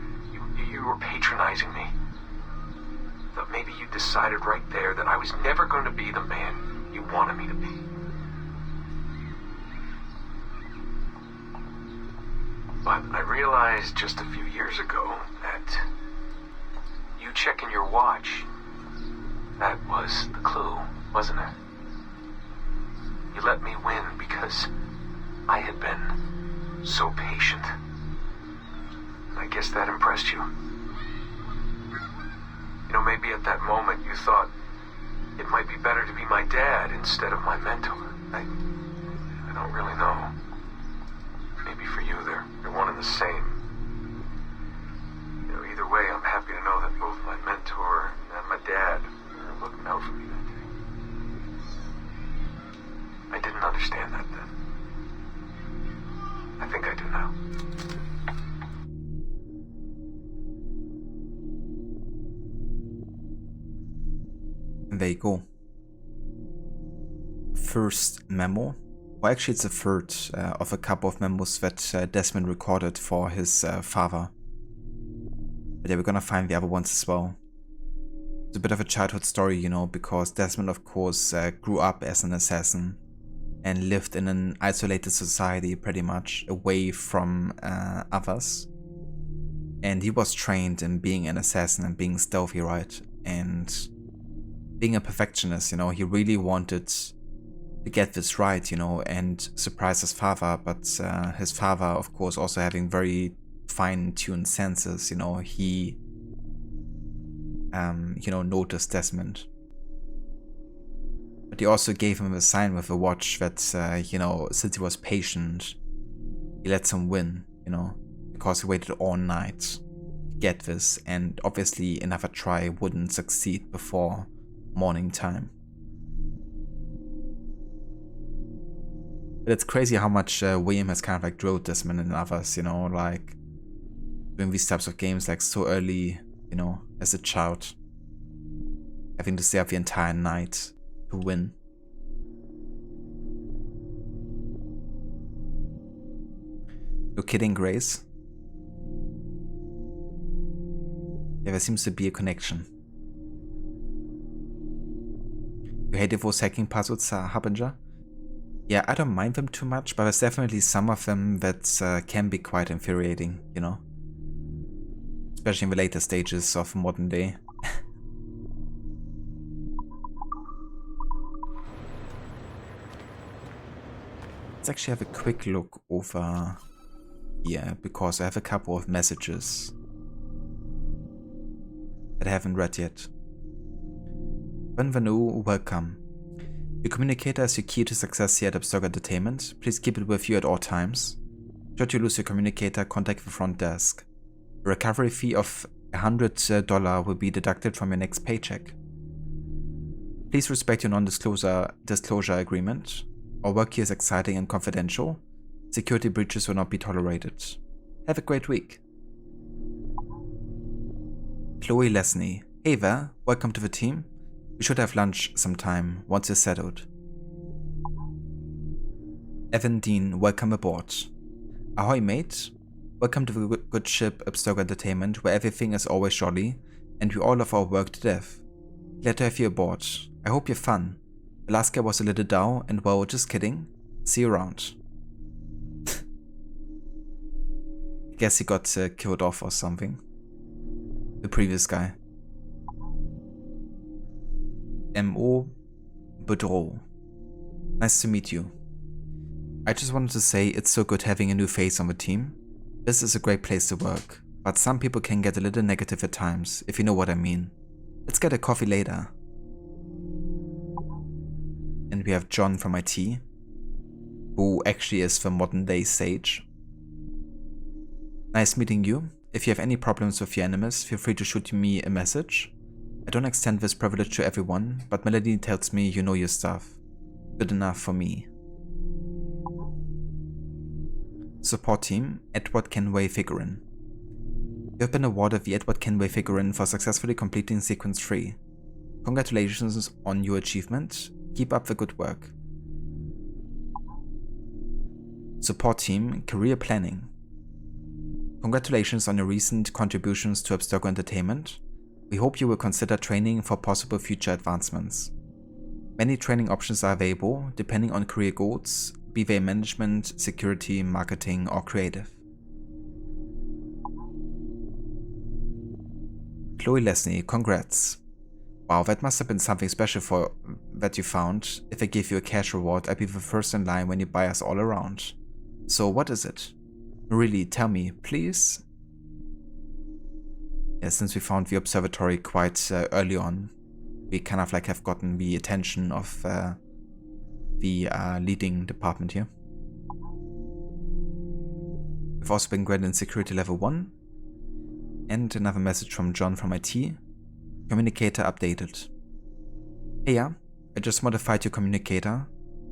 patronizing me. I thought maybe you decided right there that I was never going to be the man you wanted me to be. But I realized just a few years ago that you checking your watch, that was the clue, wasn't it? You let me win because I had been so patient. I guess that impressed you. You know, maybe at that moment you thought it might be better to be my dad instead of my mentor. I don't really know. Maybe for you they're one and the same. You know, either way, I'm happy to know that both my mentor and my dad are looking out for me that day. And there you go. First memo. Well, actually, it's the third of a couple of memos that Desmond recorded for his father. But yeah, we're gonna find the other ones as well. It's a bit of a childhood story, you know, because Desmond, of course, grew up as an assassin and lived in an isolated society, pretty much, away from others. And he was trained in being an assassin and being stealthy, right? And being a perfectionist, you know, he really wanted to get this right, you know, and surprise his father, but his father, of course, also having very fine-tuned senses, you know, he, you know, noticed Desmond. But he also gave him a sign with a watch that, you know, since he was patient, he lets him win, you know, because he waited all night to get this, and obviously another try wouldn't succeed before morning time. But it's crazy how much William has kind of like drilled Desmond and others, you know, like doing these types of games like so early, you know, as a child. Having to stay up the entire night to win. You're kidding, Grace? Yeah, there seems to be a connection. You hated those hacking puzzles, Harbinger? Yeah, I don't mind them too much, but there's definitely some of them that can be quite infuriating, you know? Especially in the later stages of modern day. Let's actually have a quick look over here, because I have a couple of messages that I haven't read yet. Bienvenue, welcome. Your communicator is your key to success here at Abstergo Entertainment. Please keep it with you at all times. Should you lose your communicator, contact the front desk. A recovery fee of $100 will be deducted from your next paycheck. Please respect your non-disclosure agreement. Our work here is exciting and confidential. Security breaches will not be tolerated. Have a great week. Chloe Lesney. Hey there, welcome to the team. We should have lunch sometime once you're settled. Evan Dean, welcome aboard. Ahoy mate. Welcome to the good ship Abstergo Entertainment, where everything is always jolly and we all love our work to death. Glad to have you aboard. I hope you're fun. The last guy was a little down and well, just kidding. See you around. I guess he got killed off or something. The previous guy. M.O. Boudreau. Nice to meet you. I just wanted to say it's so good having a new face on the team. This is a great place to work, but some people can get a little negative at times, if you know what I mean. Let's get a coffee later. And we have John from IT, who actually is the modern day Sage. Nice meeting you. If you have any problems with your enemies, feel free to shoot me a message. I don't extend this privilege to everyone, but Melody tells me you know your stuff. Good enough for me. Support team, Edward Kenway figurine. You have been awarded the Edward Kenway figurine for successfully completing sequence 3. Congratulations on your achievement. Keep up the good work. Support team, career planning. Congratulations on your recent contributions to Abstergo Entertainment. We hope you will consider training for possible future advancements. Many training options are available, depending on career goals, be they management, security, marketing, or creative. Chloe Lesney, congrats. Wow, that must have been something special that you found. If I give you a cash reward, I'd be the first in line when you buy us all around. So what is it? Really, tell me, please? Yeah, since we found the observatory quite early on, we kind of like have gotten the attention of the leading department here. We've also been granted security level 1. And another message from John from IT. Communicator updated. Hey yeah, I just modified your communicator.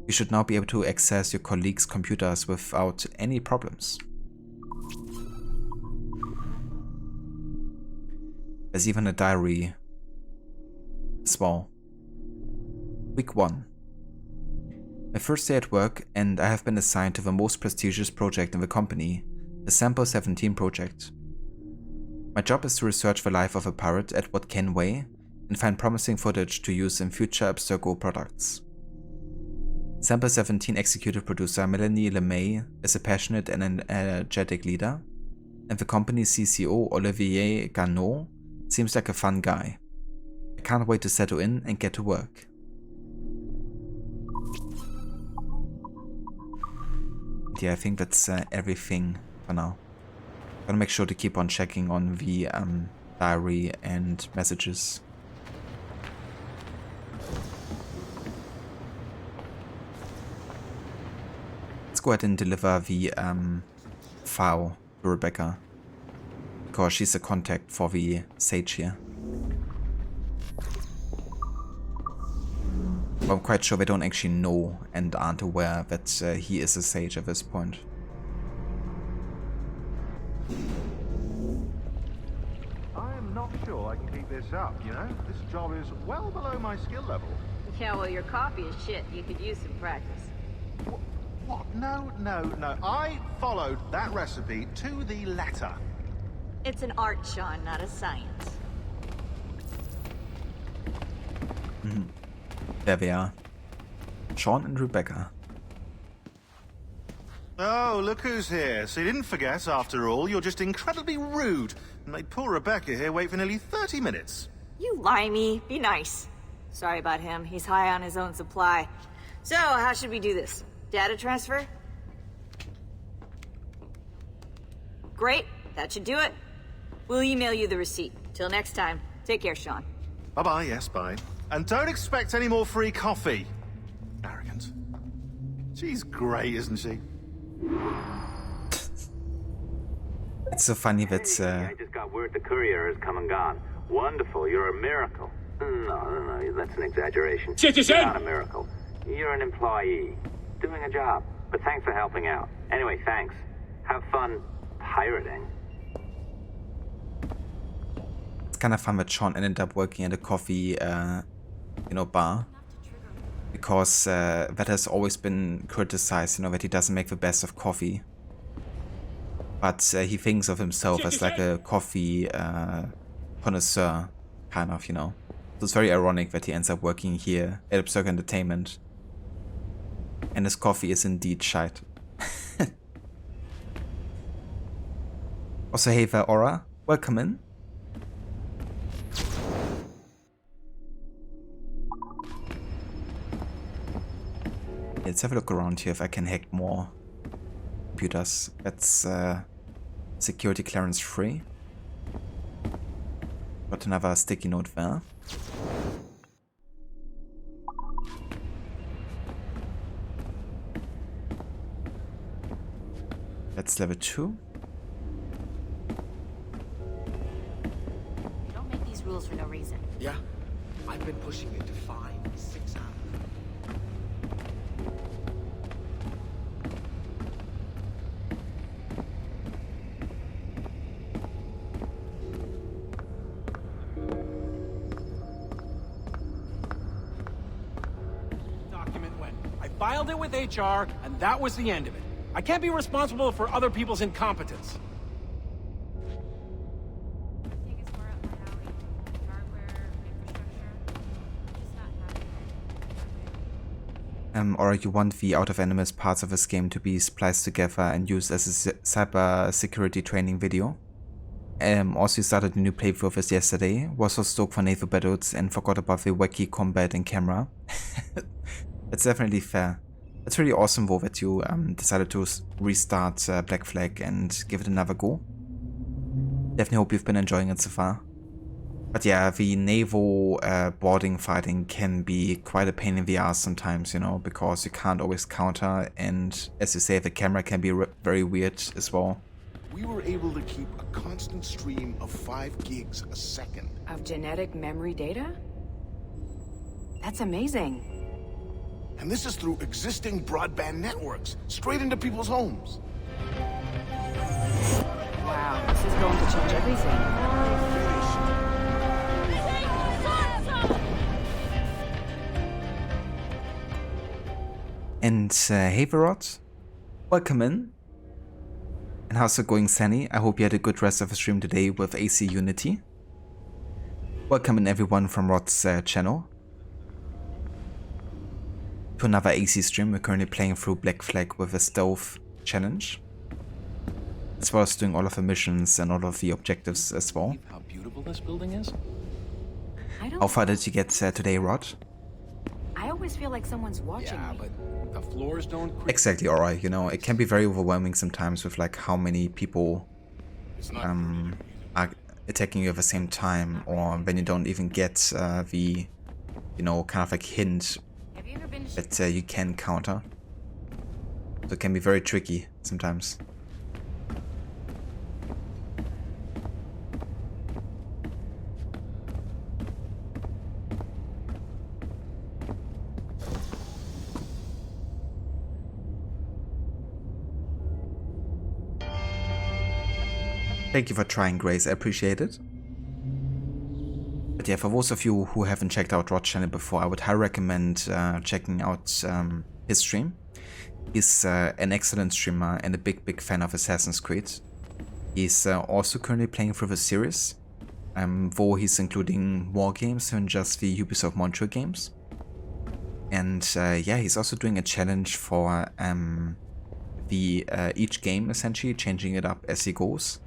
You should now be able to access your colleagues' computers without any problems. There's even a diary as well. Week 1. My first day at work, and I have been assigned to the most prestigious project in the company, the Sample 17 project. My job is to research the life of a pirate, Edward Kenway, and find promising footage to use in future Abstergo products. Sample 17 executive producer Melanie LeMay is a passionate and an energetic leader, and the company's CCO Olivier Garneau seems like a fun guy. I can't wait to settle in and get to work. Yeah, I think that's everything for now. Gotta make sure to keep on checking on the diary and messages. Let's go ahead and deliver the file to Rebecca, because she's a contact for the sage here. I'm quite sure they don't actually know and aren't aware that he is a sage at this point. I am not sure I can keep this up, you know? This job is well below my skill level. Yeah, well, your coffee is shit. You could use some practice. What? No. I followed that recipe to the letter. It's an art, Sean, not a science. There they are. Sean and Rebecca. Oh, look who's here. So you didn't forget, after all. You're just incredibly rude and made poor Rebecca here wait for nearly 30 minutes. You limey. Be nice. Sorry about him. He's high on his own supply. So, how should we do this? Data transfer? Great. That should do it. We'll email you the receipt. Till next time. Take care, Sean. Bye-bye, yes, bye. And don't expect any more free coffee. Arrogant. She's great, isn't she? It's so funny that I just got word the courier has come and gone. Wonderful, you're a miracle. No, that's an exaggeration. You're not a miracle. You're an employee, doing a job. But thanks for helping out. Anyway, thanks. Have fun pirating. it's kind of fun that Sean ended up working at a coffee, bar. Because that has always been criticized, that he doesn't make the best of coffee. But he thinks of himself as like a coffee connoisseur, kind of, So it's very ironic that he ends up working here at Abstergo Entertainment. And his coffee is indeed shite. Also, hey there, Aura. Welcome in. Let's have a look around here if I can hack more computers. That's security clearance free. Got another sticky note there. That's level 2. You don't make these rules for no reason. Yeah, I've been pushing it to 5, 6 hours. Document went. I filed it with HR, and that was the end of it. I can't be responsible for other people's incompetence. Or you want the out-of-animus parts of this game to be spliced together and used as a cyber security training video. Also started a new playthrough of this yesterday, was so stoked for naval battles and forgot about the wacky combat and camera. That's definitely fair. It's really awesome though that you decided to restart Black Flag and give it another go. Definitely hope you've been enjoying it so far. But yeah, the naval boarding fighting can be quite a pain in the ass sometimes, because you can't always counter, and as you say, the camera can be very weird as well. We were able to keep a constant stream of 5 gigs a second. Of genetic memory data? That's amazing. And this is through existing broadband networks, straight into people's homes. Wow, this is going to change everything. And hey Verot, welcome in. And how's it going, Sanny? I hope you had a good rest of the stream today with AC Unity. Welcome in everyone from Rod's channel to another AC stream. We're currently playing through Black Flag with a stealth challenge, as well as doing all of the missions and all of the objectives as well. How beautiful this building is? How far did you get today, Rod? I always feel like someone's watching me. But the floors don't... Exactly, alright. You know, it can be very overwhelming sometimes with like how many people are attacking you at the same time, or when you don't even get the, you know, kind of like hint that you can counter. So it can be very tricky sometimes. Thank you for trying, Grace. I appreciate it. But yeah, for those of you who haven't checked out Rod's channel before, I would highly recommend checking out his stream. He's an excellent streamer and a big fan of Assassin's Creed. He's also currently playing through the series, though he's including more games than just the Ubisoft Montreal games. And yeah, he's also doing a challenge for each game, essentially, changing it up as he goes.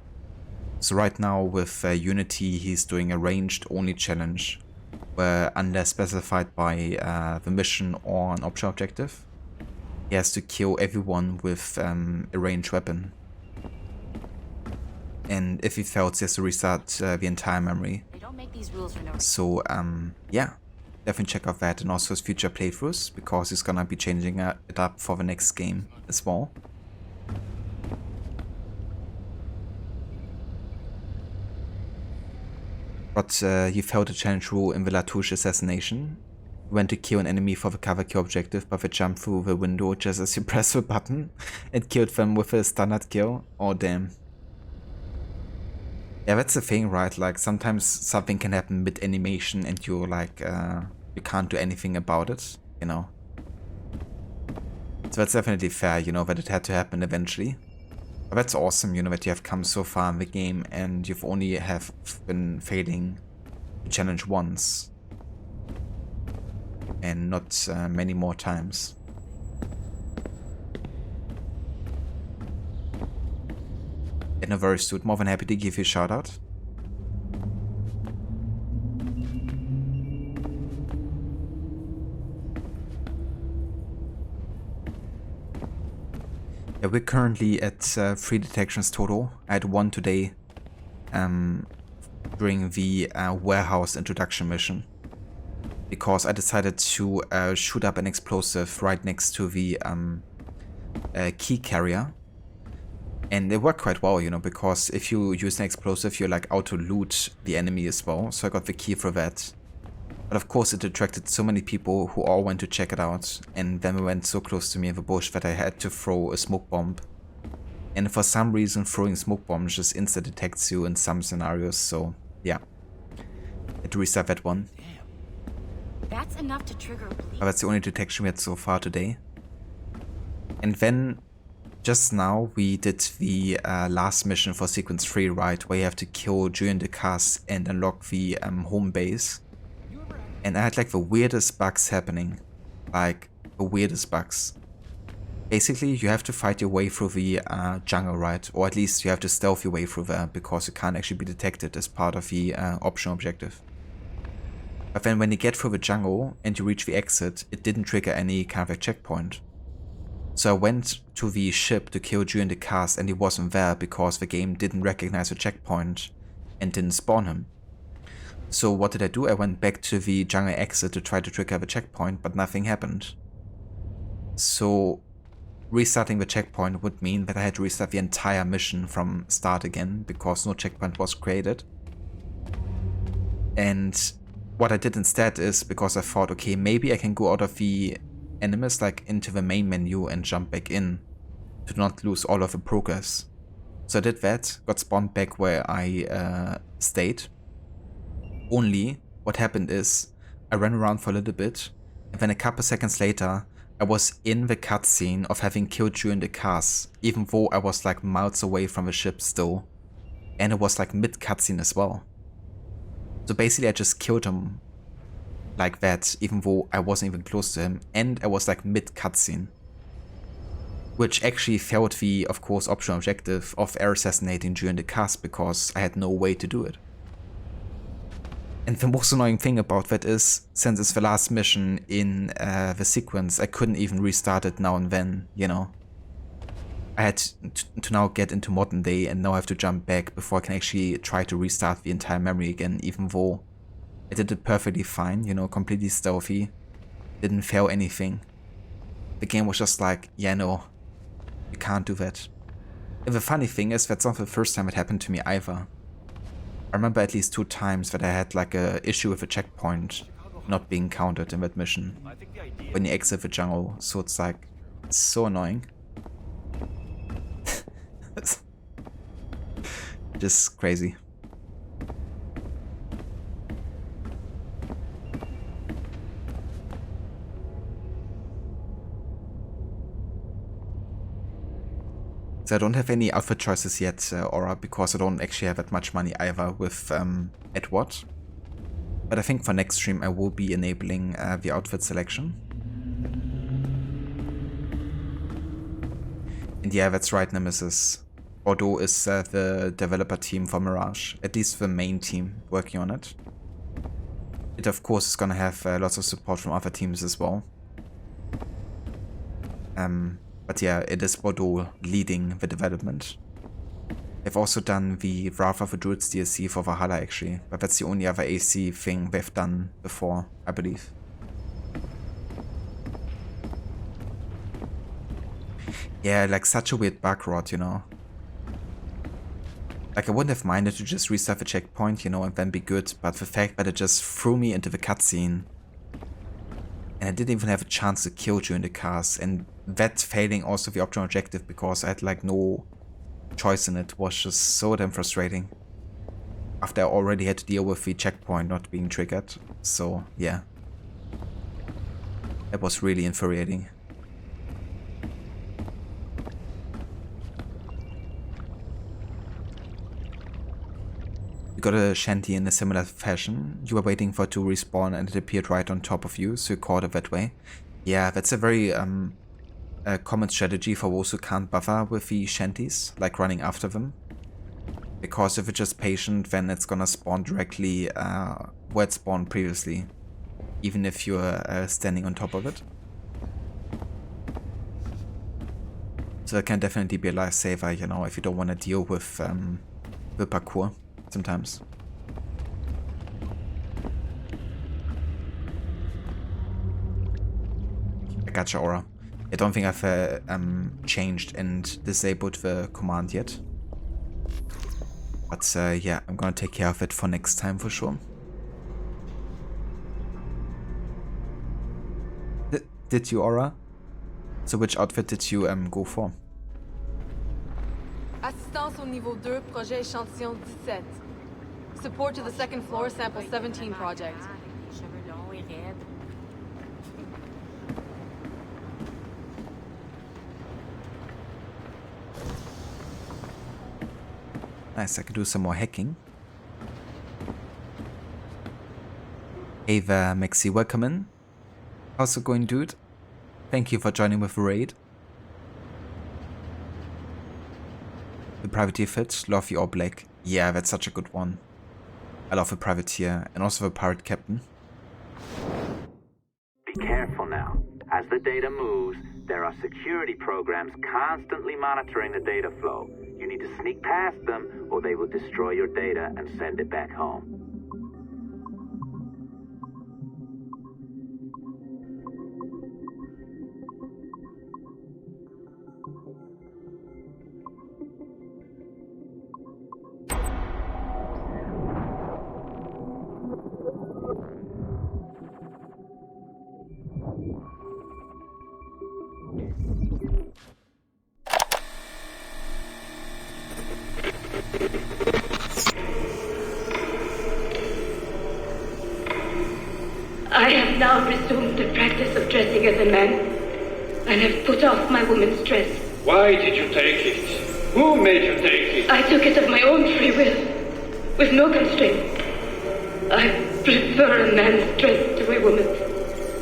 So right now with Unity, he's doing a ranged only challenge, where unless specified by the mission or an optional objective, he has to kill everyone with a ranged weapon. And if he fails, he has to restart the entire memory. They don't make these rules for no reason. So yeah, definitely check out that and also his future playthroughs, because he's gonna be changing it up for the next game as well. But you failed the challenge rule in the Latouche assassination. You went to kill an enemy for the cover kill objective, but they jumped through the window just as you press the button and killed them with a standard kill. Oh damn. Yeah, that's the thing, right? Like sometimes something can happen mid-animation and you're like, you can't do anything about it, you know. So that's definitely fair, you know, that it had to happen eventually. But that's awesome, you know, that you have come so far in the game and you've only have been failing the challenge once. And not many more times. Yeah, no worries, dude. More than happy to give you a shout out. Yeah, we're currently at 3 detections total. I had 1 today during the warehouse introduction mission, because I decided to shoot up an explosive right next to the key carrier. And it worked quite well, you know, because if you use an explosive, you're like out to loot the enemy as well. So I got the key for that. But of course it attracted so many people who all went to check it out, and then we went so close to me in the bush that I had to throw a smoke bomb. And for some reason throwing smoke bombs just insta detects you in some scenarios, so yeah. I had to restart that one. That's enough to trigger a bleed. But that's the only detection we had so far today. And then just now we did the last mission for sequence 3, right, where you have to kill Julian Decas and unlock the home base. And I had like the weirdest bugs happening, like the weirdest bugs. Basically, you have to fight your way through the jungle, right? Or at least you have to stealth your way through there, because you can't actually be detected as part of the optional objective. But then when you get through the jungle and you reach the exit, it didn't trigger any kind of a checkpoint. So I went to the ship to kill Julian Decas and he wasn't there because the game didn't recognize a checkpoint and didn't spawn him. So what did I do? I went back to the jungle exit to try to trigger the checkpoint, but nothing happened. So restarting the checkpoint would mean that I had to restart the entire mission from start again, because no checkpoint was created. And what I did instead is, because I thought, okay, maybe I can go out of the enemies, like into the main menu and jump back in to not lose all of the progress. So I did that, got spawned back where I stayed. Only what happened is I ran around for a little bit, and then a couple seconds later I I was in the cutscene of having killed during the cast, even though I was like miles away from the ship still. And it was like mid cutscene as well. So basically I just killed him like that, even though I wasn't even close to him, and I was like mid cutscene. Which actually failed the, of course, optional objective of air assassinating during the cast because I had no way to do it. And the most annoying thing about that is, since it's the last mission in the sequence, I couldn't even restart it now and then, you know. I had to now get into modern day and now I have to jump back before I can actually try to restart the entire memory again, even though I did it perfectly fine, you know, completely stealthy, didn't fail anything. The game was just like, yeah, no, you can't do that. And the funny thing is, that's not the first time it happened to me either. I remember at least 2 times that I had like a issue with a checkpoint not being counted in that mission when you exit the jungle, so it's like, it's so annoying. Just crazy. So I don't have any outfit choices yet, Aura, because I don't actually have that much money either with Edward. But I think for next stream I will be enabling the outfit selection. And yeah, that's right, Nemesis. Bordeaux is the developer team for Mirage, at least the main team working on it. It of course is gonna have lots of support from other teams as well. But yeah, it is Bordeaux leading the development. They've also done the Wrath of the Druids DLC for Valhalla actually, but that's the only other AC thing they've done before, I believe. Yeah, like such a weird bug rot, you know. Like I wouldn't have minded to just restart the checkpoint, you know, and then be good, but the fact that it just threw me into the cutscene and I didn't even have a chance to kill during the cast, and that failing also the optional objective because I had like no choice in it was just so damn frustrating. After I already had to deal with the checkpoint not being triggered, so yeah. That was really infuriating. Got a shanty in a similar fashion. You were waiting for it to respawn and it appeared right on top of you, so you caught it that way. Yeah, that's a very common strategy for those who can't buffer with the shanties, like running after them. Because if it's just patient, then it's gonna spawn directly where it spawned previously, even if you're standing on top of it. So that can definitely be a lifesaver, you know, if you don't want to deal with the parkour. Sometimes. I gotcha, Aura. I don't think I've changed and disabled the command yet. But yeah, I'm gonna take care of it for next time for sure. Did you, Aura? So which outfit did you go for? Assistance au niveau 2, projet échantillon 17. Support to the second floor sample 17 project. Nice, I can do some more hacking. Hey there, Maxi, welcome in. How's it going, dude? Thank you for joining with the raid. The privateer fit, love the all black. Yeah, that's such a good one. I love the privateer and also the pirate captain. Be careful now. As the data moves, there are security programs constantly monitoring the data flow. You need to sneak past them or they will destroy your data and send it back home. I have now resumed the practice of dressing as a man. and have put off my woman's dress. Why did you take it? Who made you take it? I took it of my own free will, with no constraint. I prefer a man's dress to a woman's.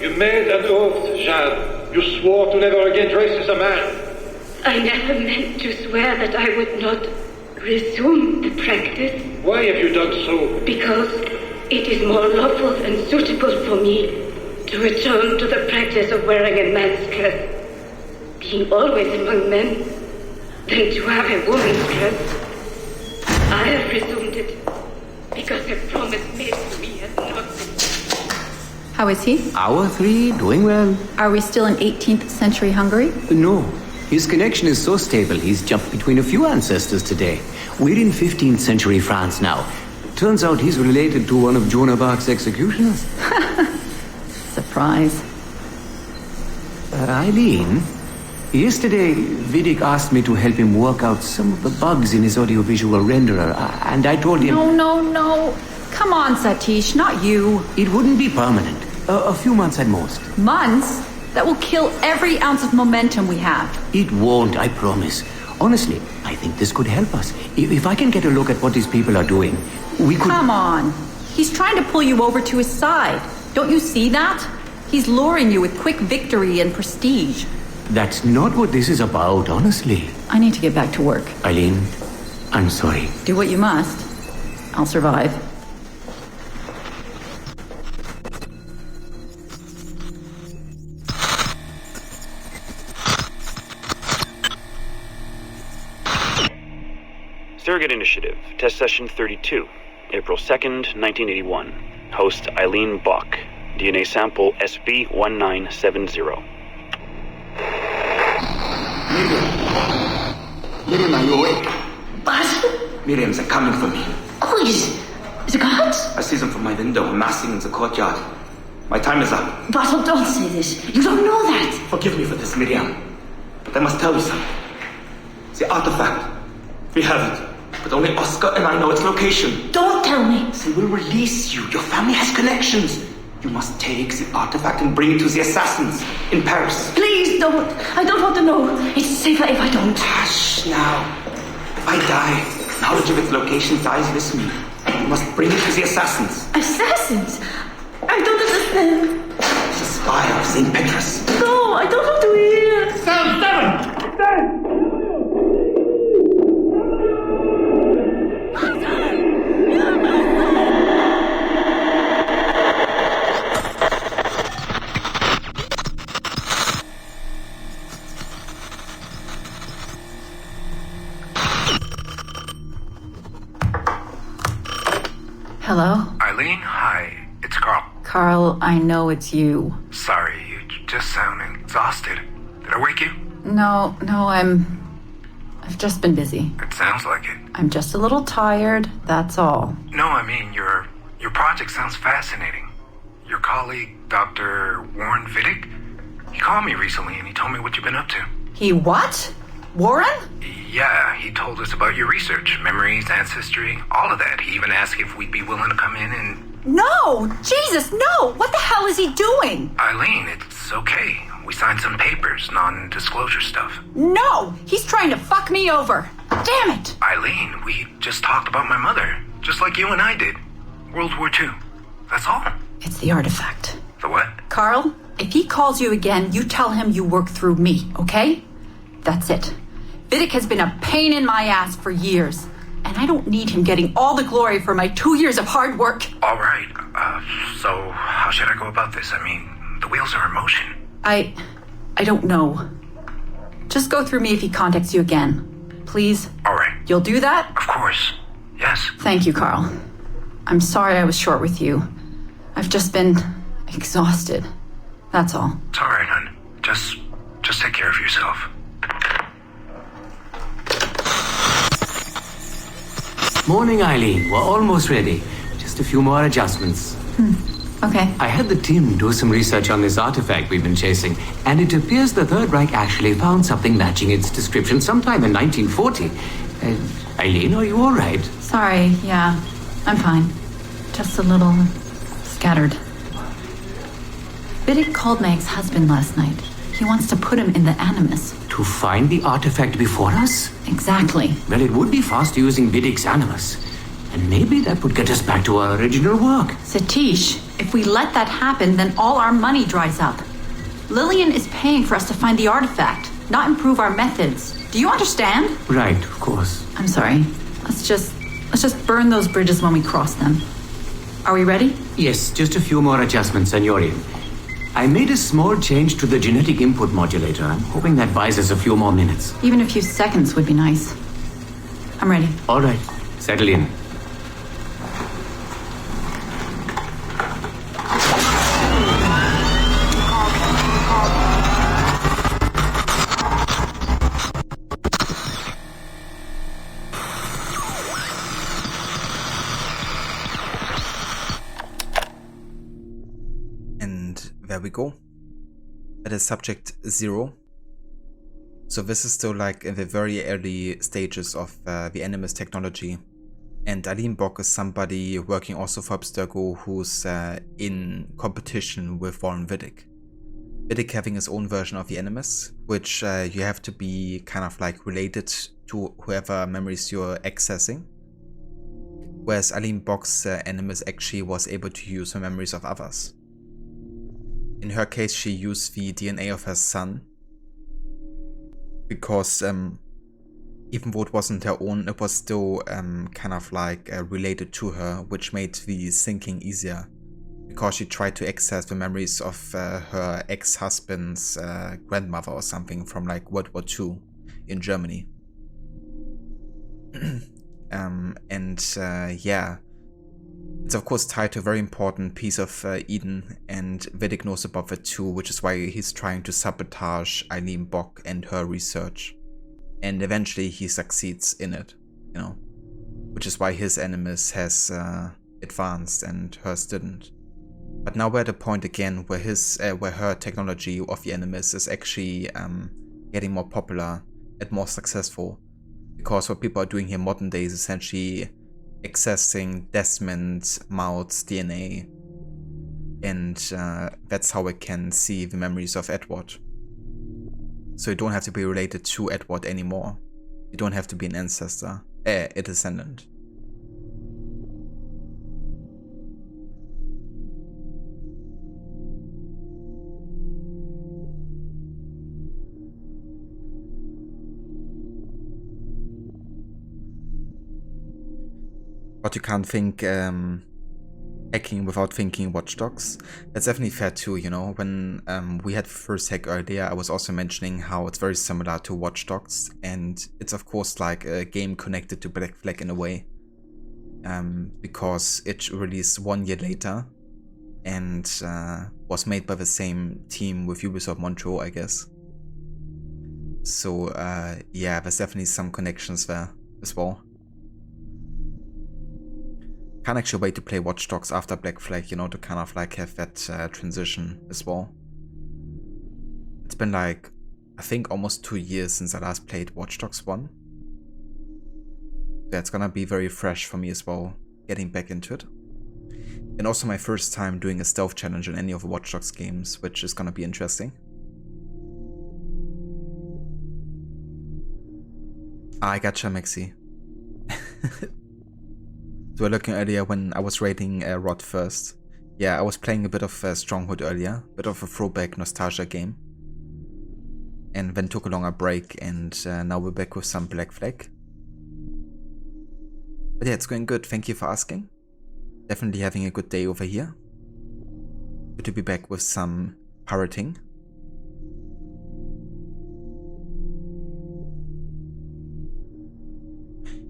You made an oath, Jeanne. You swore to never again dress as a man. I never meant to swear that I would not resume the practice. Why have you done so? Because it is more lawful and suitable for me to return to the practice of wearing a man's dress, being always among men, than to have a woman's dress. I have resumed it because a promise made to me has not been. How is he? Hour 3, doing well. Are we still in 18th century Hungary? No. His connection is so stable, he's jumped between a few ancestors today. We're in 15th century France now. Turns out he's related to one of Joan of Arc's executioners. Surprise. Eileen, yesterday Vidic asked me to help him work out some of the bugs in his audiovisual renderer, and I told him... No. Come on, Satish, not you. It wouldn't be permanent. A few months at most. Months? That will kill every ounce of momentum we have. It won't, I promise. Honestly, I think this could help us. If I can get a look at what these people are doing, we could... Come on. He's trying to pull you over to his side. Don't you see that? He's luring you with quick victory and prestige. That's not what this is about, honestly. I need to get back to work. Eileen, I'm sorry. Do what you must. I'll survive. Surrogate Initiative, Test Session 32, April 2nd, 1981. Host Eileen Bach. DNA sample SB1970. Miriam, are you awake? What? Miriam, they're coming for me. Who is the guards? I see them from my window, amassing in the courtyard. My time is up. Basil, don't say this. You don't know that. Forgive me for this, Miriam. But I must tell you something. The artifact. We have it. But only Oscar and I know its location. Don't tell me. They will release you. Your family has connections. You must take the artifact and bring it to the assassins in Paris. Please don't. I don't want to know. It's safer if I don't. Hush now. If I die, knowledge of its location dies with me. You must bring it to the assassins. Assassins? I don't understand. The spire of St. Petrus. No, I don't want to hear. Stand! Hello? Eileen, hi. It's Carl. Carl, I know it's you. Sorry, you just sound exhausted. Did I wake you? No, I've just been busy. It sounds like it. I'm just a little tired, that's all. No, I mean, your project sounds fascinating. Your colleague, Dr. Warren Vidic, he called me recently and he told me what you've been up to. He what? Warren? Yeah, he told us about your research, memories, ancestry, all of that. He even asked if we'd be willing to come in and... No! Jesus, no! What the hell is he doing? Eileen, it's okay. We signed some papers, non-disclosure stuff. No! He's trying to fuck me over. Damn it! Eileen, we just talked about my mother, just like you and I did. World War II. That's all. It's the artifact. The what? Carl, if he calls you again, you tell him you work through me, okay? That's it. Vidic has been a pain in my ass for years, and I don't need him getting all the glory for my 2 years of hard work. All right. So how should I go about this? I mean, the wheels are in motion. I don't know. Just go through me if he contacts you again. Please? All right. You'll do that? Of course. Yes. Thank you, Carl. I'm sorry I was short with you. I've just been exhausted. That's all. It's all right, hon. Just take care of yourself. Morning, Eileen. We're almost ready. Just a few more adjustments. Okay. I had the team do some research on this artifact we've been chasing, and it appears the Third Reich actually found something matching its description sometime in 1940. Eileen, are you all right? Sorry, yeah. I'm fine. Just a little scattered. Vidic called my ex-husband last night. He wants to put him in the Animus. To find the artifact before us? Exactly. Well, it would be fast using Vidic's Animus. And maybe that would get us back to our original work. Satish, if we let that happen, then all our money dries up. Lillian is paying for us to find the artifact, not improve our methods. Do you understand? Right, of course. I'm sorry. Let's just burn those bridges when we cross them. Are we ready? Yes, just a few more adjustments, Senorian. I made a small change to the genetic input modulator. I'm hoping that buys us a few more minutes. Even a few seconds would be nice. I'm ready. All right, settle in. There we go. That is subject 0. So this is still like in the very early stages of the Animus technology. And Eileen Bock is somebody working also for Abstergo who's in competition with Warren Vidic. Vidic having his own version of the Animus, which you have to be kind of like related to whoever memories you're accessing. Whereas Eileen Bock's Animus actually was able to use the memories of others. In her case, she used the DNA of her son, because even though it wasn't her own, it was still kind of like related to her, which made the syncing easier, because she tried to access the memories of her ex-husband's grandmother or something from like World War II in Germany. Yeah. It's of course tied to a very important piece of Eden, and Vidic knows about that too, which is why he's trying to sabotage Eileen Bock and her research. And eventually he succeeds in it, you know. Which is why his Animus has advanced and hers didn't. But now we're at a point again where her technology of the Animus is actually getting more popular and more successful. Because what people are doing here modern day is essentially accessing Desmond Maud's DNA, and that's how it can see the memories of Edward. So you don't have to be related to Edward anymore. You don't have to be an ancestor, a descendant. But you can't think hacking without thinking Watch Dogs. That's definitely fair too, you know. When we had first hack earlier, I was also mentioning how it's very similar to Watch Dogs, and it's of course like a game connected to Black Flag in a way, because it released 1 year later and was made by the same team with Ubisoft Montreal, I guess. So yeah, there's definitely some connections there as well. Can't actually wait to play Watch Dogs after Black Flag, you know, to kind of like have that transition as well. It's been like, I think almost 2 years since I last played Watch Dogs 1. That's gonna be very fresh for me as well, getting back into it. And also my first time doing a stealth challenge in any of the Watch Dogs games, which is gonna be interesting. I gotcha, Maxi. So we're looking earlier when I was rating Rod first. Yeah, I was playing a bit of Stronghold earlier, a bit of a throwback nostalgia game. And then took a longer break, and now we're back with some Black Flag. But yeah, it's going good, thank you for asking. Definitely having a good day over here. Good to be back with some pirating.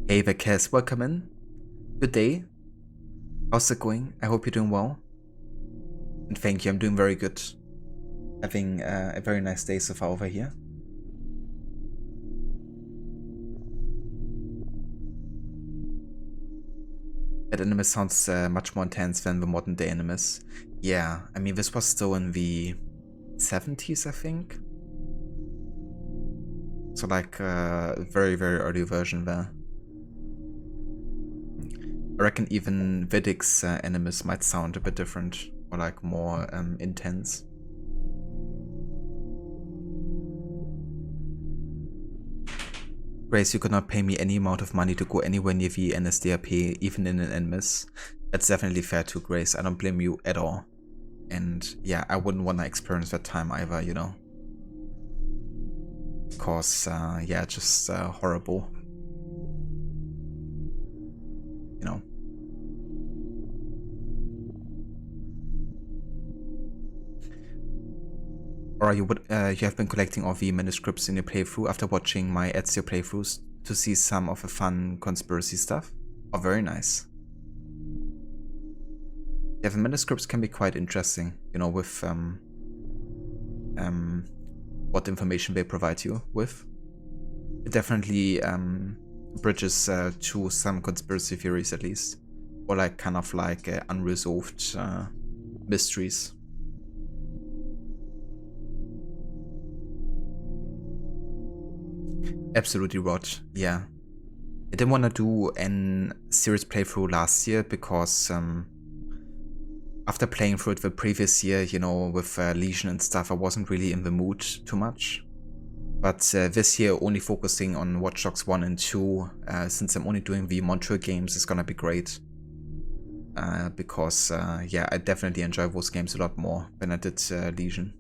Hey there, Cass, welcome in. Good day. How's it going? I hope you're doing well. And thank you, I'm doing very good. Having a very nice day so far over here. That Animus sounds much more intense than the modern day Animus. Yeah, I mean, this was still in the 70s, I think. So like a very, very early version there. I reckon even Vidic's Animus might sound a bit different, or like more intense. Grace, you could not pay me any amount of money to go anywhere near the NSDAP, even in an NMIS. That's definitely fair too, Grace. I don't blame you at all. And yeah, I wouldn't want to experience that time either, you know. Because, yeah, just horrible. You know. Or you have been collecting all the manuscripts in your playthrough after watching my Ezio playthroughs to see some of the fun conspiracy stuff? Oh, very nice. Yeah, the manuscripts can be quite interesting, you know, with what information they provide you with. It definitely bridges to some conspiracy theories at least, or like kind of like unresolved mysteries. Absolutely, Rod. Yeah. I didn't want to do a serious playthrough last year because after playing through it the previous year, you know, with Legion and stuff, I wasn't really in the mood too much. But this year, only focusing on Watch Dogs 1 and 2, since I'm only doing the Montreal games, is gonna be great. Because, yeah, I definitely enjoy those games a lot more than I did Legion.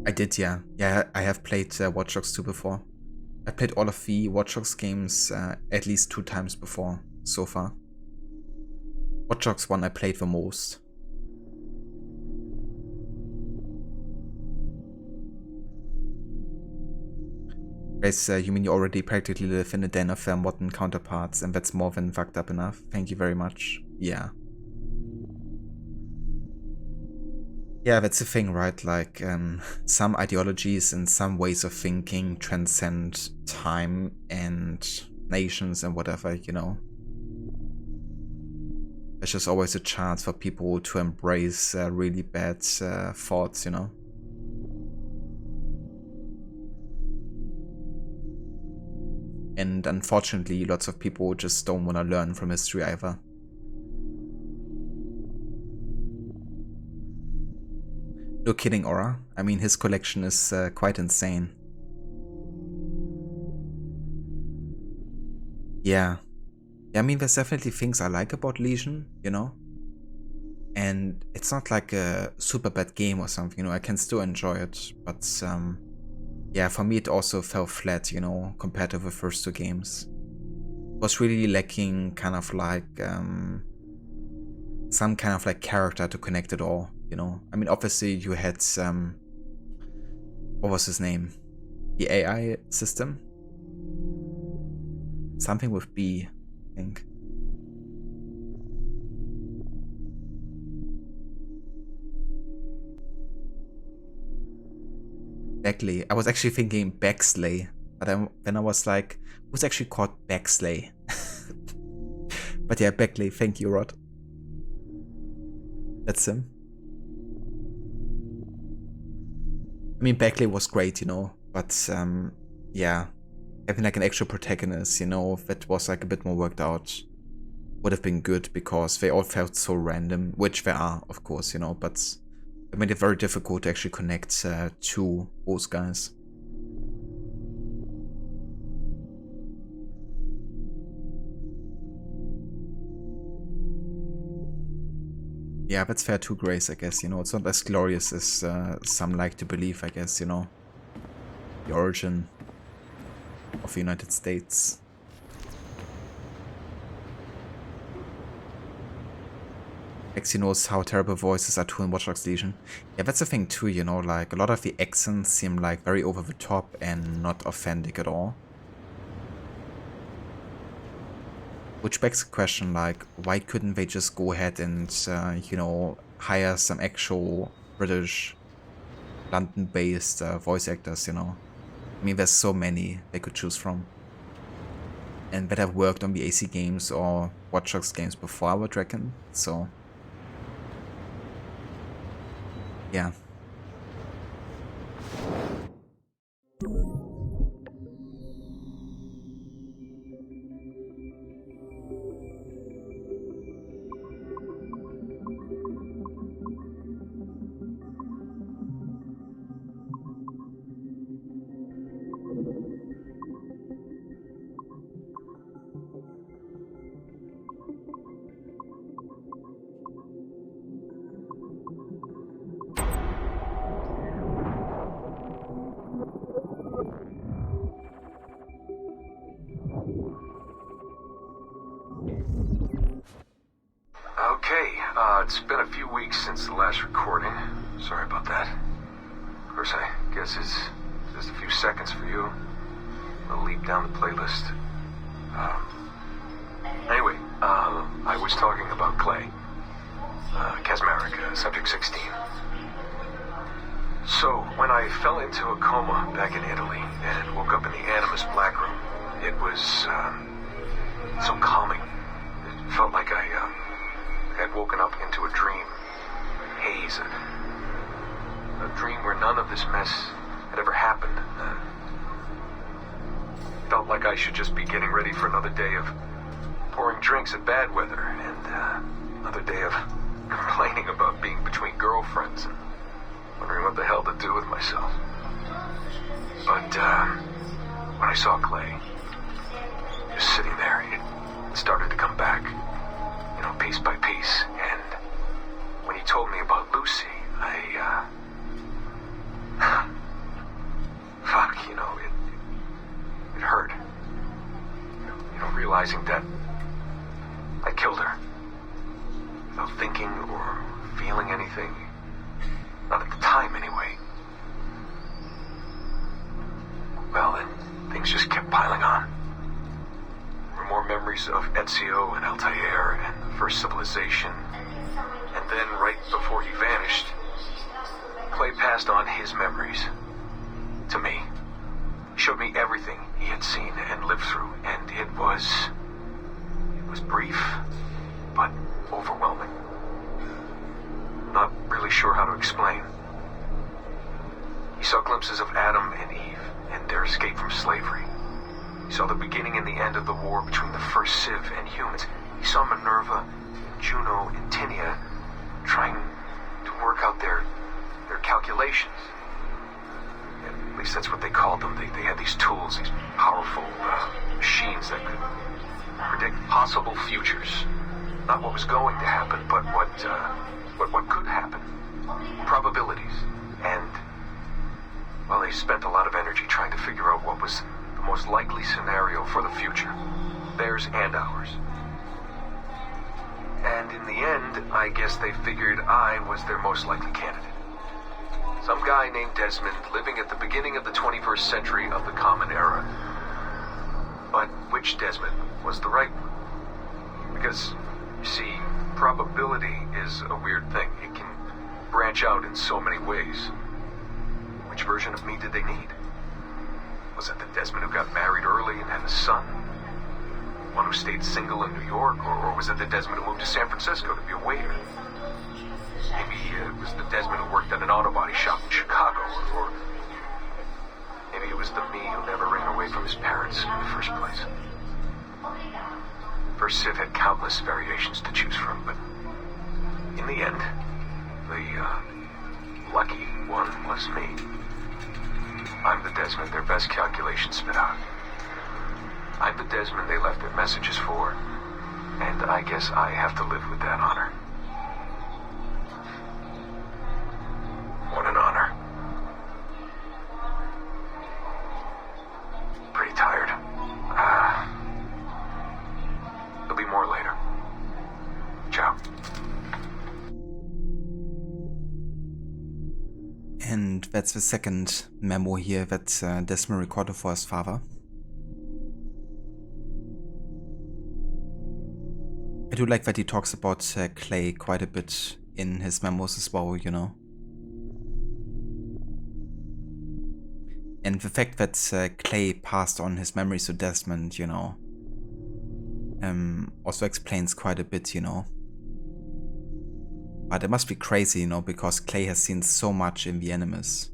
I did, yeah. Yeah, I have played Watch Dogs 2 before. I played all of the Watch Dogs games at least 2 times before, so far. Watch Dogs 1 I played the most. Grace, you mean you already practically live in a den of modern counterparts, and that's more than fucked up enough? Thank you very much. Yeah. Yeah, that's the thing, right? Like, some ideologies and some ways of thinking transcend time and nations and whatever, you know. There's just always a chance for people to embrace really bad thoughts, you know. And unfortunately, lots of people just don't want to learn from history either. No kidding, Aura. I mean, his collection is quite insane. Yeah. Yeah, I mean, there's definitely things I like about Legion, you know? And it's not like a super bad game or something, you know? I can still enjoy it, but yeah, for me it also fell flat, you know, compared to the first 2 games. It was really lacking kind of like some kind of like character to connect it all, you know? I mean, obviously you had what was his name? The AI system? Something with B, I think. Beckley. I was actually thinking Bexley, but then I was like, who's actually called Bexley? But yeah, Beckley. Thank you, Rod. That's him. I mean, Beckley was great, you know, but yeah, having like an actual protagonist, you know, that was like a bit more worked out would have been good, because they all felt so random, which they are, of course, you know, but it made it very difficult to actually connect to those guys. Yeah, that's fair too, Grace, I guess, you know, it's not as glorious as some like to believe, I guess, you know. The origin of the United States. Lexi knows how terrible voices are too in Watch Dogs Legion. Yeah, that's the thing too, you know, like a lot of the accents seem like very over the top and not authentic at all. Which begs the question, like, why couldn't they just go ahead and, you know, hire some actual British, London-based voice actors, you know? I mean, there's so many they could choose from. And that have worked on the AC games or Watch Dogs games before, I would reckon, so... yeah. It's been a few weeks since the last recording. Sorry about that. Of course, I guess it's just a few seconds for you. I'll leap down the playlist. Anyway, I was talking about Clay. Casmeric, subject 16. So, when I fell into a coma back in Italy and woke up in the Animus Black Room, it was, so calming. It felt like I had woken up into a dream. Haze. A dream where none of this mess had ever happened. Felt like I should just be getting ready for another day of pouring drinks at bad weather and another day of complaining about being between girlfriends and wondering what the hell to do with myself. But when I saw Clay just sitting there, it started to come back, you know, piece by piece. And when he told me about Lucy, fuck, you know, it hurt. You know, realizing that I killed her without thinking or feeling anything. Not at the time, anyway. Well, then, things just kept piling on. There were more memories of Ezio and Altair and the first civilization. And then, right before he vanished, Clay passed on his memories to me. He showed me everything he had seen and lived through, and it was brief, but overwhelming. Not really sure how to explain. He saw glimpses of Adam and Eve and their escape from slavery. He saw the beginning and the end of the war between the first Civ and humans. He saw Minerva, Juno, and Tinia trying to work out their calculations. At least that's what they called them. They had these tools, these powerful machines that could predict possible futures. Not what was going to happen, but what could happen. Probabilities. And, well, they spent a lot of energy trying to figure out what was the most likely scenario for the future. Theirs and ours. And in the end, I guess they figured I was their most likely candidate. Some guy named Desmond living at the beginning of the 21st century of the Common Era. But which Desmond was the right one? Because, you see, probability is a weird thing. It can branch out in so many ways. Which version of me did they need? Was it the Desmond who got married early and had a son? One who stayed single in New York? Or was it the Desmond who moved to San Francisco to be a waiter? Maybe it was the Desmond who worked at an auto body shop in Chicago, or maybe it was the me who never ran away from his parents in the first place. First Civ had countless variations to choose from, but in the end, the lucky one was me. I'm the Desmond their best calculations spit out. I'm the Desmond they left their messages for, and I guess I have to live with that honor. What an honor. Pretty tired. There'll be more later. Ciao. And that's the second memo here that Desmond recorded for his father. I do like that he talks about Clay quite a bit in his memos as well, you know. And the fact that Clay passed on his memories to Desmond, you know, also explains quite a bit, you know. But it must be crazy, you know, because Clay has seen so much in the Animus.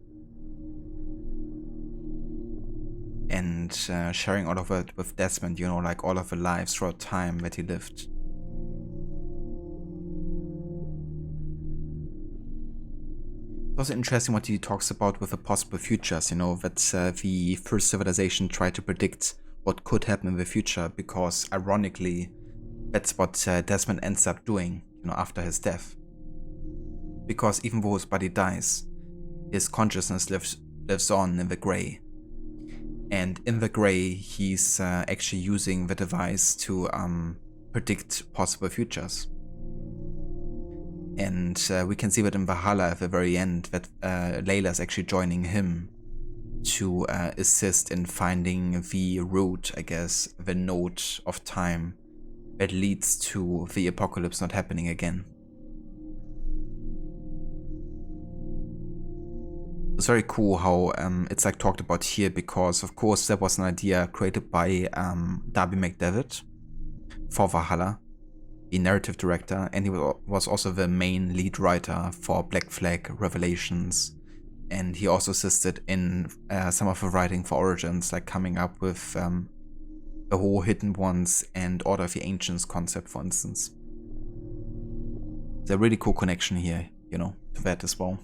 And sharing all of it with Desmond, you know, like all of the lives throughout time that he lived. It's also interesting what he talks about with the possible futures, you know, that the first civilization tried to predict what could happen in the future, because ironically, that's what Desmond ends up doing, you know, after his death. Because even though his body dies, his consciousness lives on in the Grey. And in the Grey, he's actually using the device to predict possible futures. And we can see that in Valhalla at the very end, that Layla is actually joining him to assist in finding the route, I guess, the node of time that leads to the apocalypse not happening again. It's very cool how it's like talked about here, because of course that was an idea created by Darby McDevitt for Valhalla, the narrative director, and he was also the main lead writer for Black Flag, Revelations, and he also assisted in some of the writing for Origins, like coming up with the whole Hidden Ones and Order of the Ancients concept, for instance. There's a really cool connection here, you know, to that as well.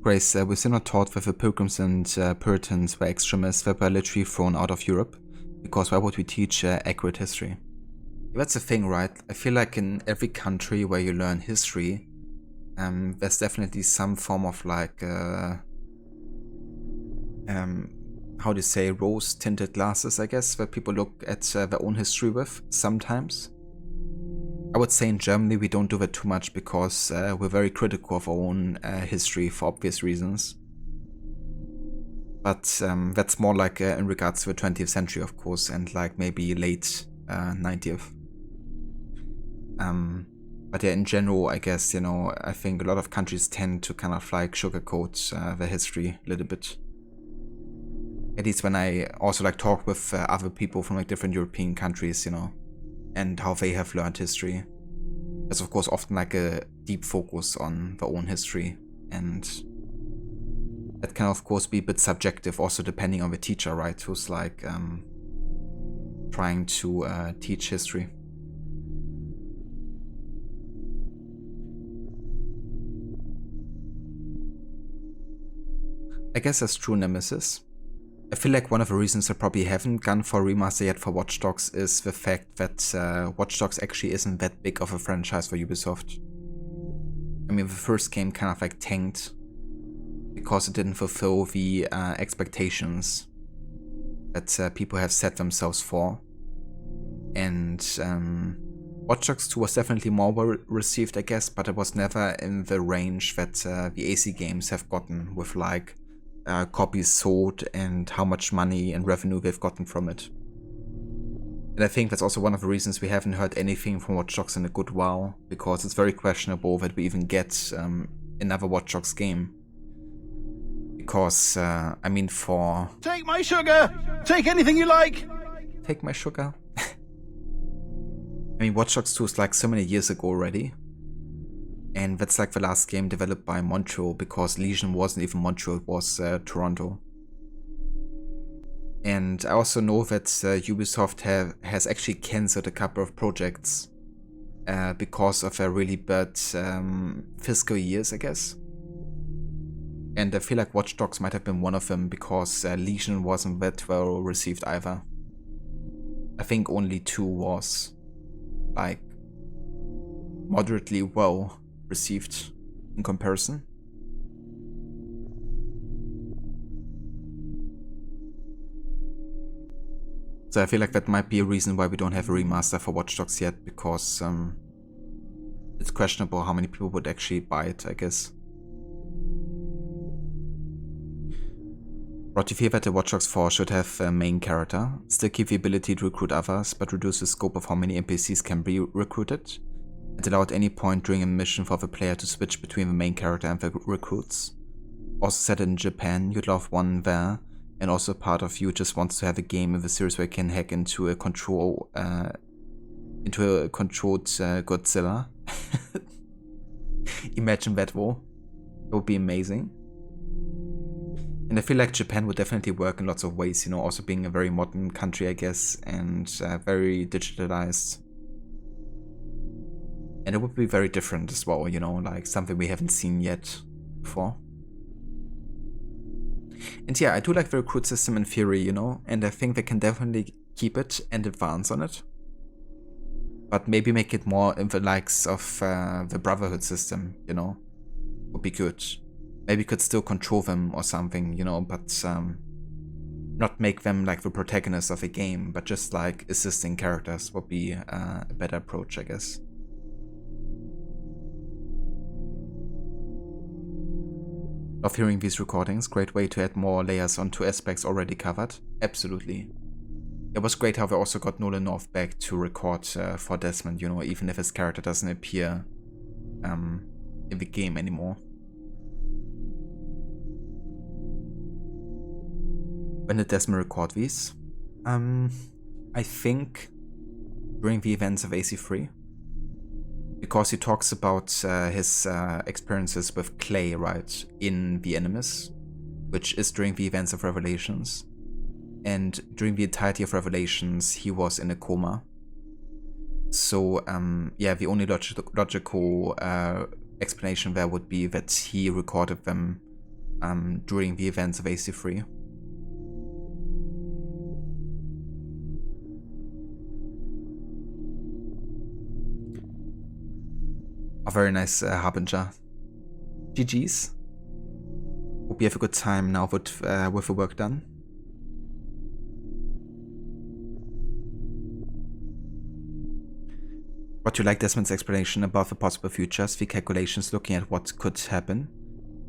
Grace, we're still not taught that the Pilgrims and Puritans were extremists that were literally thrown out of Europe, because why would we teach accurate history? That's the thing, right? I feel like in every country where you learn history, there's definitely some form of like, how do you say, rose-tinted glasses, I guess, where people look at their own history with, sometimes. I would say in Germany we don't do that too much, because we're very critical of our own history for obvious reasons. But that's more like in regards to the 20th century, of course, and like maybe late 90th. But yeah, in general, I guess, you know, I think a lot of countries tend to kind of like sugarcoat their history a little bit. At least when I also like talk with other people from like different European countries, you know, and how they have learned history. There's of course often like a deep focus on their own history, and that can of course be a bit subjective also depending on the teacher, right, who's like trying to teach history. I guess that's true, Nemesis. I feel like one of the reasons I probably haven't gone for a remaster yet for Watch Dogs is the fact that Watch Dogs actually isn't that big of a franchise for Ubisoft. I mean, the first game kind of like tanked because it didn't fulfill the expectations that people have set themselves for. And Watch Dogs 2 was definitely more well received, I guess, but it was never in the range that the AC games have gotten with like copies sold and how much money and revenue they've gotten from it. And I think that's also one of the reasons we haven't heard anything from Watch Dogs in a good while, because it's very questionable that we even get another Watch Dogs game. Because, I mean, for... Take my sugar! Take anything you like! Take my sugar? I mean, Watch Dogs 2 is like so many years ago already. And that's like the last game developed by Montreal, because Legion wasn't even Montreal, it was Toronto. And I also know that Ubisoft has actually cancelled a couple of projects because of their really bad fiscal years, I guess. And I feel like Watch Dogs might have been one of them, because Legion wasn't that well received either. I think only 2 was like moderately well received in comparison. So I feel like that might be a reason why we don't have a remaster for Watch Dogs yet, because it's questionable how many people would actually buy it, I guess. Rod, you feel that the Watch Dogs 4 should have a main character, still keep the ability to recruit others, but reduce the scope of how many NPCs can be recruited, and allow at any point during a mission for the player to switch between the main character and the recruits. Also set in Japan, you'd love one there, and also part of you just wants to have a game in the series where you can hack into a controlled Godzilla. Imagine that, though. It would be amazing. And I feel like Japan would definitely work in lots of ways, you know, also being a very modern country, I guess, and very digitalized. And it would be very different as well, you know, like something we haven't seen yet before. And yeah, I do like the recruit system in theory, you know, and I think they can definitely keep it and advance on it. But maybe make it more in the likes of the Brotherhood system, you know, would be good. Maybe you could still control them or something, you know, but not make them like the protagonists of a game, but just like assisting characters would be a better approach, I guess. Love hearing these recordings, great way to add more layers onto aspects already covered. Absolutely. It was great how they also got Nolan North back to record for Desmond, you know, even if his character doesn't appear in the game anymore. When did Desmond record these? I think during the events of AC3. Because he talks about his experiences with Clay, right, in The Animus, which is during the events of Revelations. And during the entirety of Revelations, he was in a coma. So, yeah, the only logical explanation there would be that he recorded them during the events of AC3. A very nice Harbinger. GG's. Hope you have a good time now with the work done. What you like Desmond's explanation about the possible futures, the calculations looking at what could happen.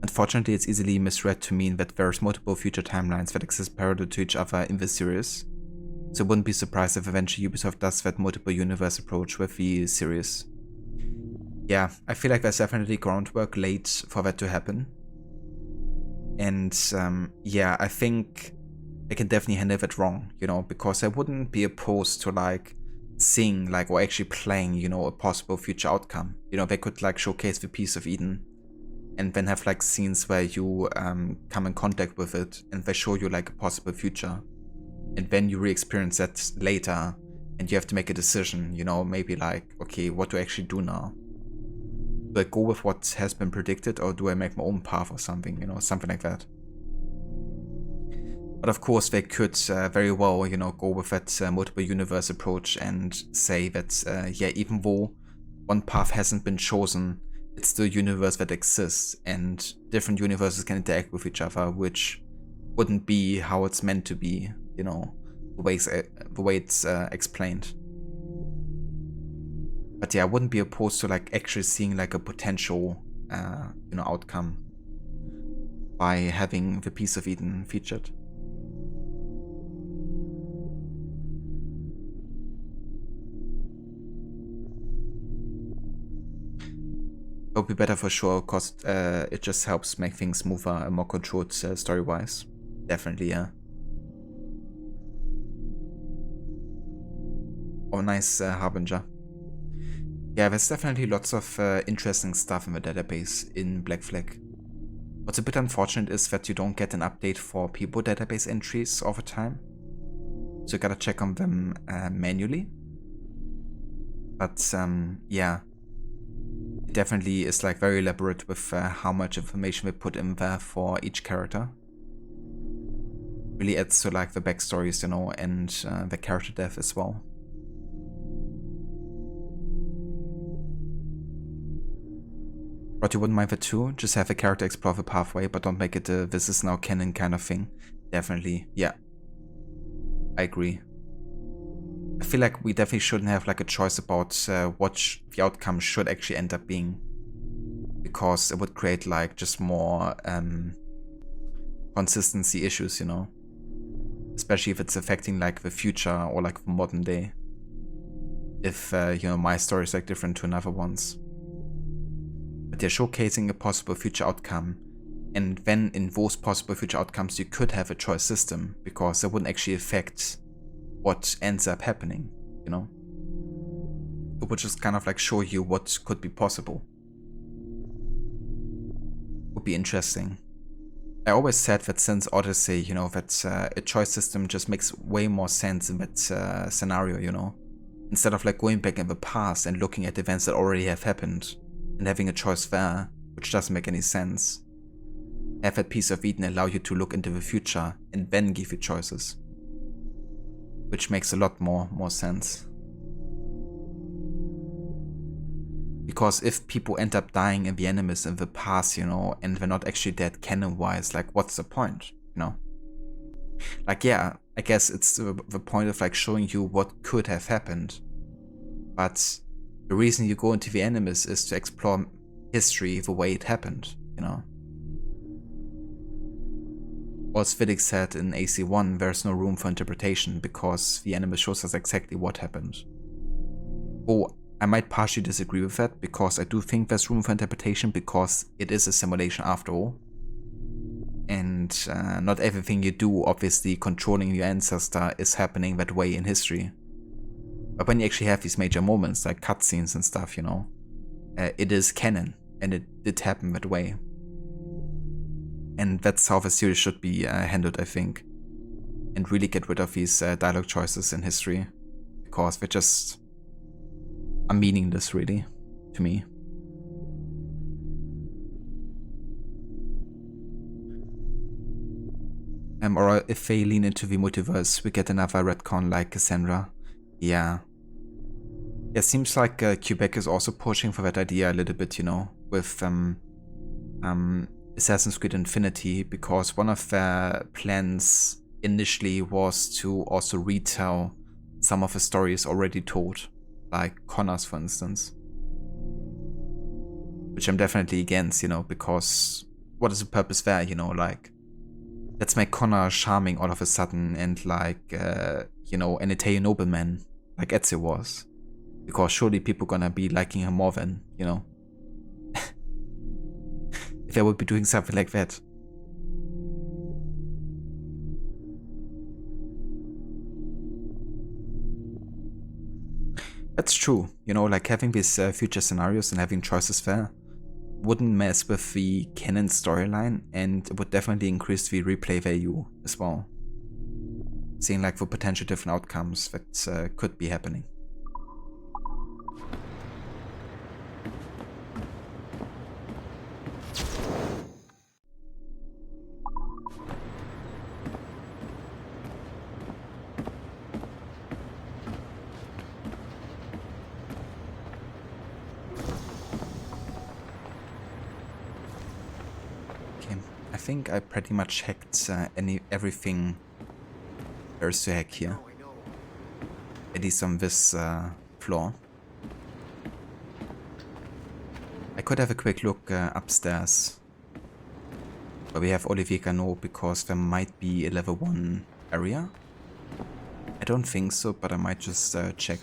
Unfortunately, it's easily misread to mean that there's multiple future timelines that exist parallel to each other in the series. So I wouldn't be surprised if eventually Ubisoft does that multiple universe approach with the series. Yeah, I feel like there's definitely groundwork laid for that to happen. And yeah, I think they can definitely handle it wrong, you know, because I wouldn't be opposed to like seeing like or actually playing, you know, a possible future outcome. You know, they could like showcase the Piece of Eden and then have like scenes where you come in contact with it and they show you like a possible future. And then you re-experience that later and you have to make a decision, you know, maybe like, okay, what do I actually do now? Do I go with what has been predicted or do I make my own path or something, you know, something like that. But of course they could very well, you know, go with that multiple universe approach and say that, yeah, even though one path hasn't been chosen, it's still a universe that exists and different universes can interact with each other, which wouldn't be how it's meant to be, you know, the way it's explained. But yeah, I wouldn't be opposed to like actually seeing like a potential, you know, outcome by having the Piece of Eden featured. It would be better for sure, because it just helps make things smoother and more controlled story-wise. Definitely, yeah. Oh, nice Harbinger. Yeah, there's definitely lots of interesting stuff in the database in Black Flag. What's a bit unfortunate is that you don't get an update for people database entries all the time. So you gotta check on them manually. But yeah, it definitely is like very elaborate with how much information we put in there for each character. Really adds to like the backstories, you know, and the character depth as well. But you wouldn't mind that too? Just have a character explore the pathway, but don't make it a this is now canon kind of thing. Definitely, yeah. I agree. I feel like we definitely shouldn't have like a choice about what the outcome should actually end up being. Because it would create like just more consistency issues, you know. Especially if it's affecting like the future or like the modern day. If, you know, my story is like different to another one's. But they're showcasing a possible future outcome, and then in those possible future outcomes you could have a choice system, because it wouldn't actually affect what ends up happening, you know? It would just kind of like show you what could be possible. Would be interesting. I always said that since Odyssey, you know, that a choice system just makes way more sense in that scenario, you know? Instead of like going back in the past and looking at events that already have happened, and having a choice there, which doesn't make any sense. Have that Piece of Eden allow you to look into the future and then give you choices. Which makes a lot more sense. Because if people end up dying in the Animus in the past, you know, and they're not actually dead canon-wise, like what's the point, you know? Like, yeah, I guess it's the point of like showing you what could have happened. But the reason you go into the Animus is to explore history the way it happened, you know? As Vidic said in AC1, there's no room for interpretation because the Animus shows us exactly what happened. Oh, I might partially disagree with that because I do think there's room for interpretation because it is a simulation after all. And not everything you do, obviously controlling your ancestor, is happening that way in history. But when you actually have these major moments like cutscenes and stuff, you know, it is canon and it did happen that way. And that's how the series should be handled, I think. And really get rid of these dialogue choices in history. Because they're just are meaningless, really, to me. Or if they lean into the multiverse, we get another retcon like Cassandra. Yeah. Yeah, seems like Quebec is also pushing for that idea a little bit, you know, with Assassin's Creed Infinity, because one of their plans initially was to also retell some of the stories already told, like Connor's, for instance. Which I'm definitely against, you know, because what is the purpose there, you know, like, let's make Connor charming all of a sudden and like, you know, an Italian nobleman, like Ezio was. Because surely people gonna be liking him more than, you know, if I would be doing something like that. That's true, you know, like having these future scenarios and having choices there wouldn't mess with the canon storyline, and it would definitely increase the replay value as well. Seeing like the potential different outcomes that could be happening. I think I pretty much hacked everything there is to hack here. At least on this floor. I could have a quick look upstairs. Where we have Olivier Cano, because there might be a level 1 area. I don't think so, but I might just check.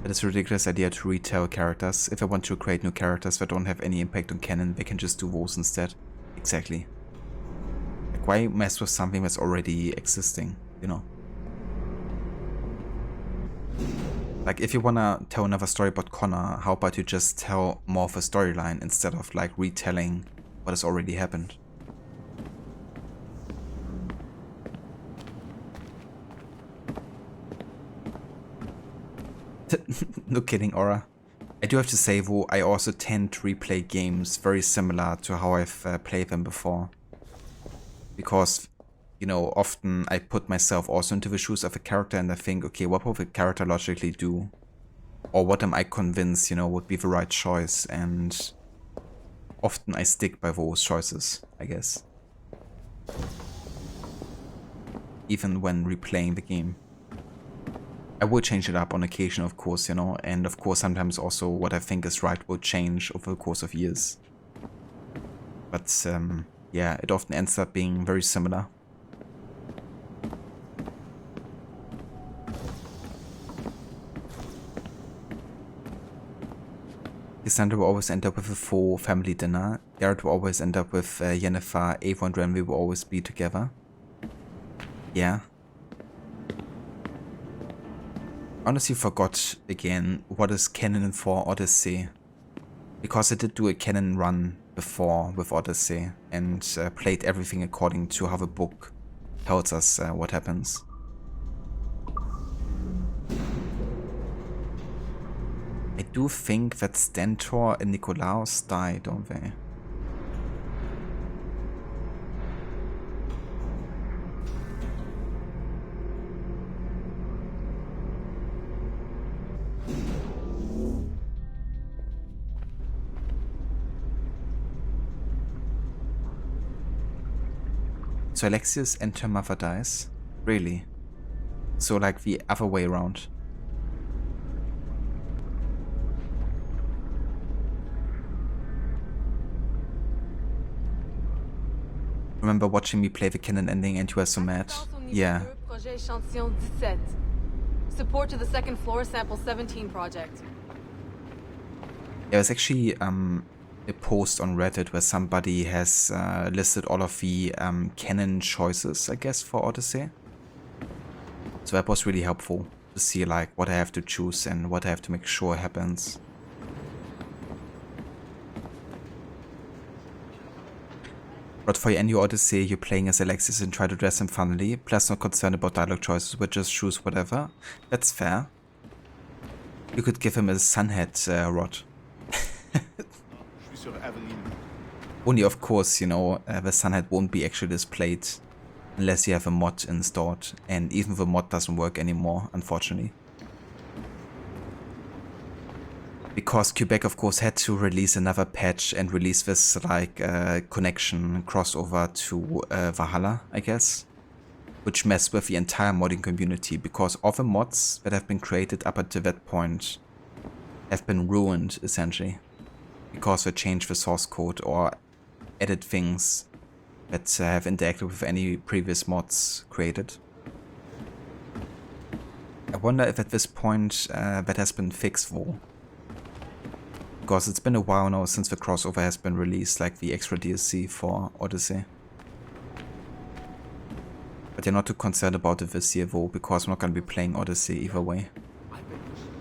It's a ridiculous idea to retell characters. If I want to create new characters that don't have any impact on canon, they can just do those instead. Exactly. Like, why mess with something that's already existing, you know? Like, if you wanna tell another story about Connor, how about you just tell more of a storyline instead of like retelling what has already happened? No kidding, Aura. I do have to say though, I also tend to replay games very similar to how I've played them before. Because, you know, often I put myself also into the shoes of a character and I think, okay, what would the character logically do? Or what am I convinced, you know, would be the right choice? And often I stick by those choices, I guess. Even when replaying the game. I will change it up on occasion, of course, you know, and of course sometimes also what I think is right will change over the course of years. But yeah, it often ends up being very similar. Cassandra will always end up with a full family dinner. Garrett will always end up with Yennefer. Ava and Renly will always be together. Yeah. Honestly forgot again what is canon for Odyssey, because I did do a canon run before with Odyssey and played everything according to how the book tells us what happens. I do think that Stentor and Nikolaos die, don't they? So Alexius and her mother dies? Really? So like the other way around. Remember watching me play the canon ending and you were so mad? Yeah. Support to the second floor sample 17 project. There's actually a post on Reddit where somebody has listed all of the canon choices, I guess, for Odyssey. So that was really helpful to see like what I have to choose and what I have to make sure happens. But for your new Odyssey, you're playing as Alexius and try to dress him funnily, plus not concerned about dialogue choices, but just choose whatever. That's fair. You could give him a sunhead rod. Only of course, you know, the sunhead won't be actually displayed unless you have a mod installed, and even the mod doesn't work anymore, unfortunately. Because Quebec of course had to release another patch and release this like connection crossover to Valhalla, I guess. Which messed with the entire modding community, because all the mods that have been created up until that point have been ruined, essentially. Because they changed the source code or added things that have interacted with any previous mods created. I wonder if at this point that has been fixed though. Because it's been a while now since the crossover has been released, like the extra DLC for Odyssey. But you're not too concerned about it this year though, because I'm not going to be playing Odyssey either way.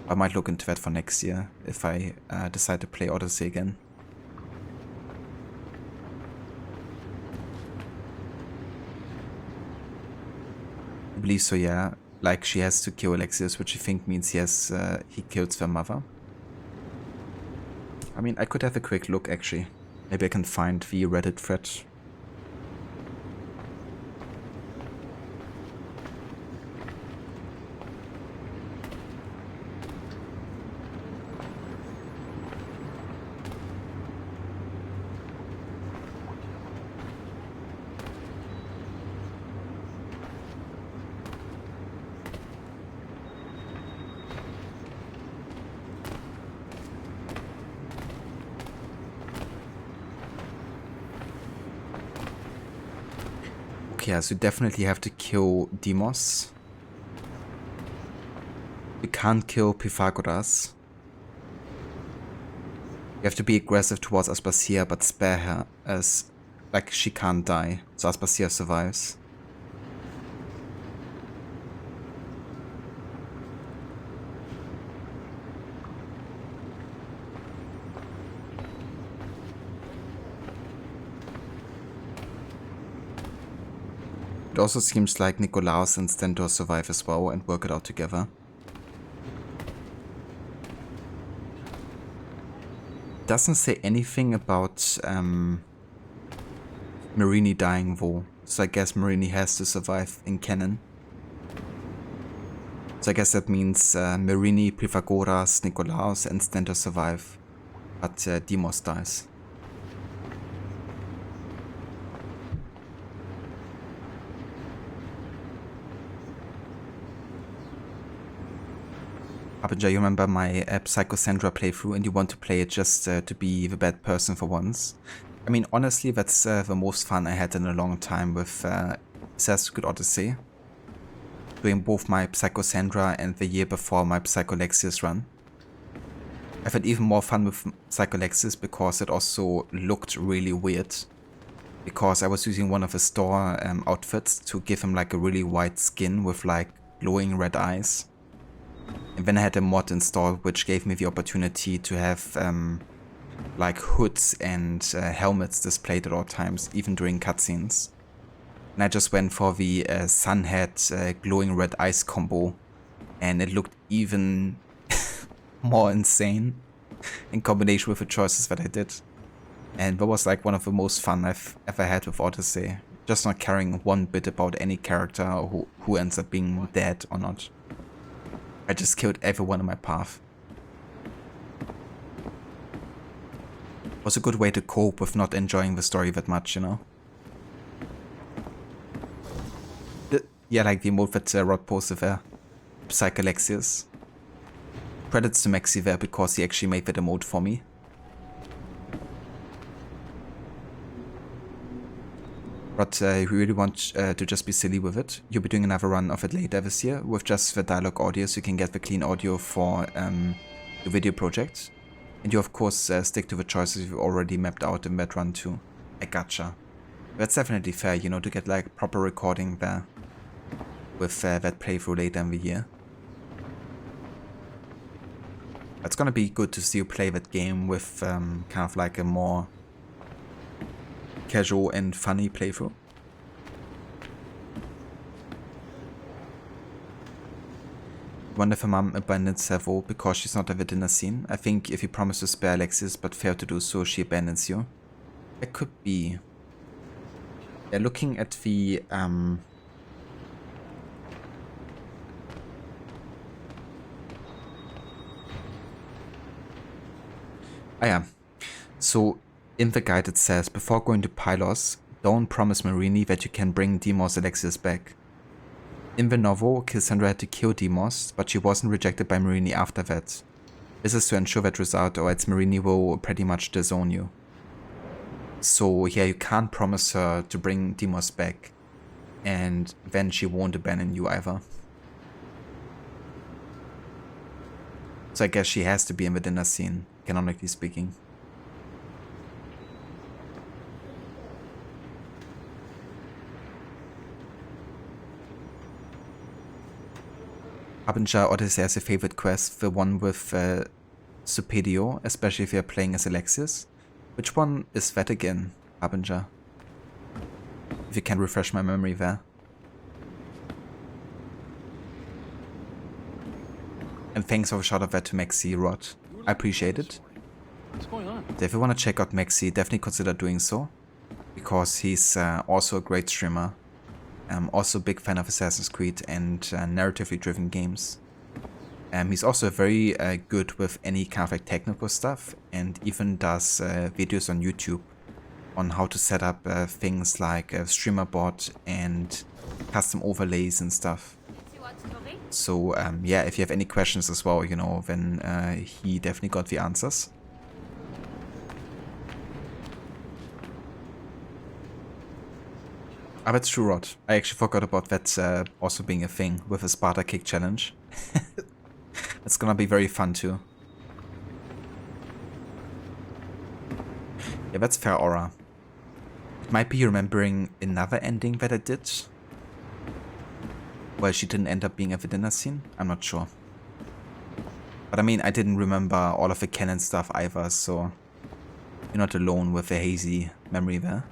I might look into that for next year, if I decide to play Odyssey again. I believe so, yeah. Like, she has to kill Alexius, which I think means yes, he kills their mother. I mean, I could have a quick look actually. Maybe I can find the Reddit thread. Okay, so you definitely have to kill Demos. You can't kill Pythagoras. You have to be aggressive towards Aspasia, but spare her, as like she can't die, so Aspasia survives. It also seems like Nikolaos and Stentor survive as well and work it out together. Doesn't say anything about Marini dying though, so I guess Marini has to survive in canon. So I guess that means Marini, Pythagoras, Nikolaos and Stentor survive, but Demos dies. Harbinger, you remember my Psychosandra playthrough and you want to play it just to be the bad person for once? I mean, honestly, that's the most fun I had in a long time with Assassin's Creed Odyssey. Doing both my Psychosandra and the year before my Psycholexius run. I've had even more fun with Psycholexius because it also looked really weird. Because I was using one of the store outfits to give him like a really white skin with like glowing red eyes. And then I had a mod installed which gave me the opportunity to have like hoods and helmets displayed at all times, even during cutscenes. And I just went for the sunhead glowing red eyes combo, and it looked even more insane in combination with the choices that I did. And that was like one of the most fun I've ever had with Odyssey. Just not caring one bit about any character or who ends up being dead or not. I just killed everyone in my path. It was a good way to cope with not enjoying the story that much, you know? Yeah, like the emote that Rod posted there. Psychalexius. Credits to Maxi there because he actually made that emote for me. But if you really want to just be silly with it, you'll be doing another run of it later this year with just the dialogue audio, so you can get the clean audio for the video project. And you of course stick to the choices you've already mapped out in that run too. I gotcha. That's definitely fair, you know, to get like proper recording there with that playthrough later in the year. It's gonna be good to see you play that game with kind of like a more casual and funny playthrough. Wonder if her mom abandoned Savo because she's not at the dinner scene. I think if you promise to spare Alexis but fail to do so, she abandons you. It could be. Yeah, looking at the so in the guide it says, before going to Pylos, don't promise Marini that you can bring Demos Alexis back. In the novel, Cassandra had to kill Demos, but she wasn't rejected by Marini after that. This is to ensure that result, or else Marini will pretty much disown you. So yeah, you can't promise her to bring Demos back, and then she won't abandon you either. So I guess she has to be in the dinner scene, canonically speaking. Harbinger Odyssey has a favorite quest, the one with Supedio, especially if you're playing as Alexis. Which one is that again, Harbinger? If you can refresh my memory there. And thanks for a shout out there to Maxi Rod. I appreciate it. What's going on? If you want to check out Maxi, definitely consider doing so. Because he's also a great streamer. I'm also a big fan of Assassin's Creed and narratively driven games. He's also very good with any kind of like technical stuff, and even does videos on YouTube on how to set up things like a streamer bot and custom overlays and stuff. So yeah, if you have any questions as well, you know, then he definitely got the answers. Ah, that's true, Rod. I actually forgot about that also being a thing with the Sparta Kick challenge. It's gonna be very fun too. Yeah, that's fair, Aura. It might be you remembering another ending that I did. Well, she didn't end up being at the dinner scene. I'm not sure. But I mean, I didn't remember all of the canon stuff either, so you're not alone with a hazy memory there.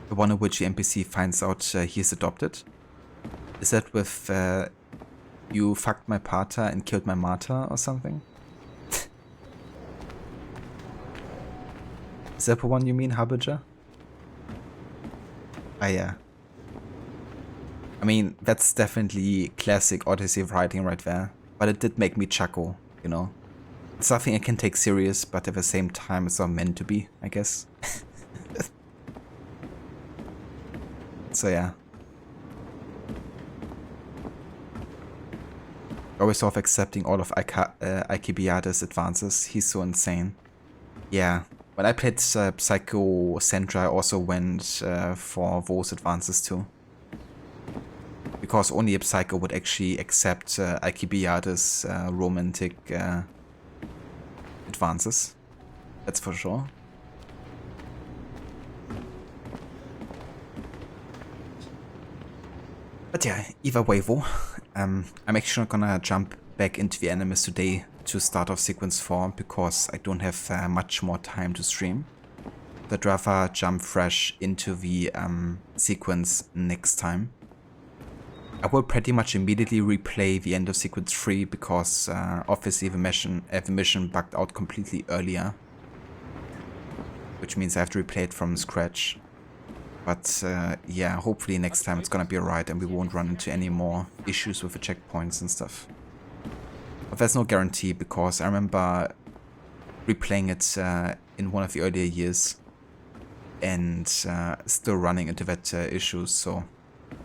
The one in which the NPC finds out he's adopted. Is that with you fucked my pater and killed my martyr or something? Is that the one you mean, Harbinger? Ah, yeah. I mean, that's definitely classic Odyssey writing right there. But it did make me chuckle, you know. It's something I can take serious, but at the same time it's not meant to be, I guess. So yeah. Always off accepting all of Alcibiades' advances. He's so insane. Yeah. When I played Psycho Centra, I also went for those advances too. Because only a Psycho would actually accept Alcibiades' romantic advances. That's for sure. But yeah, either way though, I'm actually not gonna jump back into the animus today to start off sequence 4 because I don't have much more time to stream. I'd rather jump fresh into the sequence next time. I will pretty much immediately replay the end of sequence 3 because obviously the mission bugged out completely earlier. Which means I have to replay it from scratch. But yeah, hopefully next time it's gonna be alright and we won't run into any more issues with the checkpoints and stuff. But there's no guarantee because I remember replaying it in one of the earlier years and still running into that issue, so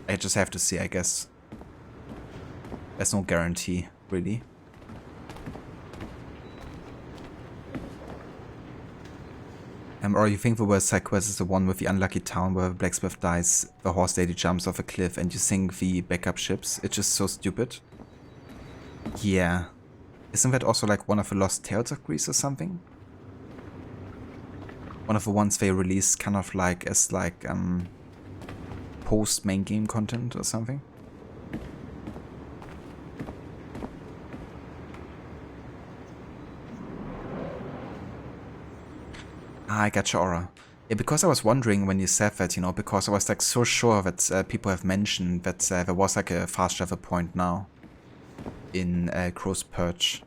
I just have to see, I guess. There's no guarantee, really. Or you think the worst side quest is the one with the unlucky town where the blacksmith dies, the horse lady jumps off a cliff, and you sink the backup ships? It's just so stupid. Yeah. Isn't that also like one of the Lost Tales of Greece or something? One of the ones they released kind of like as like post main game content or something? Ah, I gotcha, Aura. Yeah, because I was wondering when you said that, you know, because I was like so sure that people have mentioned that there was like a fast travel point now in Crow's Perch.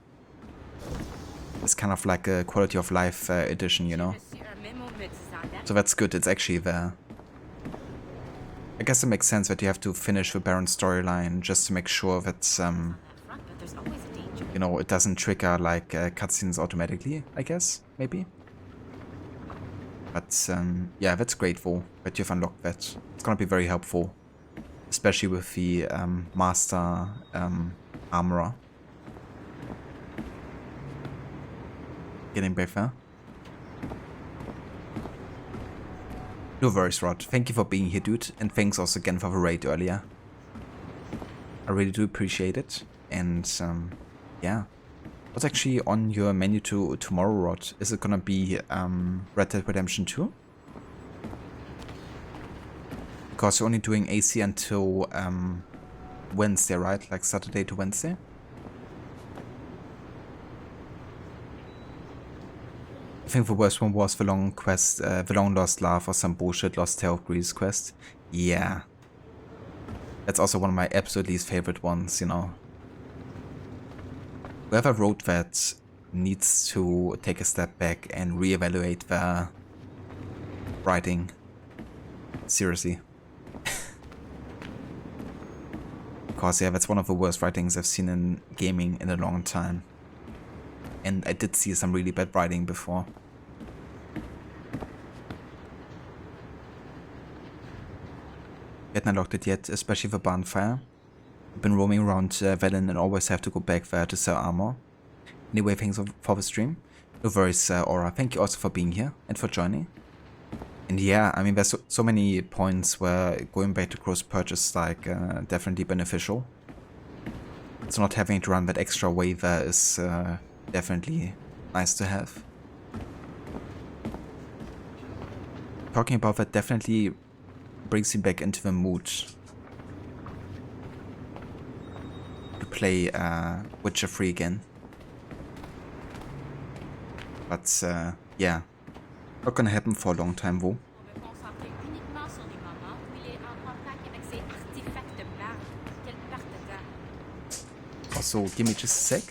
It's kind of like a quality of life edition, you know. So that's good, it's actually there. I guess it makes sense that you have to finish the Baron storyline just to make sure that, you know, it doesn't trigger like cutscenes automatically, I guess, maybe. But yeah, that's grateful that you've unlocked that. It's gonna be very helpful, especially with the Master Armorer. Getting back there. No worries, Rod. Thank you for being here, dude. And thanks also again for the raid earlier. I really do appreciate it. And yeah. What's actually on your menu tomorrow, Rod? Is it gonna be Red Dead Redemption 2? Because you're only doing AC until Wednesday, right? Like Saturday to Wednesday? I think the worst one was the long quest, the long lost love or some bullshit Lost Tale of Greece quest. Yeah. That's also one of my absolute least favorite ones, you know. Whoever wrote that needs to take a step back and reevaluate their writing. Seriously. Because yeah, that's one of the worst writings I've seen in gaming in a long time. And I did see some really bad writing before. Hadn't unlocked it yet, especially the bonfire. I've been roaming around Velen and always have to go back there to sell armor. Anyway, thanks for the stream. No worries, Aura. Thank you also for being here and for joining. And yeah, I mean, there's so many points where going back to Crow's Perch is like definitely beneficial. So not having to run that extra way there is definitely nice to have. Talking about that definitely brings me back into the mood to play Witcher 3 again. But yeah, not gonna happen for a long time though. Also, give me just a sec.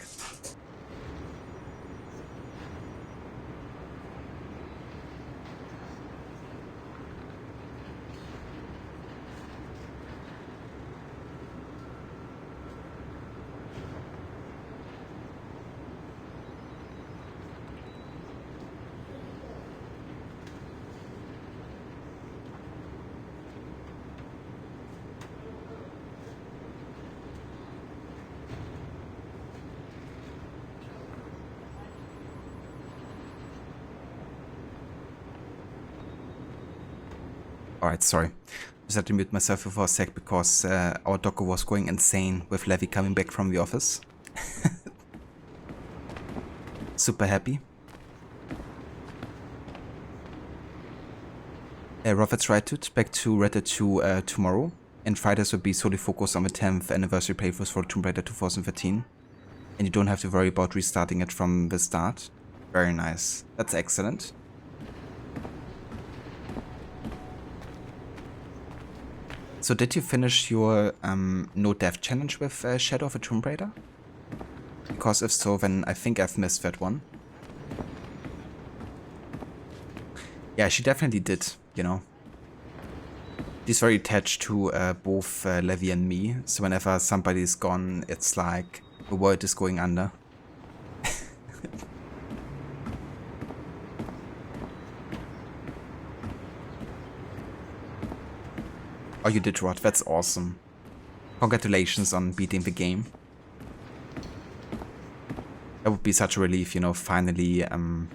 Alright, sorry. Just had to mute myself for a sec because our doggo was going insane with Levi coming back from the office. Super happy. Rob, that's right, dude. Back to Red Dead 2 tomorrow. And Fridays will be solely focused on the 10th anniversary playthroughs for Tomb Raider 2013. And you don't have to worry about restarting it from the start. Very nice. That's excellent. So did you finish your no death challenge with Shadow of a Tomb Raider? Because if so, then I think I've missed that one. Yeah, she definitely did, you know. She's very attached to both Levi and me, so whenever somebody's gone, it's like the world is going under. Oh, you did, Rod. That's awesome. Congratulations on beating the game. That would be such a relief, you know, finally, you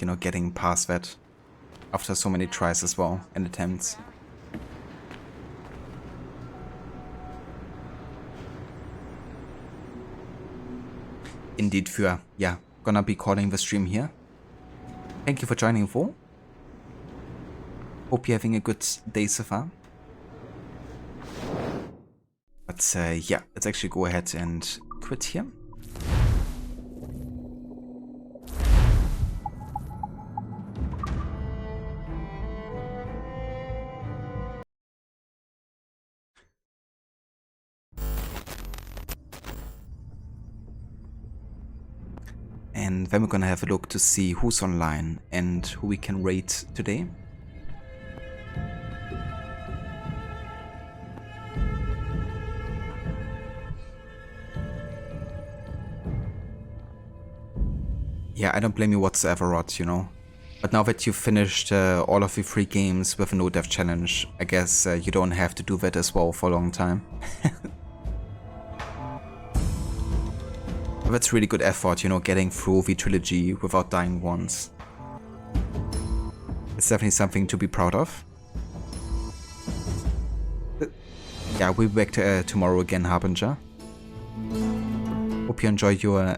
know, getting past that after so many tries as well and attempts. Indeed, für, yeah, gonna be calling the stream here. Thank you for joining, Vo. Hope you're having a good day so far. But yeah, let's actually go ahead and quit here. And then we're gonna have a look to see who's online and who we can rate today. Yeah, I don't blame you whatsoever, Rod, you know. But now that you've finished all of the 3 games with a no death challenge, I guess you don't have to do that as well for a long time. That's really good effort, you know, getting through the trilogy without dying once. It's definitely something to be proud of. Yeah, we'll be back to, tomorrow again, Harbinger. Hope you enjoy your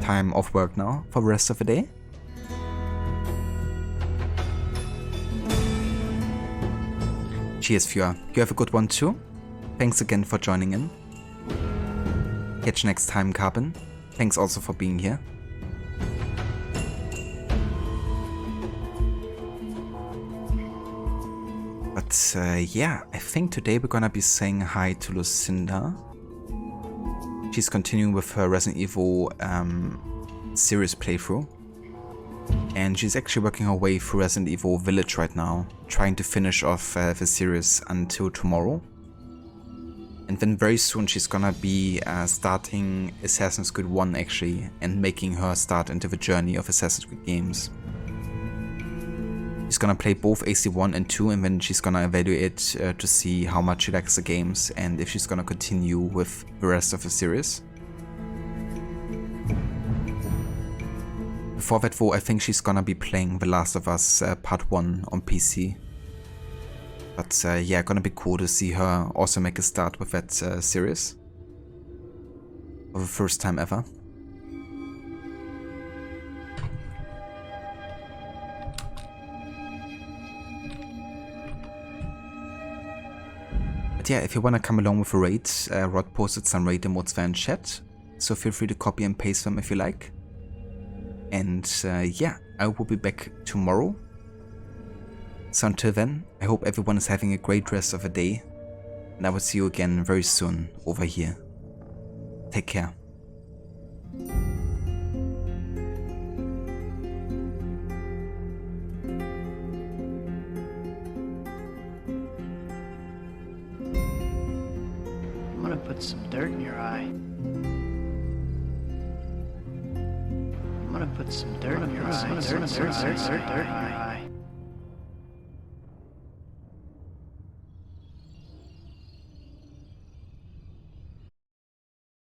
time off work now for the rest of the day. Cheers, Fjord. You have a good one too. Thanks again for joining in. Catch you next time, Carbon. Thanks also for being here. But yeah, I think today we're gonna be saying hi to Lucinda. She's continuing with her Resident Evil series playthrough. And she's actually working her way through Resident Evil Village right now, trying to finish off the series until tomorrow. And then very soon she's gonna be starting Assassin's Creed 1 actually, and making her start into the journey of Assassin's Creed games. She's gonna play both AC1 and 2, and then she's gonna evaluate to see how much she likes the games and if she's gonna continue with the rest of the series. Before that though, I think she's gonna be playing The Last of Us Part 1 on PC. But yeah, gonna be cool to see her also make a start with that series. For the first time ever. But yeah, if you wanna come along with a raid, Rod posted some raid emotes there in chat. So feel free to copy and paste them if you like. And yeah, I will be back tomorrow. So until then, I hope everyone is having a great rest of the day, and I will see you again very soon over here. Take care. I'm gonna put some dirt in your eye. I'm gonna put some dirt in your eye. Dirt in your eye.